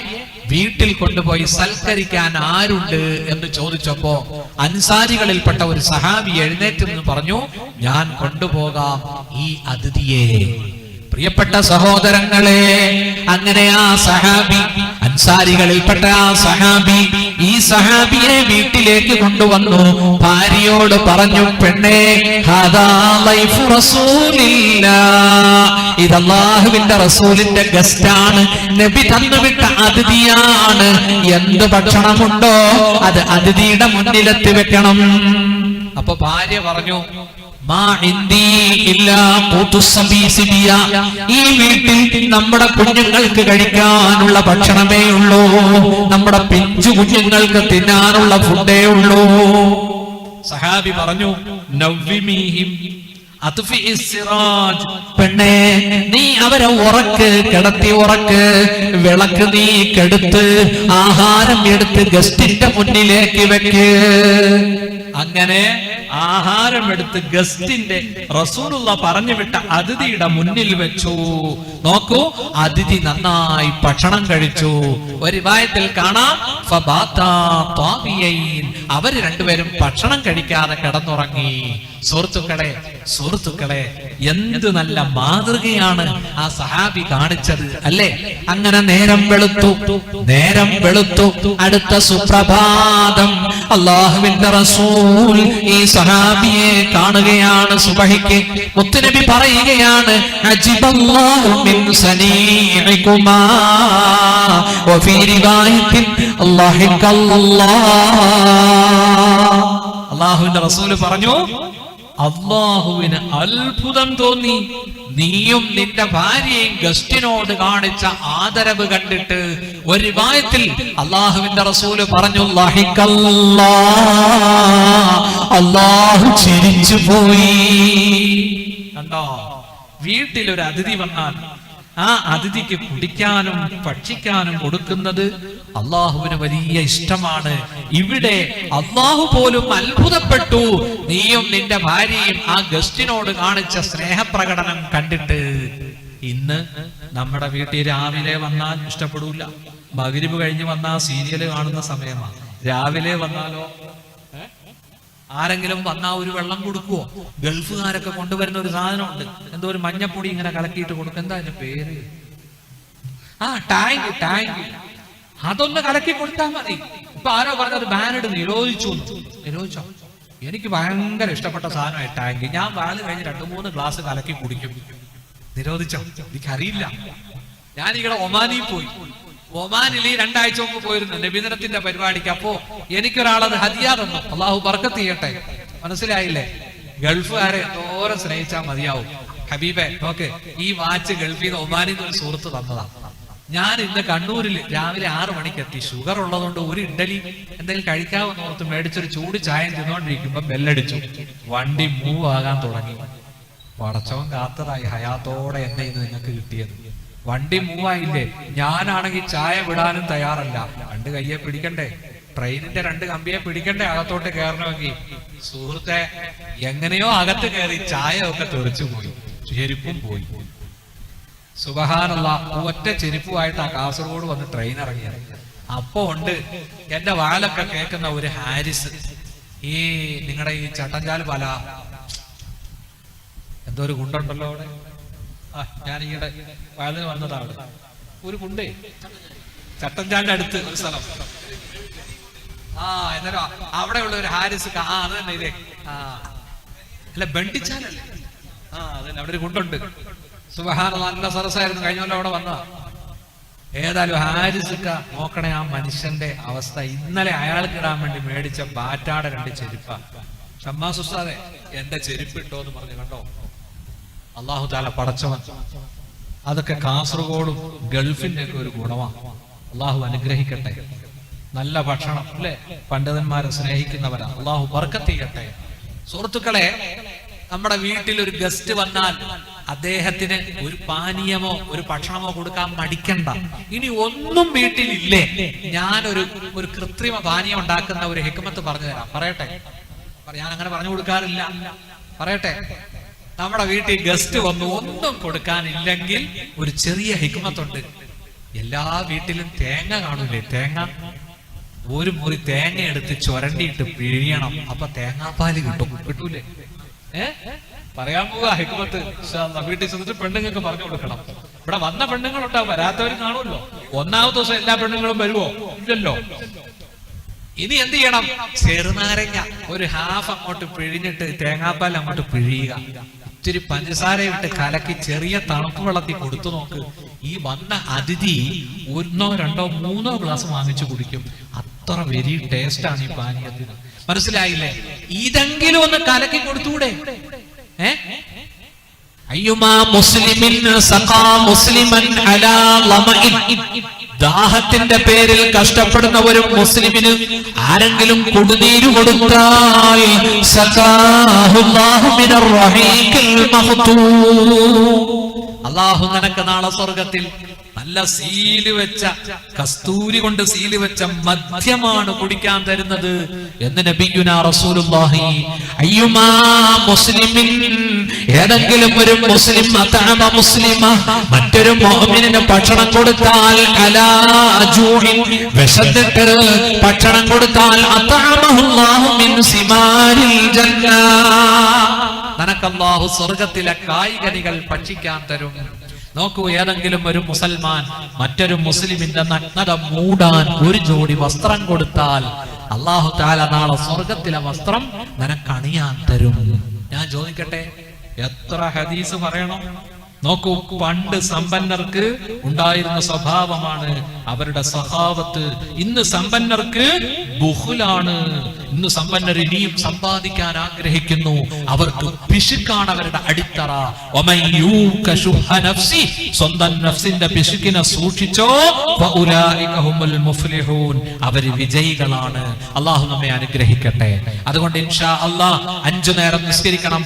വീട്ടിൽ കൊണ്ടുപോയി സൽക്കരിക്കാൻ ആരുണ്ട് എന്ന് ചോദിച്ചപ്പോ അൻസാരികളിൽപ്പെട്ട ഒരു സഹാബി എഴുന്നേറ്റ് നിന്ന് പറഞ്ഞു, ഞാൻ കൊണ്ടുപോകാം ഈ അതിഥിയെ. പ്രിയപ്പെട്ട സഹോദരങ്ങളെ, അങ്ങനെ ആ സഹാബി, അൻസാരികളിൽപ്പെട്ട ആ സഹാബി ഈ സഹാബിയെ വീട്ടിലേക്ക് കൊണ്ടുവന്നു. ഭാര്യയോട് പറഞ്ഞു, പെണ്ണേ, ഹാദാ ലൈഫു റസൂലില്ലാഹ്, ഇത് അല്ലാഹുവിന്റെ റസൂലിന്റെ ഗസ്റ്റാണ്, നബി തന്നുവിട്ട അതിഥിയാണ്. എന്ത് ഭക്ഷണമുണ്ടോ അത് അതിഥിയുടെ മുന്നിലെത്തി വെക്കണം. അപ്പൊ ഭാര്യ പറഞ്ഞു, ഈ വീട്ടിൽ നമ്മുടെ കുഞ്ഞുങ്ങൾക്ക് കഴിക്കാനുള്ള ഭക്ഷണമേ ഉള്ളൂ, നമ്മുടെ പിഞ്ചു കുഞ്ഞുങ്ങൾക്ക് തിന്നാനുള്ള ഫുഡേ ഉള്ളൂ. സഹാബി പറഞ്ഞു, പെണ്ണേ, നീ അവരെ ഉറക്ക്, കിടത്തി ഉറക്ക്, വിളക്ക് നീ കെടുത്ത് ആഹാരം എടുത്ത് ഗസ്റ്റിന്റെ മുന്നിലേക്ക് വെക്ക്. അങ്ങനെ ആഹാരം എടുത്ത് ഗസ്റ്റിന്റെ റസൂലുള്ള പറഞ്ഞു വിട്ട അതിഥിയുടെ മുന്നിൽ വെച്ചു. നോക്കൂ, അതിഥി നന്നായി ഭക്ഷണം കഴിച്ചു. ഒരു റിവായത്തിൽ കാണാം അവര് രണ്ടുപേരും ഭക്ഷണം കഴിക്കാതെ കിടന്നുറങ്ങി. സുഹൃത്തുക്കളെ എന്ത് നല്ല മാതൃകയാണ് ആ സഹാബി കാണിച്ചത് അല്ലേ? അങ്ങനെ നേരം വെളുത്തു. അടുത്ത സുപ്രഭാതം അല്ലാഹുവിന്റെ റസൂൽ ഈ സഹാബിയെ കാണുകയാണ്. സുബഹിക്ക് മുത്തുനബി പറയുകയാണ്, അജിബല്ലാഹു മിൻ സനീഇകുമാ വഫീ റിവായത്തിൻ അല്ലാഹുവിന്റെ റസൂൽ പറഞ്ഞു, അല്ലാഹുവിന് അത്ഭുതം തോന്നി നീയും നിന്റെ ഭാര്യയും ഗസ്റ്റിനോട് കാണിച്ച ആദരവ് കണ്ടിട്ട്. ഒരു റിവായത്തിൽ അല്ലാഹുവിന്റെ റസൂല് പറഞ്ഞു, അല്ലാഹു ചിരിച്ചു പോയി. കണ്ടോ, വീട്ടിലൊരു അതിഥി വന്നാൽ ആ അതിഥിക്ക് കുടിക്കാനും ഭക്ഷിക്കാനും കൊടുക്കുന്നത് അള്ളാഹുവിന് വലിയ ഇഷ്ടമാണ്. ഇവിടെ അള്ളാഹു പോലും അത്ഭുതപ്പെട്ടു നീയും നിന്റെ ഭാര്യയും ആ ഗസ്റ്റിനോട് കാണിച്ച സ്നേഹപ്രകടനം കണ്ടിട്ട്. ഇന്ന് നമ്മുടെ വീട്ടിൽ രാവിലെ വന്നാൽ ഇഷ്ടപ്പെടൂല. മഗ്‌രിബ് കഴിഞ്ഞ് വന്നാൽ സീരിയല് കാണുന്ന സമയമാണ്. രാവിലെ വന്നാലോ ആരെങ്കിലും വന്നാ ഒരു വെള്ളം കൊടുക്കുവോ? ഗൾഫുകാരൊക്കെ കൊണ്ടുവരുന്ന ഒരു സാധനമുണ്ട്, എന്തോ ഒരു മഞ്ഞപ്പൊടി ഇങ്ങനെ കലക്കിയിട്ട് കൊടുക്കും. എന്താ അതിന്റെ പേര്? ടാങ്ക്. അതൊന്ന് കലക്കി കൊടുത്താൽ മതി. ഇപ്പൊ ആരോ പറഞ്ഞത് ബാനഡ് നിരോധിച്ചോ? എനിക്ക് ഭയങ്കര ഇഷ്ടപ്പെട്ട സാധനമായി ടാങ്ക്. ഞാൻ വാല് കഴിഞ്ഞ് 2-3 ഗ്ലാസ് കലക്കി കുടിക്കും. നിരോധിച്ചോ? എനിക്കറിയില്ല. ഞാനിവിടെ ഒമാനിൽ പോയി. ഒമാനിൽ 2 ആഴ്ച മുമ്പ് പോയിരുന്നു നബിദിനത്തിന്റെ പരിപാടിക്ക്. അപ്പോ എനിക്കൊരാളത് ഹദിയ തന്നു. അള്ളാഹു ബർക്കത്ത് ചെയ്യട്ടെ. മനസ്സിലായില്ലേ? ഗൾഫുകാരെ എന്തോരം സ്നേഹിച്ചാൽ മതിയാവും. ഹബീബെ നോക്ക്, ഈ വാച്ച് ഗൾഫിൽ നിന്ന് ഒമാനിൽ നിന്ന് ഒരു സുഹൃത്ത് തന്നതാ. ഞാൻ ഇന്ന് കണ്ണൂരിൽ രാവിലെ 6 മണിക്ക് എത്തി. ഷുഗർ ഉള്ളതുകൊണ്ട് ഒരു ഇഡ്ഡലി എന്തെങ്കിലും കഴിക്കാമെന്ന് ഓർത്ത് മേടിച്ചൊരു ചൂട് ചായ തിന്നോണ്ടിരിക്കുമ്പോ ബെല്ലടിച്ചു. വണ്ടി മൂവ് ആകാൻ തുടങ്ങി. പടച്ചവൻ കാത്തതായി ഹയാത്തോടെ എന്നെ ഇന്ന് നിങ്ങൾക്ക് കിട്ടിയത്. വണ്ടി മൂവായില്ലേ? ഞാനാണെങ്കിൽ ചായ വിടാനും തയ്യാറല്ല. 2 കയ്യെ പിടിക്കണ്ടേ? ട്രെയിനിന്റെ 2 കമ്പിയെ പിടിക്കണ്ടേ അകത്തോട്ട് കയറണമെങ്കിൽ? സുഹൃത്തെ, എങ്ങനെയോ അകത്ത് കയറി ചായ ഒക്കെ തെറിച്ചു പോയി, ചെരുപ്പും പോയി. സുബ്ഹാനല്ലാഹ്, ഒറ്റ ചെരുപ്പുമായിട്ട് ആ കാസർഗോഡ് വന്ന് ട്രെയിൻ ഇറങ്ങിയത്. അപ്പോ ഉണ്ട് എന്റെ വാലൊക്കെ കേൾക്കുന്ന ഒരു ഹാരിസ്. ഈ നിങ്ങളുടെ ഈ ചട്ടഞ്ചാൽ പല എന്തോ ഒരു ഗുണ്ടുണ്ടല്ലോ അവിടെ. ഞാൻ ഈയിടെ വയലിന് വന്നതാണ്. ഒരു കുണ്ടേ ചട്ടഞ്ചാലിന്റെ അടുത്ത് ഒരു സ്ഥലം. എന്നാലും അവിടെയുള്ള ഒരു ഹാരിസ്. അത് തന്നെ ഇതേ. അല്ല, ബണ്ടിച്ചാലല്ലേ? അതന്നെ, അവിടെ ഒരു കുണ്ടുണ്ട്. സുബ്ഹാനല്ലാഹ്, നല്ല സരസായിരുന്നു. കഴിഞ്ഞ കൊല്ലം അവിടെ വന്നതാ. ഏതായാലും ഹാരിസിക്ക നോക്കണേ ആ മനുഷ്യന്റെ അവസ്ഥ. ഇന്നലെ അയാൾക്ക് ഇടാൻ വേണ്ടി മേടിച്ച ബാറ്റാടെ 2 ചെരുപ്പാ. ഷമ്മാസ് ഉസ്താദേ, എന്റെ ചെരുപ്പ് ഇട്ടോ എന്ന് പറഞ്ഞു. കണ്ടോ, അല്ലാഹു തആല പടച്ചവൻ. അതൊക്കെ കാസർഗോഡും ഗൾഫിന്റെ ഒക്കെ ഒരു ഗുണമാണ്. അള്ളാഹു അനുഗ്രഹിക്കട്ടെ. നല്ല ഭക്ഷണം അല്ലെ? പണ്ഡിതന്മാരെ സ്നേഹിക്കുന്നവരാ. അള്ളാഹു ബർക്കത്ത് ചെയ്യട്ടെ. സുഹൃത്തുക്കളെ, നമ്മുടെ വീട്ടിൽ ഒരു ഗസ്റ്റ് വന്നാൽ അദ്ദേഹത്തിന് ഒരു പാനീയമോ ഒരു ഭക്ഷണമോ കൊടുക്കാൻ മടിക്കണ്ട. ഇനി ഒന്നും വീട്ടിലില്ലേ, ഞാനൊരു കൃത്രിമ പാനീയം ഉണ്ടാക്കുന്ന ഒരു ഹിക്മത്ത് പറഞ്ഞു തരാം. പറയട്ടെ? ഞാൻ അങ്ങനെ പറഞ്ഞു കൊടുക്കാറില്ല. പറയട്ടെ? നമ്മുടെ വീട്ടിൽ ഗസ്റ്റ് വന്നു ഒന്നും കൊടുക്കാനില്ലെങ്കിൽ ഒരു ചെറിയ ഹിക്മത്തുണ്ട്. എല്ലാ വീട്ടിലും തേങ്ങ കാണൂലേ? തേങ്ങ, ഒരു മുറി തേങ്ങ എടുത്ത് ചുരണ്ടിയിട്ട് പിഴിയണം. അപ്പൊ തേങ്ങാപ്പാല് കിട്ടൂലേ? പറയാൻ പോവാ ഹിക്മത്ത്. വീട്ടിൽ ചെന്നിട്ട് പെണ്ണുങ്ങൾക്ക് പറഞ്ഞു കൊടുക്കണം. ഇവിടെ വന്ന പെണ്ണുങ്ങളുണ്ടാവും, വരാത്തവർ കാണുമല്ലോ. 1ാമത്തെ ദിവസം എല്ലാ പെണ്ണുങ്ങളും വരുവോ? ഇല്ലല്ലോ. ഇനി എന്ത് ചെയ്യണം? ചെറുനാരങ്ങ ഒരു ഹാഫ് അങ്ങോട്ട് പിഴിഞ്ഞിട്ട് തേങ്ങാപ്പാൽ അങ്ങോട്ട് പിഴിയുക. ഇത്തിരി പഞ്ചസാര ഇട്ട് കലക്കി ചെറിയ തണുപ്പ് വെള്ളത്തിൽ കൊടുത്തു നോക്ക്. ഈ വന്ന അതിഥി 1, 2, 3 ഗ്ലാസ് വാങ്ങിച്ചു കുടിക്കും. അത്ര വെരി ടേസ്റ്റ് ആണ് ഈ പാനീയത്തിന്. മനസ്സിലായില്ലേ? ഇതെങ്കിലും ഒന്ന് കലക്കി കൊടുത്തൂടെ? അയ്യുമാ മുസ്ലിമിൻ സഖാ മുസ്ലിമൻ അലാ ലമഇൻ. ദാഹത്തിന്റെ പേരിൽ കഷ്ടപ്പെടുന്ന ഒരു മുസ്ലിമിന് ആരെങ്കിലും കുടിനീര് കൊടുത്താൽ സഖാഹുല്ലാഹു മിനർ റഹീഖിൽ മഖ്തൂം. അള്ളാഹു നിനക്ക് നാളെ സ്വർഗത്തിൽ നല്ല സീല് വെച്ച, കസ്തൂരി കൊണ്ട് സീല് വെച്ച മദ്യമാണ് കുടിക്കാൻ തരുന്നത് എന്ന് നബിയുനാ റസൂലുള്ളാഹി. അയ്യുമാ മുസ്ലിമിൻ, ഏതെങ്കിലും ഒരു മുസ്ലിം അതഅമ മുസ്ലിമ, മറ്റൊരു മുഅ്മിനിന് ഭക്ഷണം കൊടുത്താൽ, അലാ ജൂഇൻ, വിശന്നിട്ട് ഭക്ഷണം കൊടുത്താൽ, അതഅമഹുല്ലാഹു മിൻ സിമാരിൽ ജന്ന, നിനക്ക് അല്ലാഹു സ്വർഗ്ഗത്തിലെ കായ്കനികൾ ഭക്ഷിക്കാൻ തരും. നോക്കൂ, ഏതെങ്കിലും ഒരു മുസൽമാൻ മറ്റൊരു മുസ്ലിമിന്റെ നഗ്നത മൂടാൻ ഒരു ജോഡി വസ്ത്രം കൊടുത്താൽ അല്ലാഹു തആല നാളെ സ്വർഗ്ഗത്തിലെ വസ്ത്രം നിനക്ക് അണിയാൻ തരും. ഞാൻ ചോദിക്കട്ടെ, എത്ര ഹദീസ് പറയണം? നോക്കൂ, പണ്ട് സമ്പന്നർക്ക് ഉണ്ടായിരുന്ന സ്വഭാവമാണ് അവരുടെ സഹാവത്ത്. ഇന്ന് സമ്പന്നർക്ക് ബുഖുലാണ്. ഇന്ന് സമ്പന്നർ ഇനിയും സമ്പാദിക്കാൻ ആഗ്രഹിക്കുന്നു. അവർക്ക് പിശുക്കാണ് അവരുടെ അടിത്തറ. സ്വന്തം നഫ്സിന്റെ പിശുക്കിനെ സൂക്ഷിച്ചോ, അവര് വിജയികളാണ്. അള്ളാഹു നമ്മെ അനുഗ്രഹിക്കട്ടെ. അതുകൊണ്ട് ഇൻഷാ അല്ലാഹ് 5 നേരം നിസ്കരിക്കണം.